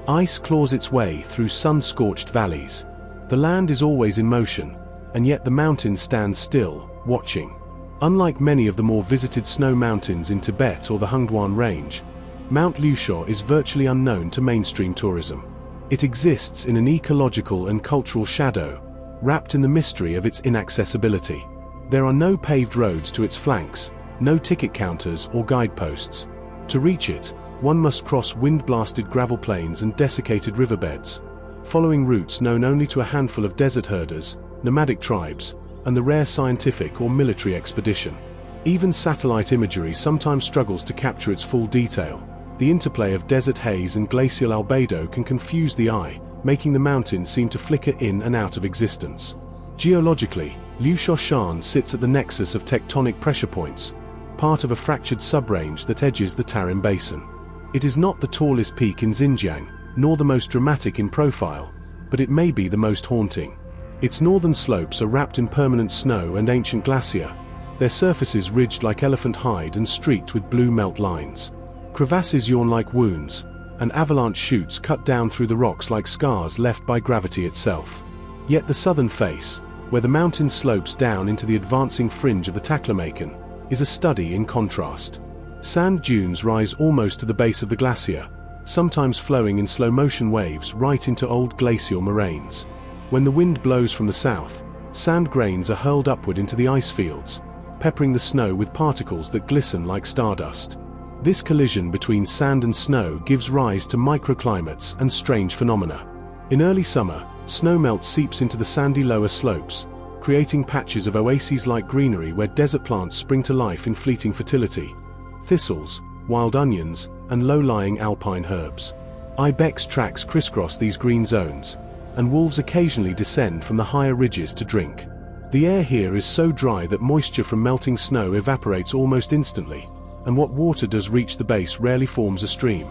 Ice claws its way through sun-scorched valleys. The land is always in motion, and yet the mountain stands still, watching. Unlike many of the more visited snow mountains in Tibet or the Hungduan Range, Mount Luohanshan is virtually unknown to mainstream tourism. It exists in an ecological and cultural shadow, wrapped in the mystery of its inaccessibility. There are no paved roads to its flanks, no ticket counters or guideposts. To reach it, one must cross wind-blasted gravel plains and desiccated riverbeds, following routes known only to a handful of desert herders, nomadic tribes, and the rare scientific or military expedition. Even satellite imagery sometimes struggles to capture its full detail. The interplay of desert haze and glacial albedo can confuse the eye, making the mountain seem to flicker in and out of existence. Geologically, Luohanshan sits at the nexus of tectonic pressure points, part of a fractured subrange that edges the Tarim Basin. It is not the tallest peak in Xinjiang, nor the most dramatic in profile, but it may be the most haunting. Its northern slopes are wrapped in permanent snow and ancient glacier, their surfaces ridged like elephant hide and streaked with blue melt lines. Crevasses yawn like wounds, and avalanche chutes cut down through the rocks like scars left by gravity itself. Yet the southern face, where the mountain slopes down into the advancing fringe of the Taklamakan, is a study in contrast. Sand dunes rise almost to the base of the glacier, sometimes flowing in slow-motion waves right into old glacial moraines. When the wind blows from the south, sand grains are hurled upward into the ice fields, peppering the snow with particles that glisten like stardust. This collision between sand and snow gives rise to microclimates and strange phenomena. In early summer, snowmelt seeps into the sandy lower slopes, creating patches of oases-like greenery where desert plants spring to life in fleeting fertility. Thistles, wild onions, and low-lying alpine herbs. Ibex tracks crisscross these green zones, and wolves occasionally descend from the higher ridges to drink. The air here is so dry that moisture from melting snow evaporates almost instantly, and what water does reach the base rarely forms a stream.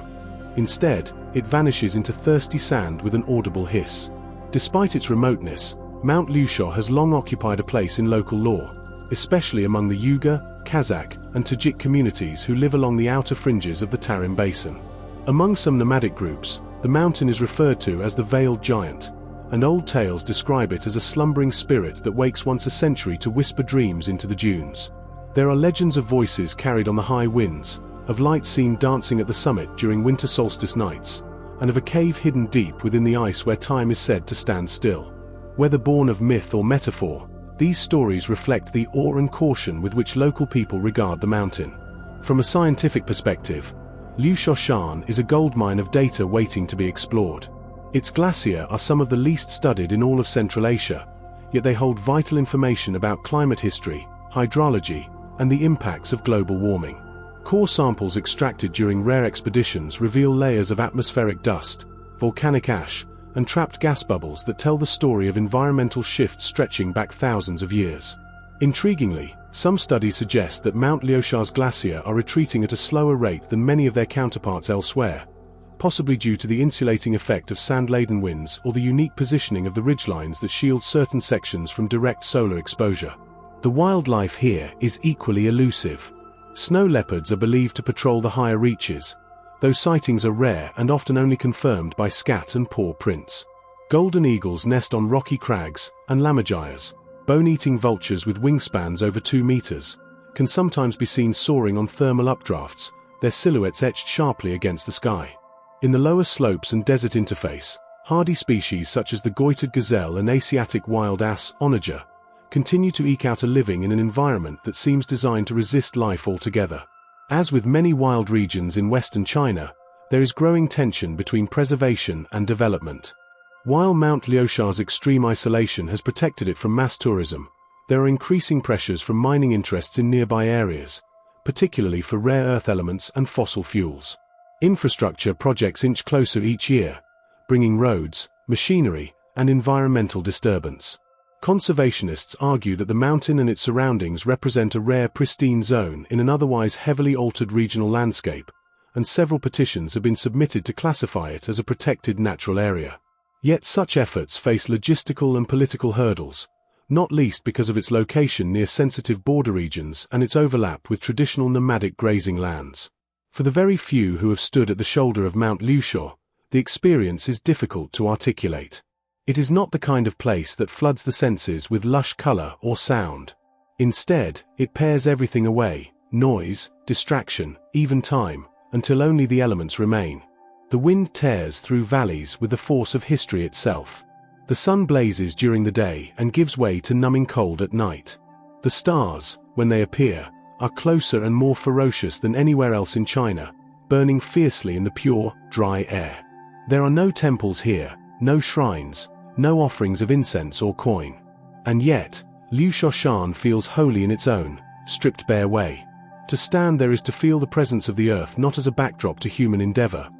Instead, it vanishes into thirsty sand with an audible hiss. Despite its remoteness, Mount Liusha has long occupied a place in local lore, especially among the Uyghur, Kazakh, and Tajik communities who live along the outer fringes of the Tarim Basin. Among some nomadic groups, the mountain is referred to as the Veiled Giant, and old tales describe it as a slumbering spirit that wakes once a century to whisper dreams into the dunes. There are legends of voices carried on the high winds, of lights seen dancing at the summit during winter solstice nights, and of a cave hidden deep within the ice where time is said to stand still. Whether born of myth or metaphor, these stories reflect the awe and caution with which local people regard the mountain. From a scientific perspective, Luohanshan is a goldmine of data waiting to be explored. Its glaciers are some of the least studied in all of Central Asia, yet they hold vital information about climate history, hydrology, and the impacts of global warming. Core samples extracted during rare expeditions reveal layers of atmospheric dust, volcanic ash, and trapped gas bubbles that tell the story of environmental shifts stretching back thousands of years. Intriguingly, some studies suggest that Mount Liusha's glaciers are retreating at a slower rate than many of their counterparts elsewhere, possibly due to the insulating effect of sand-laden winds or the unique positioning of the ridgelines that shield certain sections from direct solar exposure. The wildlife here is equally elusive. Snow leopards are believed to patrol the higher reaches, though sightings are rare and often only confirmed by scat and paw prints. Golden eagles nest on rocky crags, and lammergeiers, bone-eating vultures with wingspans over 2 meters, can sometimes be seen soaring on thermal updrafts, their silhouettes etched sharply against the sky. In the lower slopes and desert interface, hardy species such as the goitered gazelle and Asiatic wild ass onager continue to eke out a living in an environment that seems designed to resist life altogether. As with many wild regions in western China, there is growing tension between preservation and development. While Mount Liusha's extreme isolation has protected it from mass tourism, there are increasing pressures from mining interests in nearby areas, particularly for rare earth elements and fossil fuels. Infrastructure projects inch closer each year, bringing roads, machinery, and environmental disturbance. Conservationists argue that the mountain and its surroundings represent a rare pristine zone in an otherwise heavily altered regional landscape, and several petitions have been submitted to classify it as a protected natural area. Yet such efforts face logistical and political hurdles, not least because of its location near sensitive border regions and its overlap with traditional nomadic grazing lands. For the very few who have stood at the shoulder of Mount Liusha, the experience is difficult to articulate. It is not the kind of place that floods the senses with lush color or sound. Instead, it pares everything away, noise, distraction, even time, until only the elements remain. The wind tears through valleys with the force of history itself. The sun blazes during the day and gives way to numbing cold at night. The stars, when they appear, are closer and more ferocious than anywhere else in China, burning fiercely in the pure, dry air. There are no temples here, no shrines, no offerings of incense or coin. And yet, Luohanshan feels holy in its own, stripped bare way. To stand there is to feel the presence of the earth not as a backdrop to human endeavor,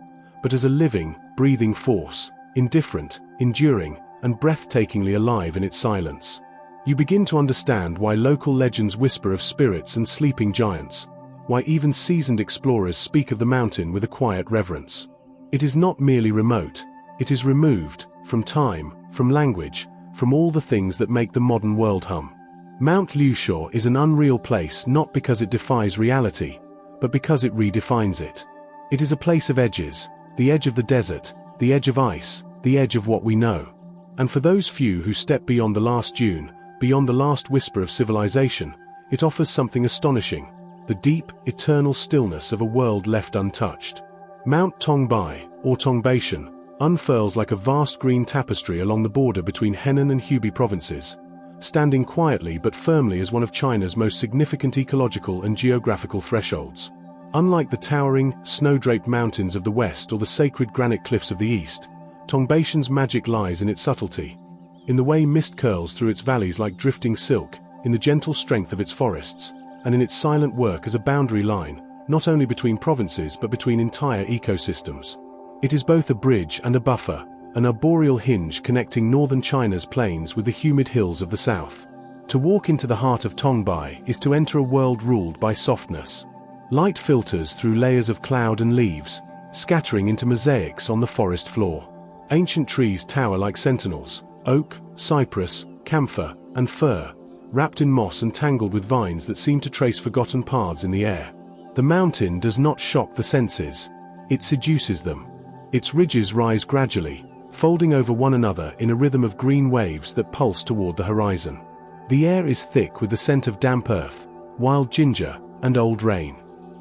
but as a living, breathing force, indifferent, enduring, and breathtakingly alive in its silence. You begin to understand why local legends whisper of spirits and sleeping giants, why even seasoned explorers speak of the mountain with a quiet reverence. It is not merely remote, it is removed, from time, from language, from all the things that make the modern world hum. Mount Liusha is an unreal place not because it defies reality, but because it redefines it. It is a place of edges, the edge of the desert, the edge of ice, the edge of what we know. And for those few who step beyond the last dune, beyond the last whisper of civilization, it offers something astonishing, the deep, eternal stillness of a world left untouched. Mount Tongbai, or Tongbeition, unfurls like a vast green tapestry along the border between Henan and Hubei provinces, standing quietly but firmly as one of China's most significant ecological and geographical thresholds. Unlike the towering, snow-draped mountains of the west or the sacred granite cliffs of the east, Tongbeition's magic lies in its subtlety, in the way mist curls through its valleys like drifting silk, in the gentle strength of its forests, and in its silent work as a boundary line, not only between provinces but between entire ecosystems. It is both a bridge and a buffer, an arboreal hinge connecting northern China's plains with the humid hills of the south. To walk into the heart of Tongbai is to enter a world ruled by softness. Light filters through layers of cloud and leaves, scattering into mosaics on the forest floor. Ancient trees tower like sentinels: oak, cypress, camphor, and fir, wrapped in moss and tangled with vines that seem to trace forgotten paths in the air. The mountain does not shock the senses. It seduces them. Its ridges rise gradually, folding over one another in a rhythm of green waves that pulse toward the horizon. The air is thick with the scent of damp earth, wild ginger, and old rain.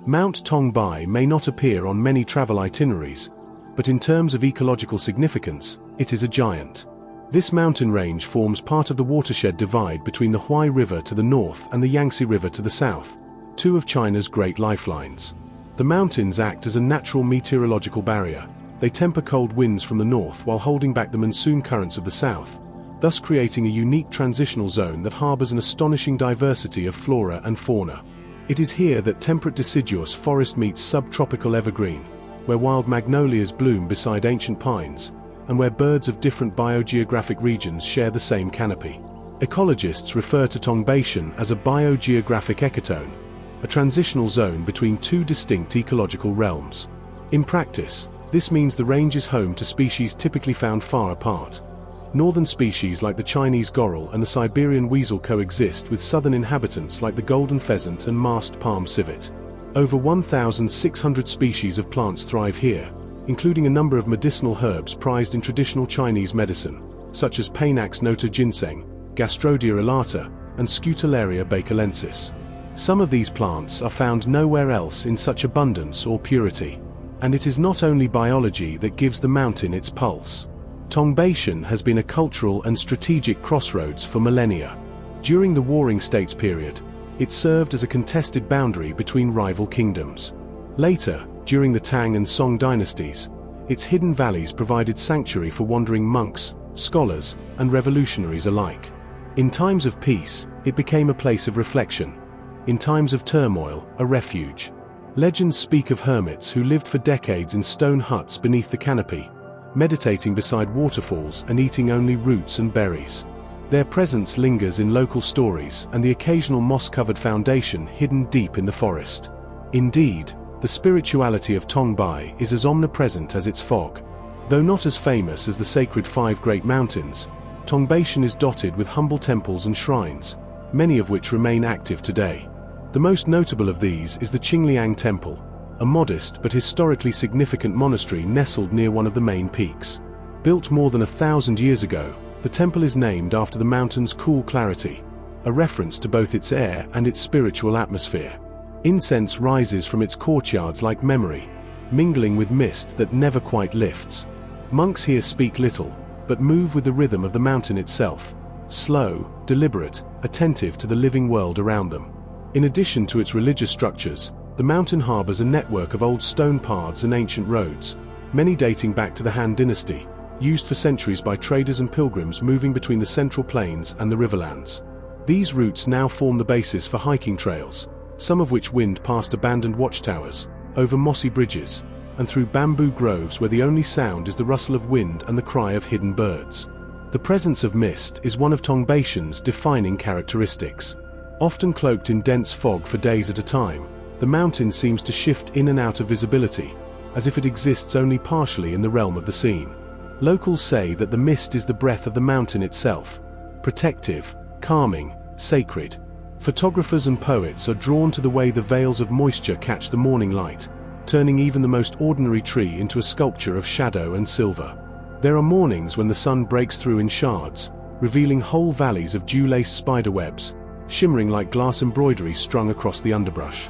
Mount Tongbai may not appear on many travel itineraries, but in terms of ecological significance, it is a giant. This mountain range forms part of the watershed divide between the Huai River to the north and the Yangtze River to the south, two of China's great lifelines. The mountains act as a natural meteorological barrier. They temper cold winds from the north while holding back the monsoon currents of the south, thus creating a unique transitional zone that harbors an astonishing diversity of flora and fauna. It is here that temperate deciduous forest meets subtropical evergreen, where wild magnolias bloom beside ancient pines, and where birds of different biogeographic regions share the same canopy. Ecologists refer to Tongbei as a biogeographic ecotone, a transitional zone between two distinct ecological realms. In practice, this means the range is home to species typically found far apart. Northern species like the Chinese goral and the Siberian weasel coexist with southern inhabitants like the golden pheasant and masked palm civet. Over 1,600 species of plants thrive here, including a number of medicinal herbs prized in traditional Chinese medicine, such as Panax nota ginseng, Gastrodia elata, and Scutellaria bacalensis. Some of these plants are found nowhere else in such abundance or purity. And it is not only biology that gives the mountain its pulse. Tongbei has been a cultural and strategic crossroads for millennia. During the Warring States period, it served as a contested boundary between rival kingdoms. Later, during the Tang and Song dynasties, its hidden valleys provided sanctuary for wandering monks, scholars, and revolutionaries alike. In times of peace, it became a place of reflection. In times of turmoil, a refuge. Legends speak of hermits who lived for decades in stone huts beneath the canopy, meditating beside waterfalls and eating only roots and berries. Their presence lingers in local stories and the occasional moss-covered foundation hidden deep in the forest. Indeed, the spirituality of Tongbai is as omnipresent as its fog. Though not as famous as the sacred Five Great Mountains, Tongbei is dotted with humble temples and shrines, many of which remain active today. The most notable of these is the Qingliang Temple, a modest but historically significant monastery nestled near one of the main peaks. Built more than 1,000 years ago, the temple is named after the mountain's cool clarity, a reference to both its air and its spiritual atmosphere. Incense rises from its courtyards like memory, mingling with mist that never quite lifts. Monks here speak little, but move with the rhythm of the mountain itself, slow, deliberate, attentive to the living world around them. In addition to its religious structures, the mountain harbors a network of old stone paths and ancient roads, many dating back to the Han Dynasty, used for centuries by traders and pilgrims moving between the Central Plains and the Riverlands. These routes now form the basis for hiking trails, some of which wind past abandoned watchtowers, over mossy bridges, and through bamboo groves where the only sound is the rustle of wind and the cry of hidden birds. The presence of mist is one of Tongbei's defining characteristics. Often cloaked in dense fog for days at a time, the mountain seems to shift in and out of visibility, as if it exists only partially in the realm of the seen. Locals say that the mist is the breath of the mountain itself, protective, calming, sacred. Photographers and poets are drawn to the way the veils of moisture catch the morning light, turning even the most ordinary tree into a sculpture of shadow and silver. There are mornings when the sun breaks through in shards, revealing whole valleys of dew-laced spiderwebs, shimmering like glass embroidery strung across the underbrush.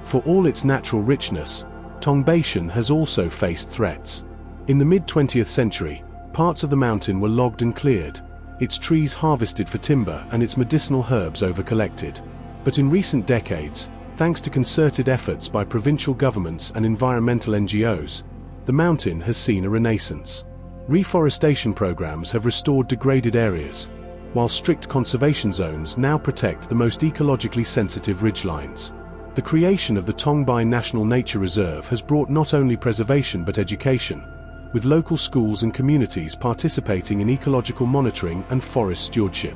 For all its natural richness, Tongbei has also faced threats. In the mid-20th century, parts of the mountain were logged and cleared, its trees harvested for timber and its medicinal herbs over-collected. But in recent decades, thanks to concerted efforts by provincial governments and environmental NGOs, the mountain has seen a renaissance. Reforestation programs have restored degraded areas, while strict conservation zones now protect the most ecologically sensitive ridgelines. The creation of the Tongbei National Nature Reserve has brought not only preservation but education, with local schools and communities participating in ecological monitoring and forest stewardship.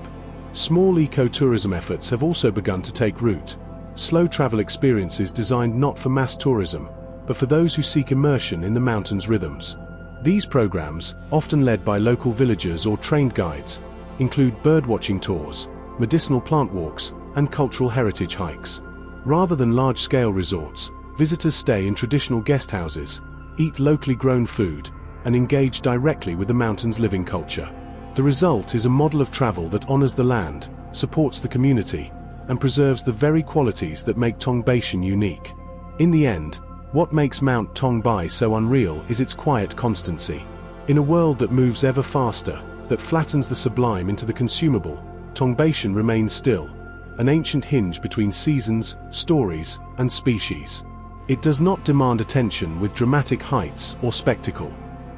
Small eco-tourism efforts have also begun to take root. Slow travel experiences designed not for mass tourism, but for those who seek immersion in the mountain's rhythms. These programs, often led by local villagers or trained guides, include birdwatching tours, medicinal plant walks, and cultural heritage hikes. Rather than large-scale resorts, visitors stay in traditional guest houses, eat locally grown food, and engage directly with the mountain's living culture. The result is a model of travel that honors the land, supports the community, and preserves the very qualities that make Tongbeition unique. In the end, what makes Mount Tongbai so unreal is its quiet constancy. In a world that moves ever faster, that flattens the sublime into the consumable, Tongbeition remains still, an ancient hinge between seasons, stories, and species. It does not demand attention with dramatic heights or spectacle.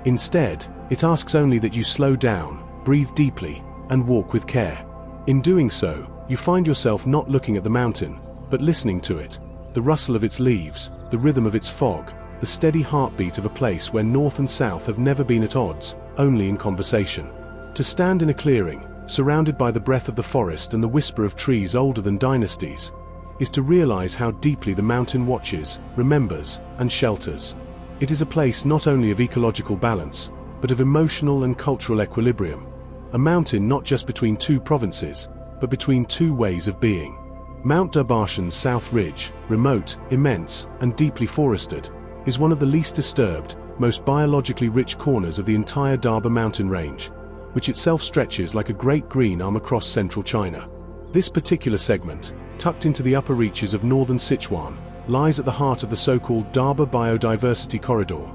Instead, it asks only that you slow down, breathe deeply, and walk with care. In doing so, you find yourself not looking at the mountain, but listening to it, the rustle of its leaves, the rhythm of its fog, the steady heartbeat of a place where north and south have never been at odds, only in conversation. To stand in a clearing, surrounded by the breath of the forest and the whisper of trees older than dynasties, is to realize how deeply the mountain watches, remembers, and shelters. It is a place not only of ecological balance, but of emotional and cultural equilibrium. A mountain not just between two provinces, but between two ways of being. Mount Dabarshan's South Ridge, remote, immense, and deeply forested, is one of the least disturbed, most biologically rich corners of the entire Daba mountain range, which itself stretches like a great green arm across central China. This particular segment, tucked into the upper reaches of northern Sichuan, lies at the heart of the so-called Daba Biodiversity Corridor,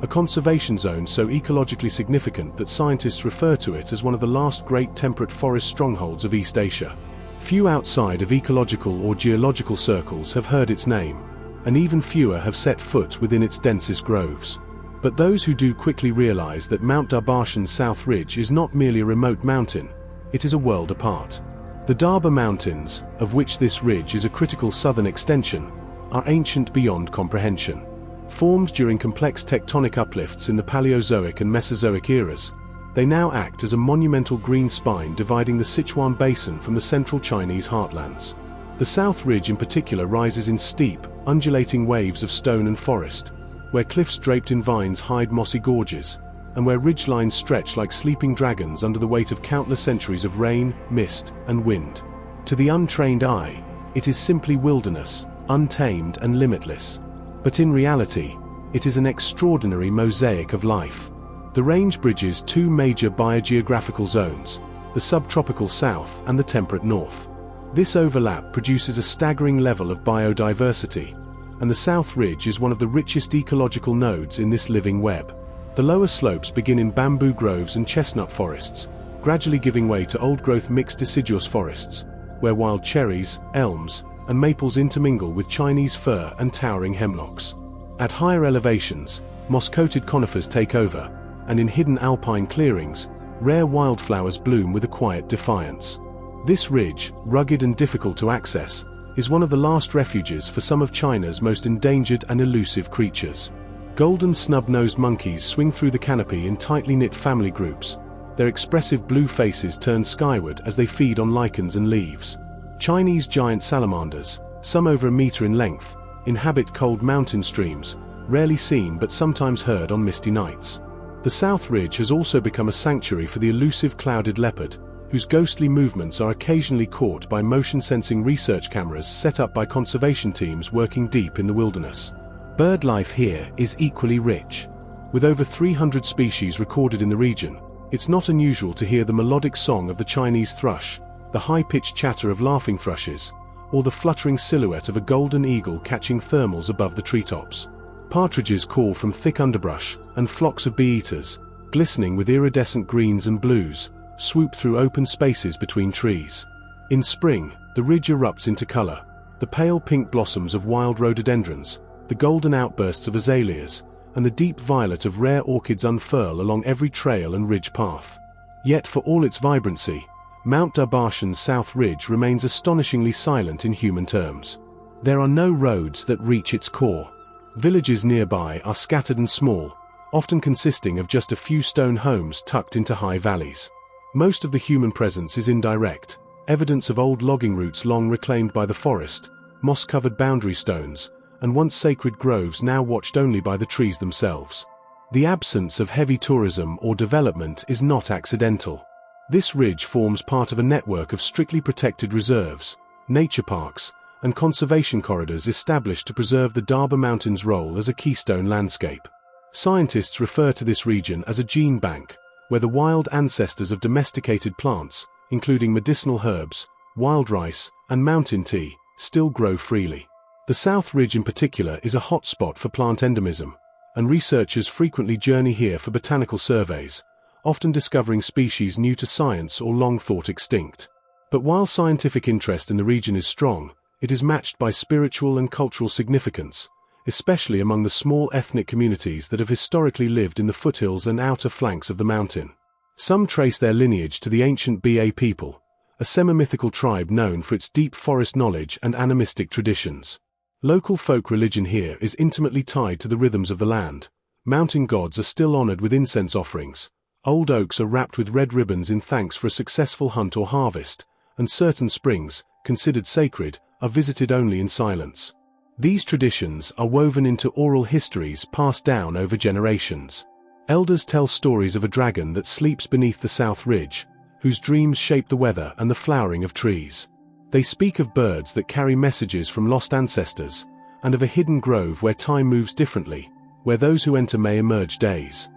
a conservation zone so ecologically significant that scientists refer to it as one of the last great temperate forest strongholds of East Asia. Few outside of ecological or geological circles have heard its name, and even fewer have set foot within its densest groves. But those who do quickly realize that Mount Dabarshan's South Ridge is not merely a remote mountain, it is a world apart. The Daba Mountains, of which this ridge is a critical southern extension, are ancient beyond comprehension. Formed during complex tectonic uplifts in the Paleozoic and Mesozoic eras, they now act as a monumental green spine dividing the Sichuan Basin from the central Chinese heartlands. The South Ridge in particular rises in steep, undulating waves of stone and forest, where cliffs draped in vines hide mossy gorges, and where ridgelines stretch like sleeping dragons under the weight of countless centuries of rain, mist, and wind. To the untrained eye, it is simply wilderness, untamed and limitless. But in reality, it is an extraordinary mosaic of life. The range bridges two major biogeographical zones, the subtropical south and the temperate north. This overlap produces a staggering level of biodiversity, and the South Ridge is one of the richest ecological nodes in this living web. The lower slopes begin in bamboo groves and chestnut forests, gradually giving way to old-growth mixed deciduous forests, where wild cherries, elms, and maples intermingle with Chinese fir and towering hemlocks. At higher elevations, moss-coated conifers take over, and in hidden alpine clearings, rare wildflowers bloom with a quiet defiance. This ridge, rugged and difficult to access, is one of the last refuges for some of China's most endangered and elusive creatures. Golden snub-nosed monkeys swing through the canopy in tightly knit family groups, their expressive blue faces turned skyward as they feed on lichens and leaves. Chinese giant salamanders, some over a meter in length, inhabit cold mountain streams, rarely seen but sometimes heard on misty nights. The South Ridge has also become a sanctuary for the elusive clouded leopard, whose ghostly movements are occasionally caught by motion-sensing research cameras set up by conservation teams working deep in the wilderness. Bird life here is equally rich. With over 300 species recorded in the region, it's not unusual to hear the melodic song of the Chinese thrush, the high-pitched chatter of laughing thrushes, or the fluttering silhouette of a golden eagle catching thermals above the treetops. Partridges call from thick underbrush, and flocks of bee-eaters, glistening with iridescent greens and blues, swoop through open spaces between trees. In spring, the ridge erupts into color. The pale pink blossoms of wild rhododendrons, the golden outbursts of azaleas, and the deep violet of rare orchids unfurl along every trail and ridge path. Yet for all its vibrancy, Mount Dabarshan's South Ridge remains astonishingly silent in human terms. There are no roads that reach its core. Villages nearby are scattered and small, often consisting of just a few stone homes tucked into high valleys. Most of the human presence is indirect, evidence of old logging routes long reclaimed by the forest, moss-covered boundary stones, and once sacred groves now watched only by the trees themselves. The absence of heavy tourism or development is not accidental. This ridge forms part of a network of strictly protected reserves, nature parks, and conservation corridors established to preserve the Darba Mountains' role as a keystone landscape. Scientists refer to this region as a gene bank, where the wild ancestors of domesticated plants, including medicinal herbs, wild rice, and mountain tea, still grow freely. The South Ridge in particular is a hotspot for plant endemism, and researchers frequently journey here for botanical surveys, often discovering species new to science or long thought extinct. But while scientific interest in the region is strong, it is matched by spiritual and cultural significance, especially among the small ethnic communities that have historically lived in the foothills and outer flanks of the mountain. Some trace their lineage to the ancient Ba people, a semi-mythical tribe known for its deep forest knowledge and animistic traditions. Local folk religion here is intimately tied to the rhythms of the land. Mountain gods are still honored with incense offerings. Old oaks are wrapped with red ribbons in thanks for a successful hunt or harvest, and certain springs, considered sacred, are visited only in silence. These traditions are woven into oral histories passed down over generations. Elders tell stories of a dragon that sleeps beneath the South Ridge, whose dreams shape the weather and the flowering of trees. They speak of birds that carry messages from lost ancestors, and of a hidden grove where time moves differently, where those who enter may emerge days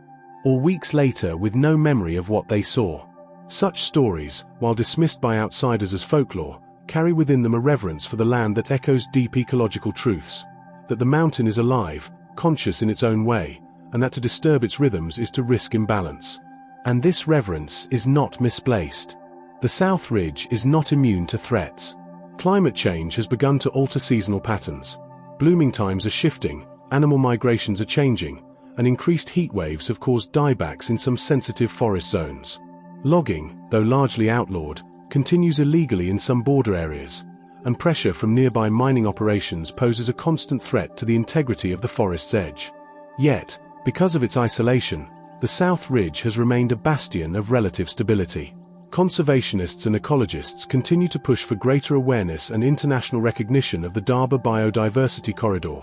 or weeks later with no memory of what they saw. Such stories, while dismissed by outsiders as folklore, carry within them a reverence for the land that echoes deep ecological truths, that the mountain is alive, conscious in its own way, and that to disturb its rhythms is to risk imbalance. And this reverence is not misplaced. The South Ridge is not immune to threats. Climate change has begun to alter seasonal patterns. Blooming times are shifting, animal migrations are changing, and increased heat waves have caused diebacks in some sensitive forest zones. Logging, though largely outlawed, continues illegally in some border areas, and pressure from nearby mining operations poses a constant threat to the integrity of the forest's edge. Yet, because of its isolation, the South Ridge has remained a bastion of relative stability. Conservationists and ecologists continue to push for greater awareness and international recognition of the Darba Biodiversity Corridor,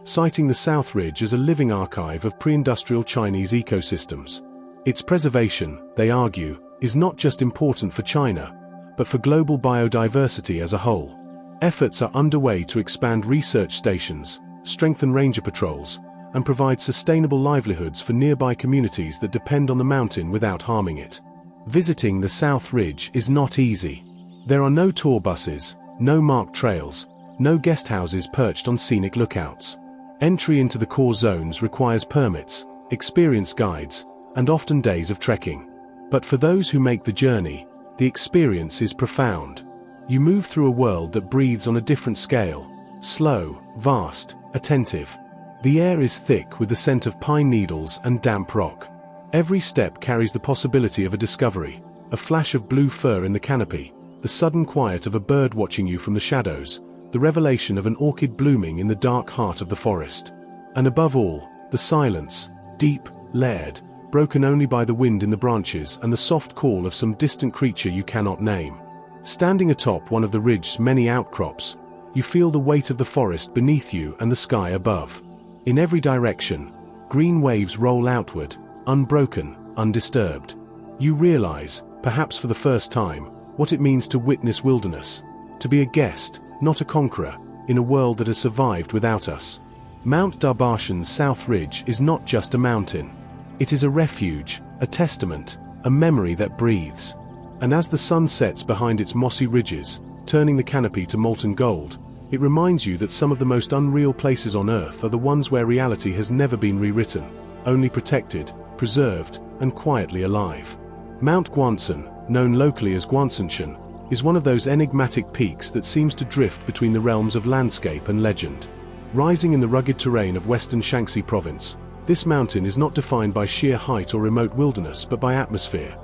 citing the South Ridge as a living archive of pre-industrial Chinese ecosystems. Its preservation, they argue, is not just important for China, but for global biodiversity as a whole. Efforts are underway to expand research stations, strengthen ranger patrols, and provide sustainable livelihoods for nearby communities that depend on the mountain without harming it. Visiting the South Ridge is not easy. There are no tour buses, no marked trails, no guest houses perched on scenic lookouts. Entry into the core zones requires permits, experienced guides, and often days of trekking. But for those who make the journey, the experience is profound. You move through a world that breathes on a different scale, slow, vast, attentive. The air is thick with the scent of pine needles and damp rock. Every step carries the possibility of a discovery, a flash of blue fur in the canopy, the sudden quiet of a bird watching you from the shadows, the revelation of an orchid blooming in the dark heart of the forest. And above all, the silence, deep, layered, broken only by the wind in the branches and the soft call of some distant creature you cannot name. Standing atop one of the ridge's many outcrops, you feel the weight of the forest beneath you and the sky above. In every direction, green waves roll outward, unbroken, undisturbed. You realize, perhaps for the first time, what it means to witness wilderness, to be a guest, not a conqueror, in a world that has survived without us. Mount Darbashan's South Ridge is not just a mountain. It is a refuge, a testament, a memory that breathes. And as the sun sets behind its mossy ridges, turning the canopy to molten gold, it reminds you that some of the most unreal places on Earth are the ones where reality has never been rewritten, only protected, preserved, and quietly alive. Mount Guansan, known locally as Guizhou, is one of those enigmatic peaks that seems to drift between the realms of landscape and legend. Rising in the rugged terrain of western Shaanxi province, this mountain is not defined by sheer height or remote wilderness but by atmosphere,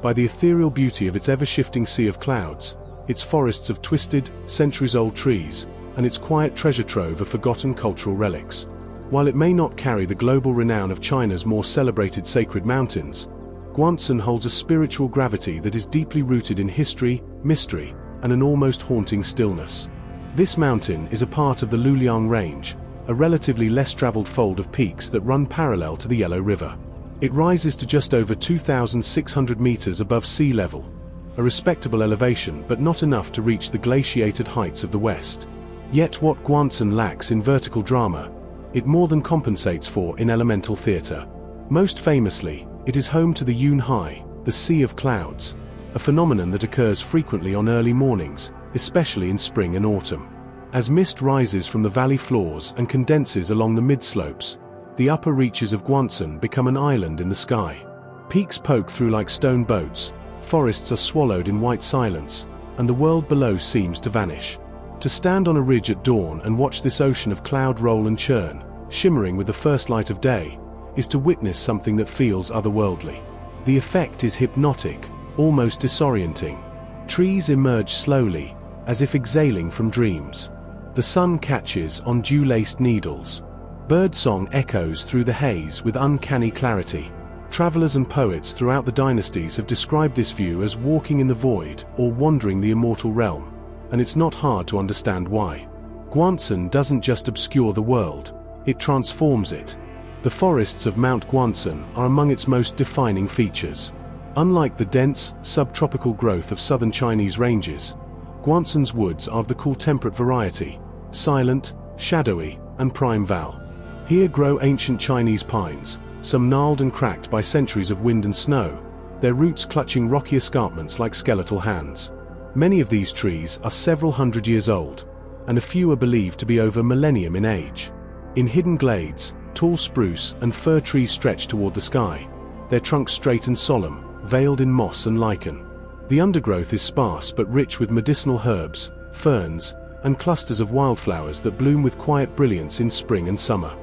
by the ethereal beauty of its ever-shifting sea of clouds, its forests of twisted, centuries-old trees, and its quiet treasure trove of forgotten cultural relics. While it may not carry the global renown of China's more celebrated sacred mountains, Guansan holds a spiritual gravity that is deeply rooted in history, mystery, and an almost haunting stillness. This mountain is a part of the Luliang Range, a relatively less traveled fold of peaks that run parallel to the Yellow River. It rises to just over 2,600 meters above sea level, a respectable elevation but not enough to reach the glaciated heights of the west. Yet what Guangsun lacks in vertical drama, it more than compensates for in elemental theater. Most famously, it is home to the Yunhai, the Sea of Clouds, a phenomenon that occurs frequently on early mornings, especially in spring and autumn. As mist rises from the valley floors and condenses along the mid-slopes, the upper reaches of Guangsun become an island in the sky. Peaks poke through like stone boats, forests are swallowed in white silence, and the world below seems to vanish. To stand on a ridge at dawn and watch this ocean of cloud roll and churn, shimmering with the first light of day, is to witness something that feels otherworldly. The effect is hypnotic, almost disorienting. Trees emerge slowly, as if exhaling from dreams. The sun catches on dew-laced needles. Birdsong echoes through the haze with uncanny clarity. Travelers and poets throughout the dynasties have described this view as walking in the void or wandering the immortal realm, and it's not hard to understand why. Guangsun doesn't just obscure the world, it transforms it. The forests of Mount Guangsun are among its most defining features. Unlike the dense, subtropical growth of southern Chinese ranges, Guangsun's woods are of the cool temperate variety, silent, shadowy, and primeval. Here grow ancient Chinese pines, some gnarled and cracked by centuries of wind and snow, their roots clutching rocky escarpments like skeletal hands. Many of these trees are several hundred years old, and a few are believed to be over a millennium in age. In hidden glades, tall spruce and fir trees stretch toward the sky, their trunks straight and solemn, veiled in moss and lichen. The undergrowth is sparse but rich with medicinal herbs, ferns, and clusters of wildflowers that bloom with quiet brilliance in spring and summer.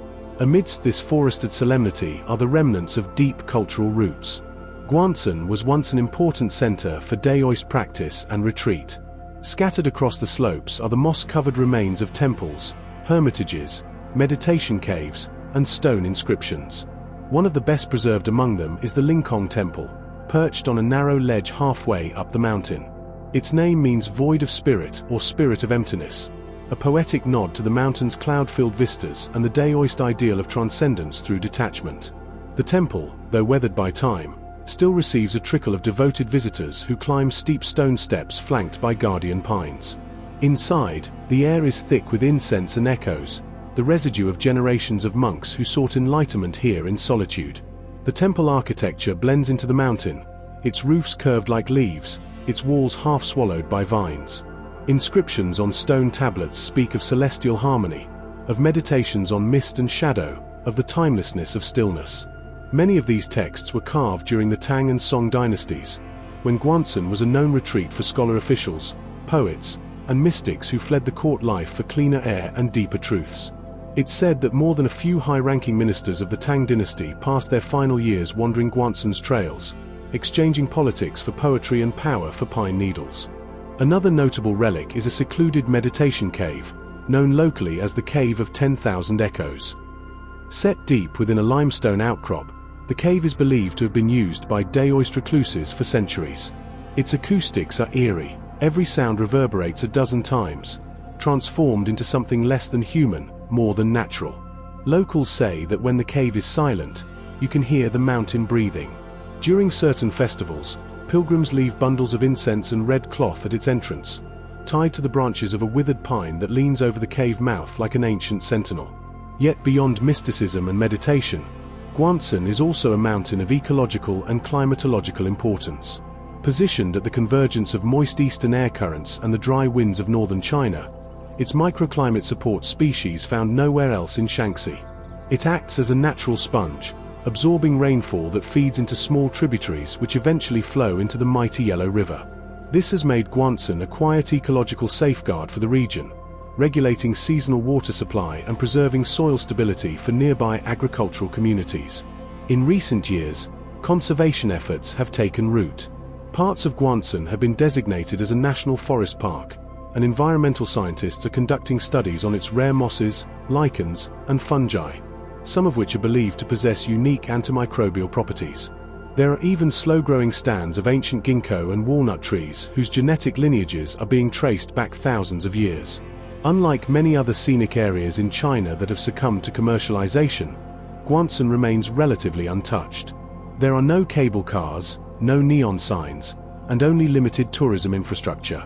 Amidst this forested solemnity are the remnants of deep cultural roots. Guangsun was once an important center for Daoist practice and retreat. Scattered across the slopes are the moss-covered remains of temples, hermitages, meditation caves, and stone inscriptions. One of the best preserved among them is the Lingkong Temple, perched on a narrow ledge halfway up the mountain. Its name means void of spirit or spirit of emptiness, a poetic nod to the mountain's cloud-filled vistas and the Daoist ideal of transcendence through detachment. The temple, though weathered by time, still receives a trickle of devoted visitors who climb steep stone steps flanked by guardian pines. Inside, the air is thick with incense and echoes, the residue of generations of monks who sought enlightenment here in solitude. The temple architecture blends into the mountain, its roofs curved like leaves, its walls half swallowed by vines. Inscriptions on stone tablets speak of celestial harmony, of meditations on mist and shadow, of the timelessness of stillness. Many of these texts were carved during the Tang and Song dynasties, when Guangsun was a known retreat for scholar officials, poets, and mystics who fled the court life for cleaner air and deeper truths. It's said that more than a few high-ranking ministers of the Tang dynasty passed their final years wandering Guangsun's trails, exchanging politics for poetry and power for pine needles. Another notable relic is a secluded meditation cave, known locally as the Cave of 10,000 Echoes. Set deep within a limestone outcrop, the cave is believed to have been used by Daoist recluses for centuries. Its acoustics are eerie, every sound reverberates a dozen times, transformed into something less than human, more than natural. Locals say that when the cave is silent, you can hear the mountain breathing. During certain festivals, pilgrims leave bundles of incense and red cloth at its entrance, tied to the branches of a withered pine that leans over the cave mouth like an ancient sentinel. Yet beyond mysticism and meditation, Guangsun is also a mountain of ecological and climatological importance. Positioned at the convergence of moist eastern air currents and the dry winds of northern China, its microclimate supports species found nowhere else in Shaanxi. It acts as a natural sponge, absorbing rainfall that feeds into small tributaries which eventually flow into the mighty Yellow River. This has made Guangsun a quiet ecological safeguard for the region, regulating seasonal water supply and preserving soil stability for nearby agricultural communities. In recent years, conservation efforts have taken root. Parts of Guangsun have been designated as a national forest park, and environmental scientists are conducting studies on its rare mosses, lichens, and fungi, some of which are believed to possess unique antimicrobial properties. There are even slow-growing stands of ancient ginkgo and walnut trees whose genetic lineages are being traced back thousands of years. Unlike many other scenic areas in China that have succumbed to commercialization, Guangsan remains relatively untouched. There are no cable cars, no neon signs, and only limited tourism infrastructure.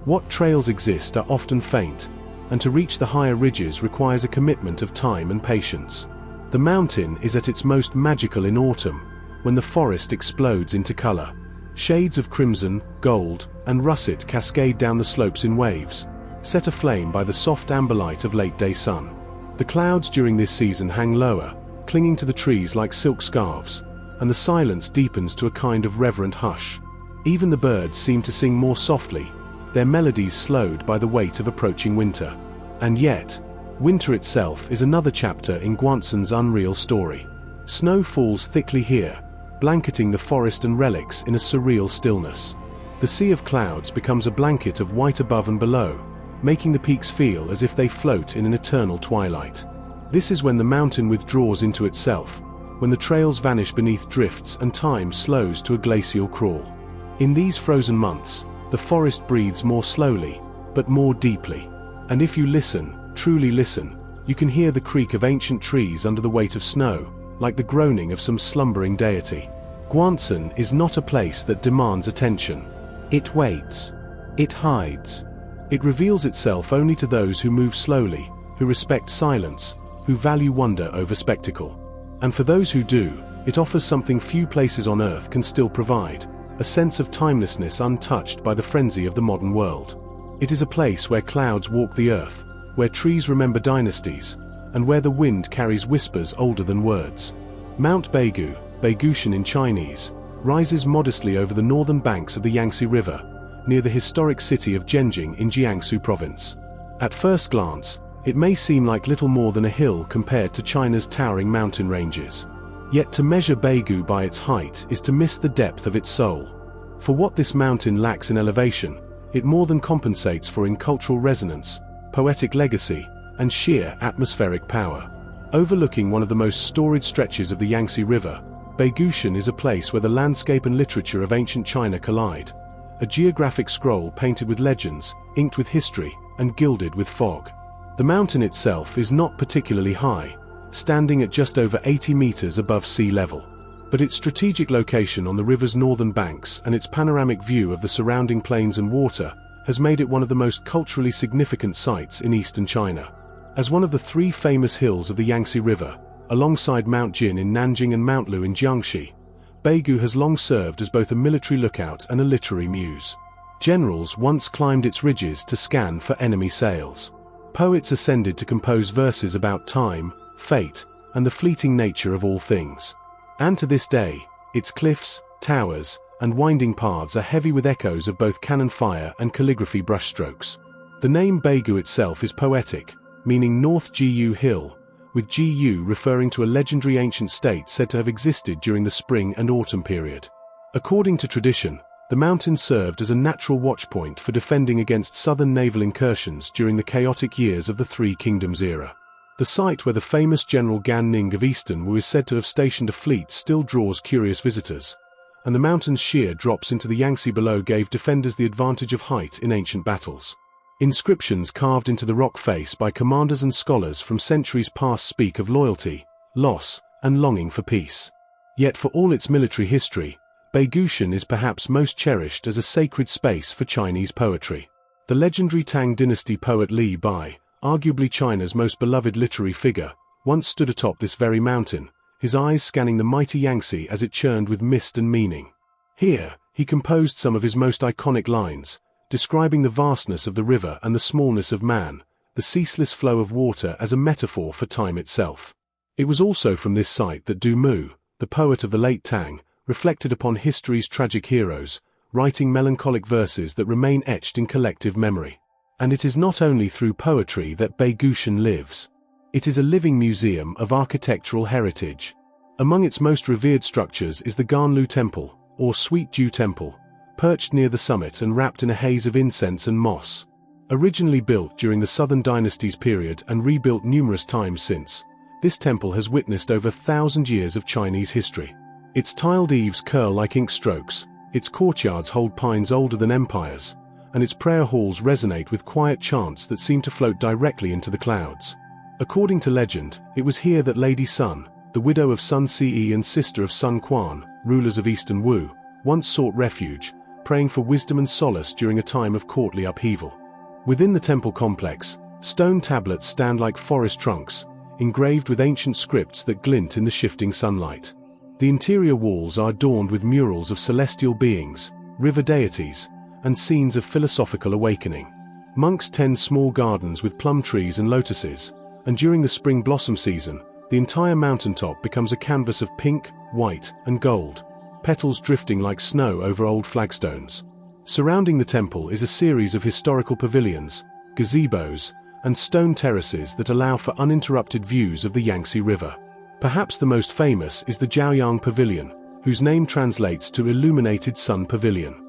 What trails exist are often faint, and to reach the higher ridges requires a commitment of time and patience. The mountain is at its most magical in autumn, when the forest explodes into color. Shades of crimson, gold, and russet cascade down the slopes in waves, set aflame by the soft amber light of late-day sun. The clouds during this season hang lower, clinging to the trees like silk scarves, and the silence deepens to a kind of reverent hush. Even the birds seem to sing more softly, their melodies slowed by the weight of approaching winter. And yet, winter itself is another chapter in Guangsan's unreal story. Snow falls thickly here, blanketing the forest and relics in a surreal stillness. The sea of clouds becomes a blanket of white above and below, making the peaks feel as if they float in an eternal twilight. This is when the mountain withdraws into itself, when the trails vanish beneath drifts and time slows to a glacial crawl. In these frozen months, the forest breathes more slowly, but more deeply. And if you listen, truly listen, you can hear the creak of ancient trees under the weight of snow, like the groaning of some slumbering deity. Guangsan is not a place that demands attention. It waits. It hides. It reveals itself only to those who move slowly, who respect silence, who value wonder over spectacle. And for those who do, it offers something few places on earth can still provide, a sense of timelessness untouched by the frenzy of the modern world. It is a place where clouds walk the earth, where trees remember dynasties, and where the wind carries whispers older than words. Mount Beigu, Beigushan in Chinese, rises modestly over the northern banks of the Yangtze River, near the historic city of Tianjing in Jiangsu province. At first glance, it may seem like little more than a hill compared to China's towering mountain ranges. Yet to measure Beigu by its height is to miss the depth of its soul. For what this mountain lacks in elevation, it more than compensates for in cultural resonance, poetic legacy, and sheer atmospheric power. Overlooking one of the most storied stretches of the Yangtze River, Beigushan is a place where the landscape and literature of ancient China collide. A geographic scroll painted with legends, inked with history, and gilded with fog. The mountain itself is not particularly high, standing at just over 80 meters above sea level. But its strategic location on the river's northern banks and its panoramic view of the surrounding plains and water has made it one of the most culturally significant sites in eastern China. As one of the three famous hills of the Yangtze River, alongside Mount Jin in Nanjing and Mount Lu in Jiangxi, Beigu has long served as both a military lookout and a literary muse. Generals once climbed its ridges to scan for enemy sails. Poets ascended to compose verses about time, fate, and the fleeting nature of all things. And to this day, its cliffs, towers, and winding paths are heavy with echoes of both cannon fire and calligraphy brushstrokes. The name Beigu itself is poetic, meaning North Jiu Hill, with Jiu referring to a legendary ancient state said to have existed during the spring and autumn period. According to tradition, the mountain served as a natural watchpoint for defending against southern naval incursions during the chaotic years of the Three Kingdoms era. The site where the famous General Gan Ning of Eastern was said to have stationed a fleet still draws curious visitors, and the mountain's sheer drops into the Yangtze below gave defenders the advantage of height in ancient battles. Inscriptions carved into the rock face by commanders and scholars from centuries past speak of loyalty, loss, and longing for peace. Yet for all its military history, Beigushan is perhaps most cherished as a sacred space for Chinese poetry. The legendary Tang dynasty poet Li Bai, arguably China's most beloved literary figure, once stood atop this very mountain, his eyes scanning the mighty Yangtze as it churned with mist and meaning. Here, he composed some of his most iconic lines, describing the vastness of the river and the smallness of man, the ceaseless flow of water as a metaphor for time itself. It was also from this site that Du Mu, the poet of the late Tang, reflected upon history's tragic heroes, writing melancholic verses that remain etched in collective memory. And it is not only through poetry that Beigushan lives. It is a living museum of architectural heritage. Among its most revered structures is the Gansu Temple, or Sweet Dew Temple, perched near the summit and wrapped in a haze of incense and moss. Originally built during the Southern Dynasty's period and rebuilt numerous times since, this temple has witnessed over 1,000 years of Chinese history. Its tiled eaves curl like ink strokes, its courtyards hold pines older than empires, and its prayer halls resonate with quiet chants that seem to float directly into the clouds. According to legend, it was here that Lady Sun, the widow of Sun Ce and sister of Sun Quan, rulers of Eastern Wu, once sought refuge, praying for wisdom and solace during a time of courtly upheaval. Within the temple complex, stone tablets stand like forest trunks, engraved with ancient scripts that glint in the shifting sunlight. The interior walls are adorned with murals of celestial beings, river deities, and scenes of philosophical awakening. Monks tend small gardens with plum trees and lotuses, and during the spring blossom season, the entire mountaintop becomes a canvas of pink, white, and gold, petals drifting like snow over old flagstones. Surrounding the temple is a series of historical pavilions, gazebos, and stone terraces that allow for uninterrupted views of the Yangtze River. Perhaps the most famous is the Jiaoyang Pavilion, whose name translates to Illuminated Sun Pavilion.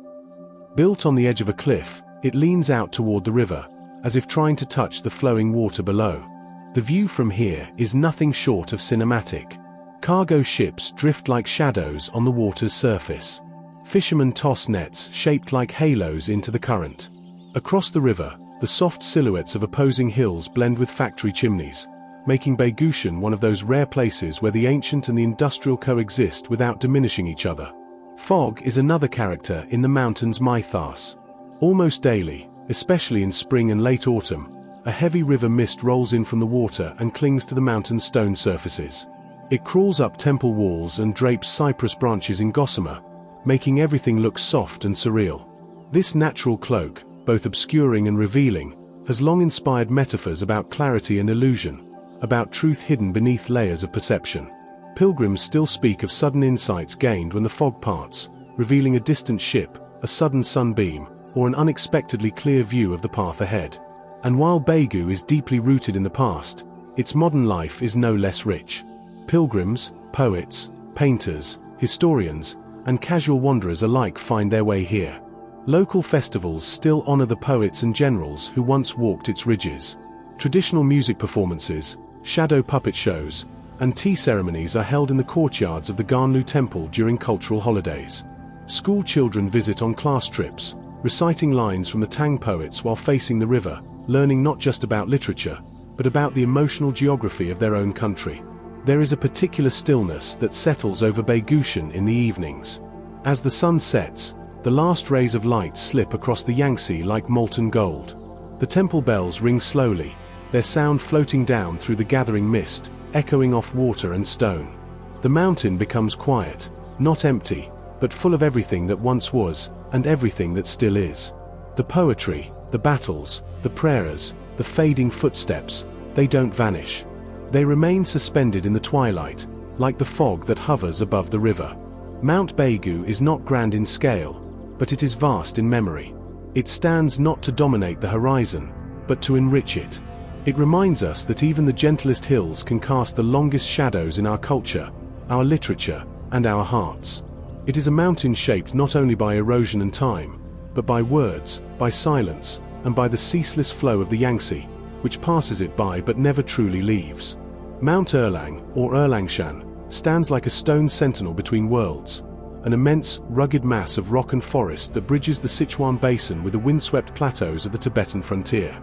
Built on the edge of a cliff, it leans out toward the river, as if trying to touch the flowing water below. The view from here is nothing short of cinematic. Cargo ships drift like shadows on the water's surface. Fishermen toss nets shaped like halos into the current. Across the river, the soft silhouettes of opposing hills blend with factory chimneys, making Baigushan one of those rare places where the ancient and the industrial coexist without diminishing each other. Fog is another character in the mountain's mythos. Almost daily, especially in spring and late autumn, a heavy river mist rolls in from the water and clings to the mountain's stone surfaces. It crawls up temple walls and drapes cypress branches in gossamer, making everything look soft and surreal. This natural cloak, both obscuring and revealing, has long inspired metaphors about clarity and illusion, about truth hidden beneath layers of perception. Pilgrims still speak of sudden insights gained when the fog parts, revealing a distant ship, a sudden sunbeam, or an unexpectedly clear view of the path ahead. And while Beigu is deeply rooted in the past, its modern life is no less rich. Pilgrims, poets, painters, historians, and casual wanderers alike find their way here. Local festivals still honor the poets and generals who once walked its ridges. Traditional music performances, shadow puppet shows, and tea ceremonies are held in the courtyards of the Gansu temple during cultural holidays. School children visit on class trips, reciting lines from the Tang poets while facing the river, learning not just about literature, but about the emotional geography of their own country. There is a particular stillness that settles over Baigushan in the evenings. As the sun sets, the last rays of light slip across the Yangtze like molten gold. The temple bells ring slowly, their sound floating down through the gathering mist, echoing off water and stone. The mountain becomes quiet, not empty, but full of everything that once was, and everything that still is. The poetry, the battles, the prayers, the fading footsteps, they don't vanish. They remain suspended in the twilight, like the fog that hovers above the river. Mount Beigu is not grand in scale, but it is vast in memory. It stands not to dominate the horizon, but to enrich it. It reminds us that even the gentlest hills can cast the longest shadows in our culture, our literature, and our hearts. It is a mountain shaped not only by erosion and time, but by words, by silence, and by the ceaseless flow of the Yangtze, which passes it by but never truly leaves. Mount Erlang, or Erlangshan, stands like a stone sentinel between worlds, an immense, rugged mass of rock and forest that bridges the Sichuan Basin with the windswept plateaus of the Tibetan frontier.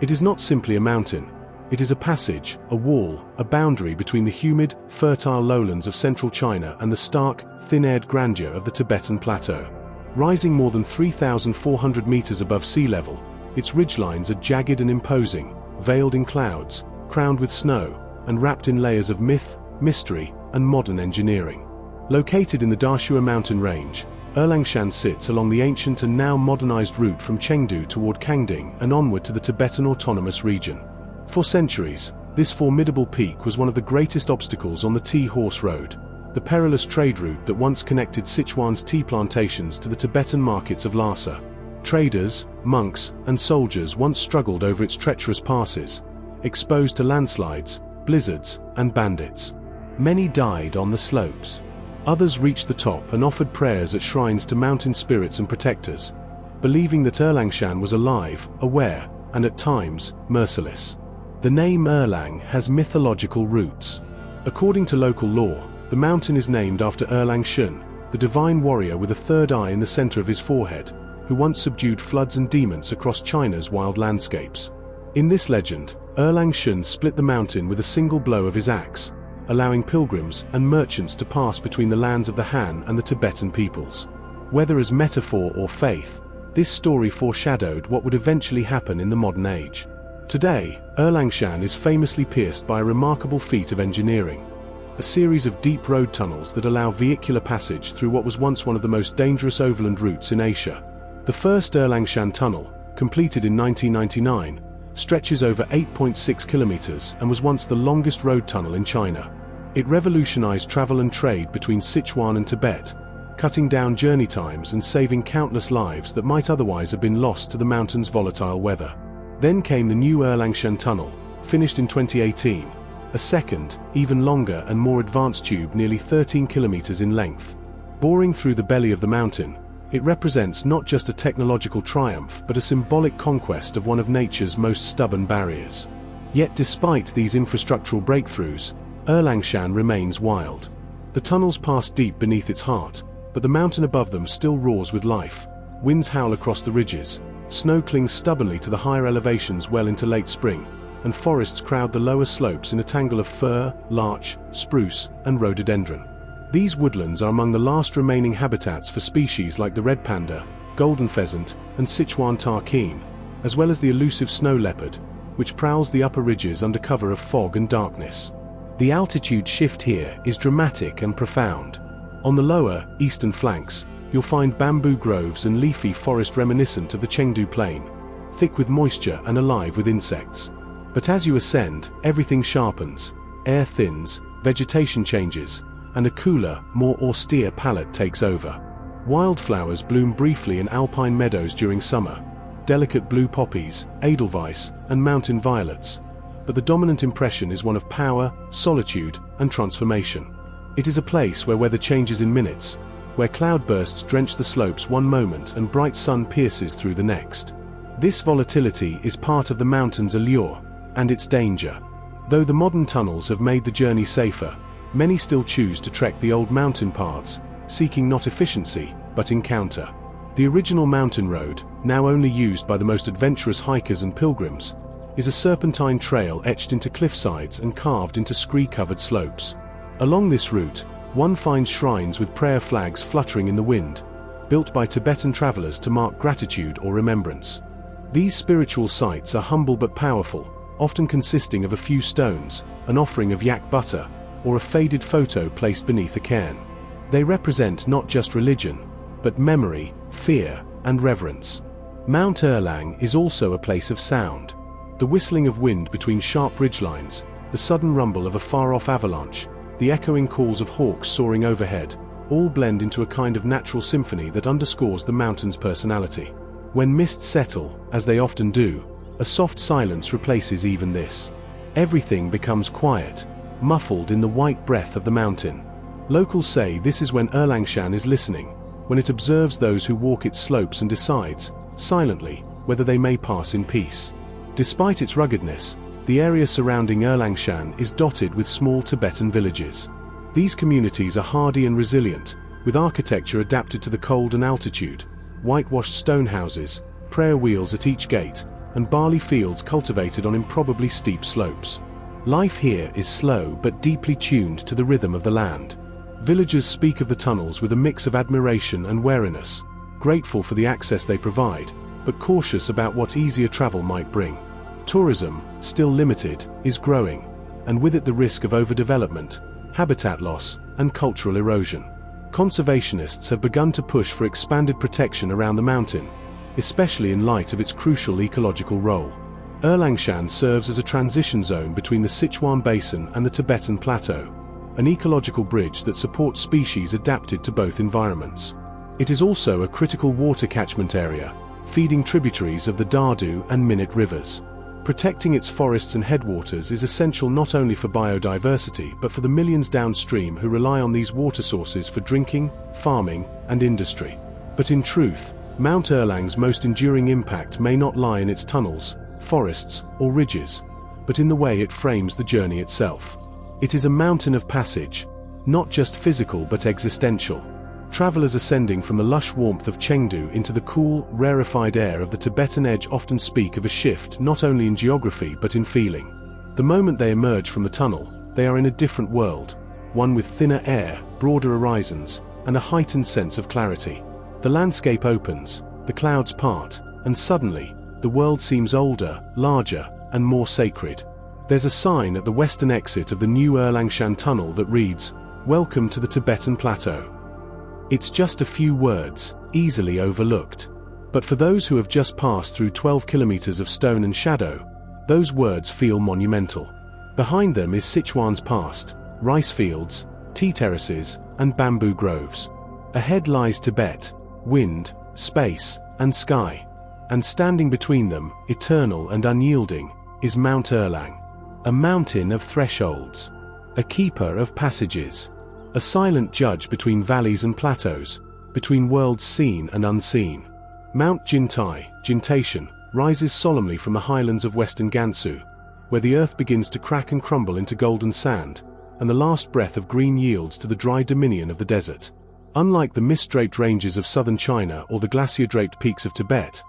It is not simply a mountain. It is a passage, a wall, a boundary between the humid, fertile lowlands of central China and the stark, thin-aired grandeur of the Tibetan plateau. Rising more than 3,400 meters above sea level, its ridgelines are jagged and imposing, veiled in clouds, crowned with snow, and wrapped in layers of myth, mystery, and modern engineering. Located in the Dashua mountain range, Erlangshan sits along the ancient and now modernized route from Chengdu toward Kangding and onward to the Tibetan Autonomous Region. For centuries, this formidable peak was one of the greatest obstacles on the Tea Horse Road, the perilous trade route that once connected Sichuan's tea plantations to the Tibetan markets of Lhasa. Traders, monks, and soldiers once struggled over its treacherous passes, exposed to landslides, blizzards, and bandits. Many died on the slopes. Others reached the top and offered prayers at shrines to mountain spirits and protectors, believing that Erlangshan was alive, aware, and at times, merciless. The name Erlang has mythological roots. According to local lore, the mountain is named after Erlangshan, the divine warrior with a third eye in the center of his forehead, who once subdued floods and demons across China's wild landscapes. In this legend, Erlang split the mountain with a single blow of his axe, allowing pilgrims and merchants to pass between the lands of the Han and the Tibetan peoples. Whether as metaphor or faith, this story foreshadowed what would eventually happen in the modern age. Today, Erlang is famously pierced by a remarkable feat of engineering, a series of deep road tunnels that allow vehicular passage through what was once one of the most dangerous overland routes in Asia. The first Erlang tunnel, completed in 1999, stretches over 8.6 kilometers and was once the longest road tunnel in China. It revolutionized travel and trade between Sichuan and Tibet, cutting down journey times and saving countless lives that might otherwise have been lost to the mountain's volatile weather. Then came the new Erlang tunnel, finished in 2018, a second, even longer and more advanced tube nearly 13 kilometers in length. Boring through the belly of the mountain, it represents not just a technological triumph but a symbolic conquest of one of nature's most stubborn barriers. Yet despite these infrastructural breakthroughs, Erlang remains wild. The tunnels pass deep beneath its heart, but the mountain above them still roars with life. Winds howl across the ridges, snow clings stubbornly to the higher elevations well into late spring, and forests crowd the lower slopes in a tangle of fir, larch, spruce, and rhododendron. These woodlands are among the last remaining habitats for species like the red panda, golden pheasant, and Sichuan tarkeen, as well as the elusive snow leopard, which prowls the upper ridges under cover of fog and darkness. The altitude shift here is dramatic and profound. On the lower, eastern flanks, you'll find bamboo groves and leafy forest reminiscent of the Chengdu Plain, thick with moisture and alive with insects. But as you ascend, everything sharpens, air thins, vegetation changes, and a cooler, more austere palette takes over. Wildflowers bloom briefly in alpine meadows during summer, delicate blue poppies, edelweiss, and mountain violets, but the dominant impression is one of power, solitude, and transformation. It is a place where weather changes in minutes, where cloudbursts drench the slopes one moment and bright sun pierces through the next. This volatility is part of the mountain's allure, and its danger. Though the modern tunnels have made the journey safer, many still choose to trek the old mountain paths, seeking not efficiency, but encounter. The original mountain road, now only used by the most adventurous hikers and pilgrims, is a serpentine trail etched into cliffsides and carved into scree-covered slopes. Along this route, one finds shrines with prayer flags fluttering in the wind, built by Tibetan travelers to mark gratitude or remembrance. These spiritual sites are humble but powerful, often consisting of a few stones, an offering of yak butter, or a faded photo placed beneath a cairn. They represent not just religion, but memory, fear, and reverence. Mount Erlang is also a place of sound. The whistling of wind between sharp ridgelines, the sudden rumble of a far-off avalanche, the echoing calls of hawks soaring overhead, all blend into a kind of natural symphony that underscores the mountain's personality. When mists settle, as they often do, a soft silence replaces even this. Everything becomes quiet, muffled in the white breath of the mountain. Locals say this is when Erlang is listening, when it observes those who walk its slopes and decides, silently, whether they may pass in peace. Despite its ruggedness, the area surrounding Erlang is dotted with small Tibetan villages. These communities are hardy and resilient, with architecture adapted to the cold and altitude, whitewashed stone houses, prayer wheels at each gate, and barley fields cultivated on improbably steep slopes. Life here is slow but deeply tuned to the rhythm of the land. Villagers speak of the tunnels with a mix of admiration and wariness, grateful for the access they provide, but cautious about what easier travel might bring. Tourism, still limited, is growing, and with it the risk of overdevelopment, habitat loss, and cultural erosion. Conservationists have begun to push for expanded protection around the mountain, especially in light of its crucial ecological role. Erlang serves as a transition zone between the Sichuan Basin and the Tibetan Plateau, an ecological bridge that supports species adapted to both environments. It is also a critical water catchment area, feeding tributaries of the Dardu and Minute rivers. Protecting its forests and headwaters is essential not only for biodiversity but for the millions downstream who rely on these water sources for drinking, farming, and industry. But in truth, Mount Erlang's most enduring impact may not lie in its tunnels, forests, or ridges, but in the way it frames the journey itself. It is a mountain of passage, not just physical but existential. Travelers ascending from the lush warmth of Chengdu into the cool, rarefied air of the Tibetan edge often speak of a shift not only in geography but in feeling. The moment they emerge from the tunnel, they are in a different world, one with thinner air, broader horizons, and a heightened sense of clarity. The landscape opens, the clouds part, and suddenly, the world seems older, larger, and more sacred. There's a sign at the western exit of the new Luohanshan tunnel that reads, "Welcome to the Tibetan Plateau." It's just a few words, easily overlooked. But for those who have just passed through 12 kilometers of stone and shadow, those words feel monumental. Behind them is Sichuan's past, rice fields, tea terraces, and bamboo groves. Ahead lies Tibet, wind, space, and sky. And standing between them, eternal and unyielding, is Mount Erlang. A mountain of thresholds. A keeper of passages. A silent judge between valleys and plateaus, between worlds seen and unseen. Mount Jiucaiping, rises solemnly from the highlands of western Gansu, where the earth begins to crack and crumble into golden sand, and the last breath of green yields to the dry dominion of the desert. Unlike the mist-draped ranges of southern China or the glacier-draped peaks of Tibet,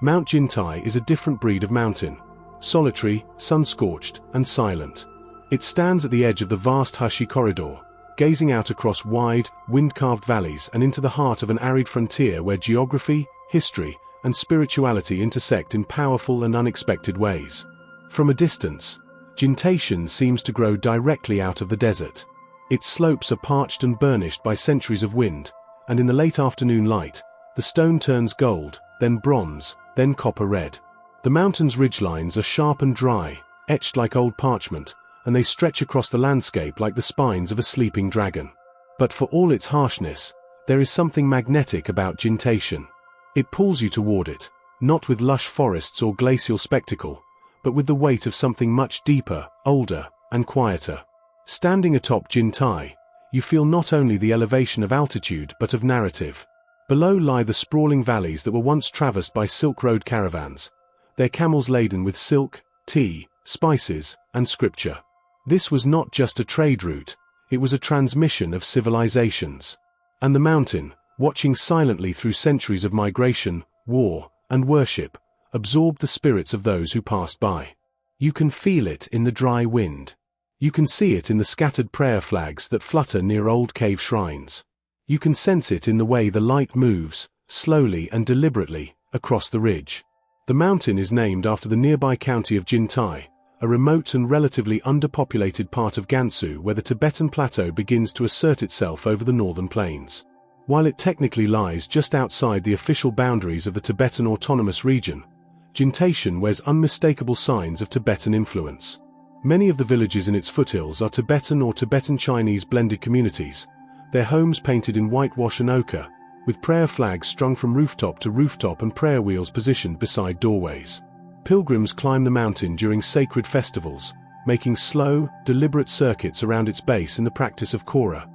Mount Jiucaiping is a different breed of mountain, solitary, sun-scorched, and silent. It stands at the edge of the vast Hushi corridor, gazing out across wide, wind-carved valleys and into the heart of an arid frontier where geography, history, and spirituality intersect in powerful and unexpected ways. From a distance, Jiucaiping seems to grow directly out of the desert. Its slopes are parched and burnished by centuries of wind, and in the late afternoon light, the stone turns gold, then bronze, then copper red. The mountain's ridgelines are sharp and dry, etched like old parchment, and they stretch across the landscape like the spines of a sleeping dragon. But for all its harshness, there is something magnetic about Jiucaiping. It pulls you toward it, not with lush forests or glacial spectacle, but with the weight of something much deeper, older, and quieter. Standing atop Jiucaiping, you feel not only the elevation of altitude but of narrative. Below lie the sprawling valleys that were once traversed by Silk Road caravans, their camels laden with silk, tea, spices, and scripture. This was not just a trade route, it was a transmission of civilizations. And the mountain, watching silently through centuries of migration, war, and worship, absorbed the spirits of those who passed by. You can feel it in the dry wind. You can see it in the scattered prayer flags that flutter near old cave shrines. You can sense it in the way the light moves, slowly and deliberately, across the ridge. The mountain is named after the nearby county of Jiucaiping, a remote and relatively underpopulated part of Gansu where the Tibetan Plateau begins to assert itself over the northern plains. While it technically lies just outside the official boundaries of the Tibetan Autonomous Region, Jiucaiping wears unmistakable signs of Tibetan influence. Many of the villages in its foothills are Tibetan or Tibetan Chinese blended communities, their homes painted in whitewash and ochre, with prayer flags strung from rooftop to rooftop and prayer wheels positioned beside doorways. Pilgrims climb the mountain during sacred festivals, making slow, deliberate circuits around its base in the practice of Cuona,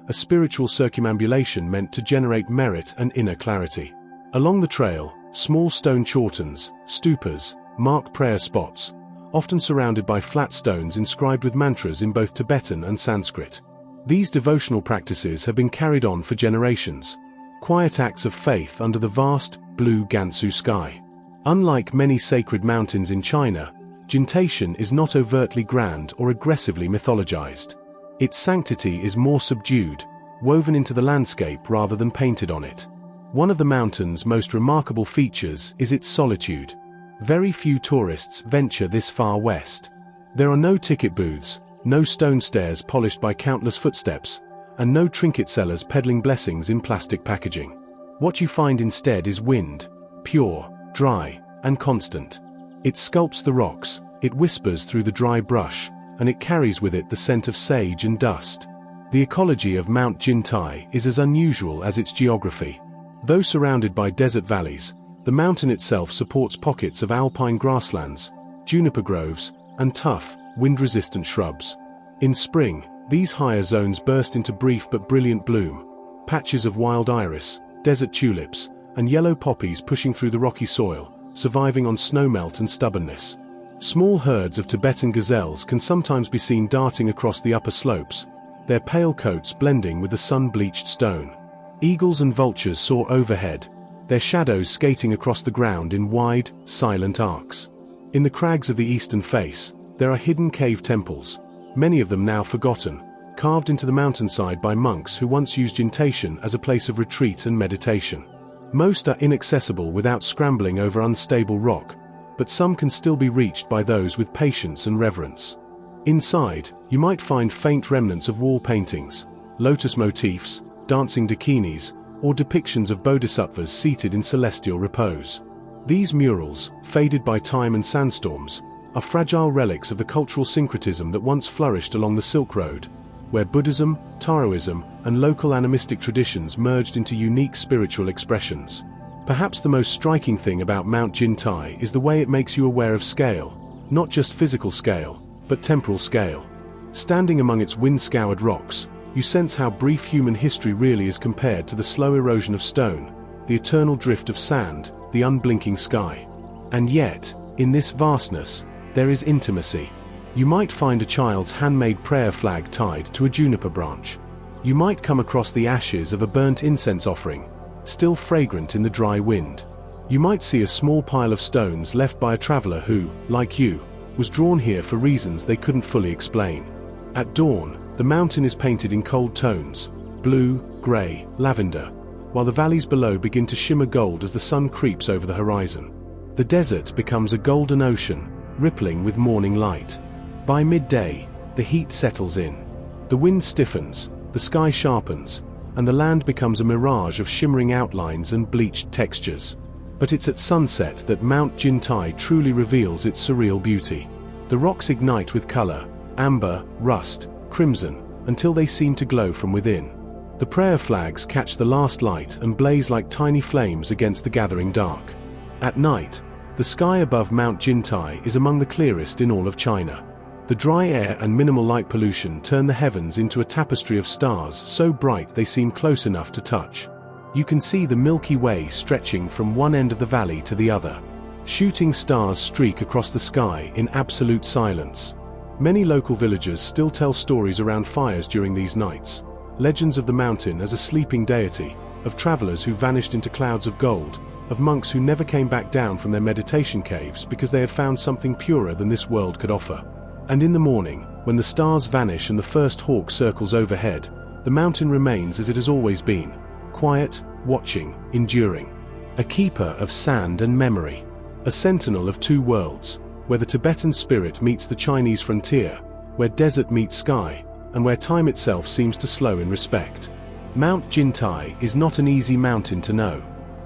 a spiritual circumambulation meant to generate merit and inner clarity. Along the trail, small stone chortens, stupas, mark prayer spots, often surrounded by flat stones inscribed with mantras in both Tibetan and Sanskrit. These devotional practices have been carried on for generations, quiet acts of faith under the vast, blue Gansu sky. Unlike many sacred mountains in China, Jiucaiping is not overtly grand or aggressively mythologized. Its sanctity is more subdued, woven into the landscape rather than painted on it. One of the mountain's most remarkable features is its solitude. Very few tourists venture this far west. There are no ticket booths, no stone stairs polished by countless footsteps, and no trinket sellers peddling blessings in plastic packaging. What you find instead is wind, pure, dry, and constant. It sculpts the rocks, it whispers through the dry brush, and it carries with it the scent of sage and dust. The ecology of Mount Jiucaiping is as unusual as its geography. Though surrounded by desert valleys, the mountain itself supports pockets of alpine grasslands, juniper groves, and tough, wind-resistant shrubs. In spring, these higher zones burst into brief but brilliant bloom, patches of wild iris, desert tulips, and yellow poppies pushing through the rocky soil, surviving on snowmelt and stubbornness. Small herds of Tibetan gazelles can sometimes be seen darting across the upper slopes, their pale coats blending with the sun-bleached stone. Eagles and vultures soar overhead, their shadows skating across the ground in wide, silent arcs. In the crags of the eastern face, there are hidden cave temples, many of them now forgotten, carved into the mountainside by monks who once used Jiucaiping as a place of retreat and meditation. Most are inaccessible without scrambling over unstable rock, but some can still be reached by those with patience and reverence. Inside, you might find faint remnants of wall paintings, lotus motifs, dancing dakinis, or depictions of bodhisattvas seated in celestial repose. These murals, faded by time and sandstorms, are fragile relics of the cultural syncretism that once flourished along the Silk Road, where Buddhism, Taoism, and local animistic traditions merged into unique spiritual expressions. Perhaps the most striking thing about Mount Jintai is the way it makes you aware of scale, not just physical scale, but temporal scale. Standing among its wind-scoured rocks, you sense how brief human history really is compared to the slow erosion of stone, the eternal drift of sand, the unblinking sky. And yet, in this vastness, there is intimacy. You might find a child's handmade prayer flag tied to a juniper branch. You might come across the ashes of a burnt incense offering, still fragrant in the dry wind. You might see a small pile of stones left by a traveler who, like you, was drawn here for reasons they couldn't fully explain. At dawn, the mountain is painted in cold tones, blue, grey, lavender, while the valleys below begin to shimmer gold as the sun creeps over the horizon. The desert becomes a golden ocean, rippling with morning light. By midday, the heat settles in. The wind stiffens, the sky sharpens, and the land becomes a mirage of shimmering outlines and bleached textures. But it's at sunset that Mount Jintai truly reveals its surreal beauty. The rocks ignite with color, amber, rust, crimson, until they seem to glow from within. The prayer flags catch the last light and blaze like tiny flames against the gathering dark. At night, the sky above Mount Jintai is among the clearest in all of China. The dry air and minimal light pollution turn the heavens into a tapestry of stars so bright they seem close enough to touch. You can see the Milky Way stretching from one end of the valley to the other. Shooting stars streak across the sky in absolute silence. Many local villagers still tell stories around fires during these nights, legends of the mountain as a sleeping deity, of travelers who vanished into clouds of gold, of monks who never came back down from their meditation caves because they had found something purer than this world could offer. And in the morning, when the stars vanish and the first hawk circles overhead, the mountain remains as it has always been, quiet, watching, enduring. A keeper of sand and memory. A sentinel of two worlds, where the Tibetan spirit meets the Chinese frontier, where desert meets sky, and where time itself seems to slow in respect. Mount Jintai is not an easy mountain to know.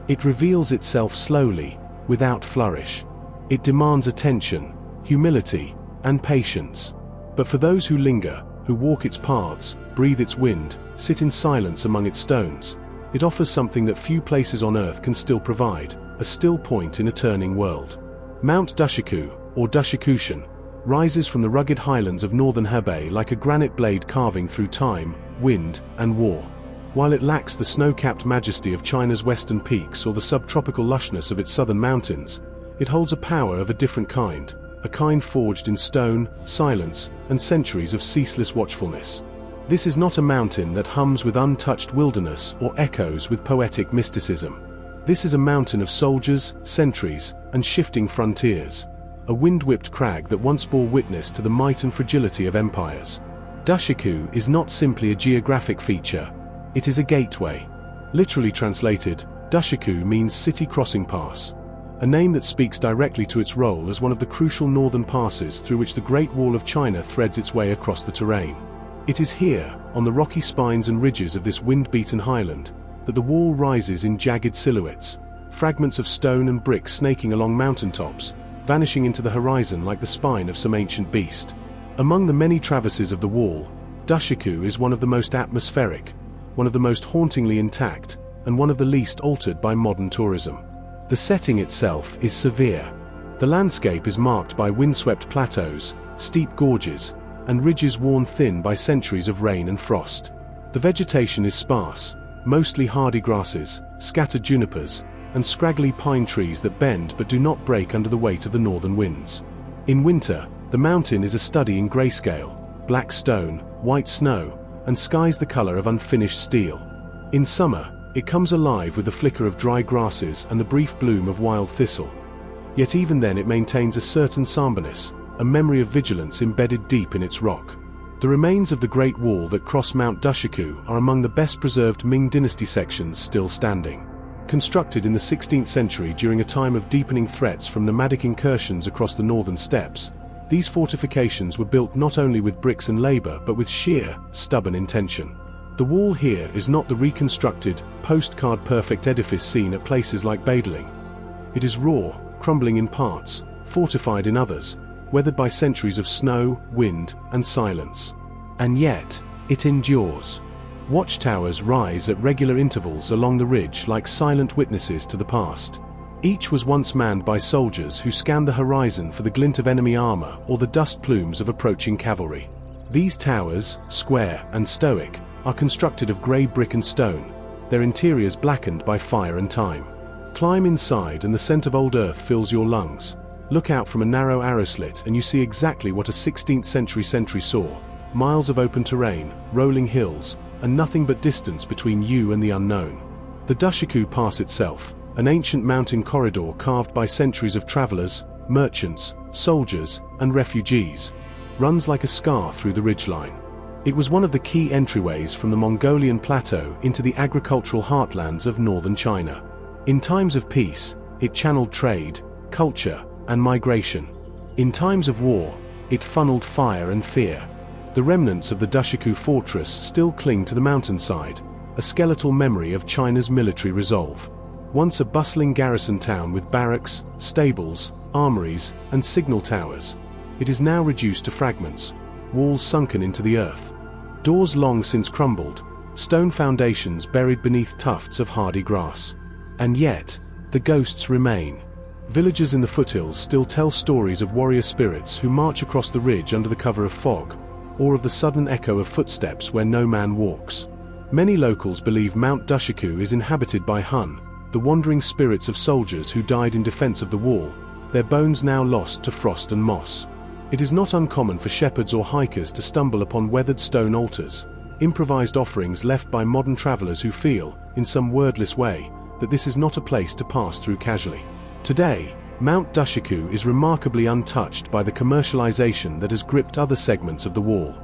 It reveals itself slowly, without flourish. It demands attention, humility, and patience. But for those who linger, who walk its paths, breathe its wind, sit in silence among its stones, it offers something that few places on earth can still provide, a still point in a turning world. Mount Dushiku, or Dushikushan, rises from the rugged highlands of northern Hebei like a granite blade carving through time, wind, and war. While it lacks the snow-capped majesty of China's western peaks or the subtropical lushness of its southern mountains, it holds a power of a different kind, a kind forged in stone, silence, and centuries of ceaseless watchfulness. This is not a mountain that hums with untouched wilderness or echoes with poetic mysticism. This is a mountain of soldiers, sentries, and shifting frontiers. A wind-whipped crag that once bore witness to the might and fragility of empires. Dushiku is not simply a geographic feature, it is a gateway. Literally translated, Dushiku means city crossing pass, a name that speaks directly to its role as one of the crucial northern passes through which the Great Wall of China threads its way across the terrain. It is here, on the rocky spines and ridges of this wind-beaten highland, that the wall rises in jagged silhouettes, fragments of stone and brick snaking along mountaintops, vanishing into the horizon like the spine of some ancient beast. Among the many traverses of the wall, Dushiku is one of the most atmospheric, one of the most hauntingly intact, and one of the least altered by modern tourism. The setting itself is severe. The landscape is marked by windswept plateaus, steep gorges, and ridges worn thin by centuries of rain and frost. The vegetation is sparse, mostly hardy grasses, scattered junipers, and scraggly pine trees that bend but do not break under the weight of the northern winds. In winter, the mountain is a study in grayscale, black stone, white snow, and skies the color of unfinished steel. In summer, It comes alive with the flicker of dry grasses and the brief bloom of wild thistle. Yet even then it maintains a certain somberness, a memory of vigilance embedded deep in its rock. The remains of the Great Wall that cross Mount Dushaku are among the best preserved Ming Dynasty sections still standing. Constructed in the 16th century during a time of deepening threats from nomadic incursions across the northern steppes, these fortifications were built not only with bricks and labor but with sheer, stubborn intention. The wall here is not the reconstructed, postcard-perfect edifice seen at places like Badaling. It is raw, crumbling in parts, fortified in others, weathered by centuries of snow, wind, and silence. And yet, it endures. Watchtowers rise at regular intervals along the ridge like silent witnesses to the past. Each was once manned by soldiers who scanned the horizon for the glint of enemy armor or the dust plumes of approaching cavalry. These towers, square and stoic, are constructed of grey brick and stone, their interiors blackened by fire and time. Climb inside and the scent of old earth fills your lungs. Look out from a narrow arrow slit and you see exactly what a 16th century sentry saw: miles of open terrain, rolling hills, and nothing but distance between you and the unknown. The Dushaku Pass itself, an ancient mountain corridor carved by centuries of travelers, merchants, soldiers, and refugees, runs like a scar through the ridgeline. It was one of the key entryways from the Mongolian plateau into the agricultural heartlands of northern China. In times of peace, it channeled trade, culture, and migration. In times of war, it funneled fire and fear. The remnants of the Dushaku fortress still cling to the mountainside, a skeletal memory of China's military resolve. Once a bustling garrison town with barracks, stables, armories, and signal towers, it is now reduced to fragments, walls sunken into the earth, doors long since crumbled, stone foundations buried beneath tufts of hardy grass. And yet, the ghosts remain. Villagers in the foothills still tell stories of warrior spirits who march across the ridge under the cover of fog, or of the sudden echo of footsteps where no man walks. Many locals believe Mount Dushaku is inhabited by Hun, the wandering spirits of soldiers who died in defense of the wall, their bones now lost to frost and moss. It is not uncommon for shepherds or hikers to stumble upon weathered stone altars, improvised offerings left by modern travelers who feel, in some wordless way, that this is not a place to pass through casually. Today, Mount Dushaku is remarkably untouched by the commercialization that has gripped other segments of the wall.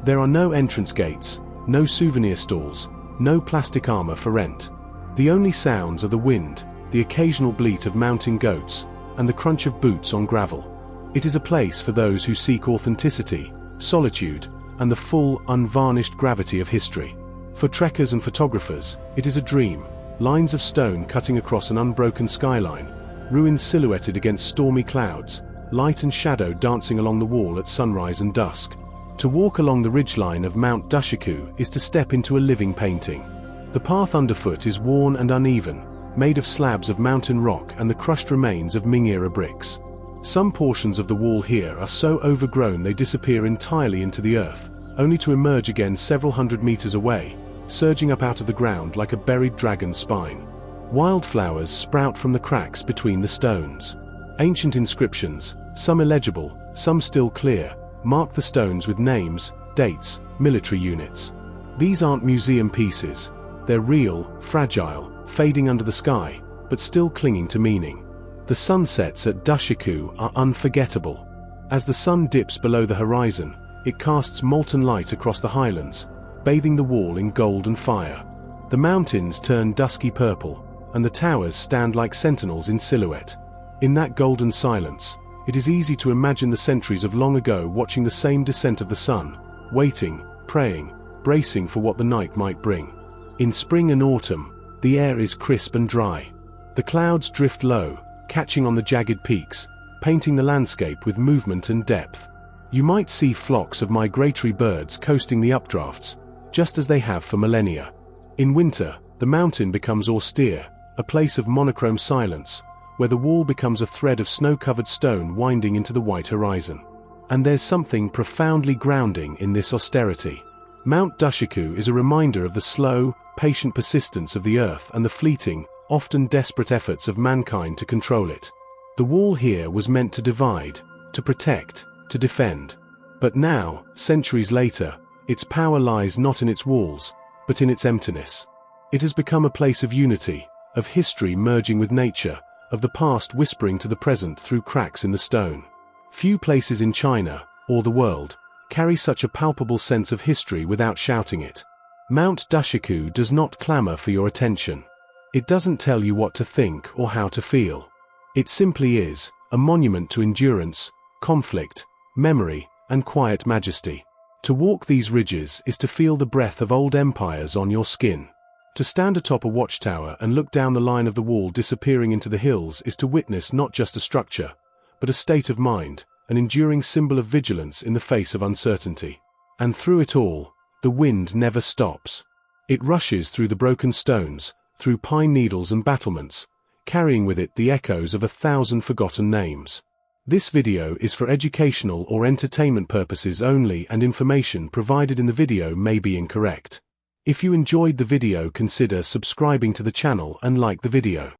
There are no entrance gates, no souvenir stalls, no plastic armor for rent. The only sounds are the wind, the occasional bleat of mountain goats, and the crunch of boots on gravel. It is a place for those who seek authenticity, solitude, and the full, unvarnished gravity of history. For trekkers and photographers, it is a dream: lines of stone cutting across an unbroken skyline, ruins silhouetted against stormy clouds, light and shadow dancing along the wall at sunrise and dusk. To walk along the ridgeline of Mount Dushaku is to step into a living painting. The path underfoot is worn and uneven, made of slabs of mountain rock and the crushed remains of Ming-era bricks. Some portions of the wall here are so overgrown they disappear entirely into the earth, only to emerge again several hundred meters away, surging up out of the ground like a buried dragon's spine. Wildflowers sprout from the cracks between the stones. Ancient inscriptions, some illegible, some still clear, mark the stones with names, dates, military units. These aren't museum pieces. They're real, fragile, fading under the sky, but still clinging to meaning. The sunsets at Dushaku are unforgettable. As the sun dips below the horizon, it casts molten light across the highlands, bathing the wall in gold and fire. The mountains turn dusky purple, and the towers stand like sentinels in silhouette. In that golden silence, it is easy to imagine the centuries of long ago watching the same descent of the sun, waiting, praying, bracing for what the night might bring. In spring and autumn, the air is crisp and dry. The clouds drift low, catching on the jagged peaks, painting the landscape with movement and depth. You might see flocks of migratory birds coasting the updrafts, just as they have for millennia. In winter, the mountain becomes austere, a place of monochrome silence, where the wall becomes a thread of snow-covered stone winding into the white horizon. And there's something profoundly grounding in this austerity. Mount Dushaku is a reminder of the slow, patient persistence of the earth and the fleeting, often desperate efforts of mankind to control it. The wall here was meant to divide, to protect, to defend. But now, centuries later, its power lies not in its walls, but in its emptiness. It has become a place of unity, of history merging with nature, of the past whispering to the present through cracks in the stone. Few places in China, or the world, carry such a palpable sense of history without shouting it. Mount Dashiku does not clamor for your attention. It doesn't tell you what to think or how to feel. It simply is, a monument to endurance, conflict, memory, and quiet majesty. To walk these ridges is to feel the breath of old empires on your skin. To stand atop a watchtower and look down the line of the wall disappearing into the hills is to witness not just a structure, but a state of mind, an enduring symbol of vigilance in the face of uncertainty. And through it all, the wind never stops. It rushes through the broken stones, through pine needles and battlements, carrying with it the echoes of 1,000 forgotten names. This video is for educational or entertainment purposes only, and information provided in the video may be incorrect. If you enjoyed the video, consider subscribing to the channel and like the video.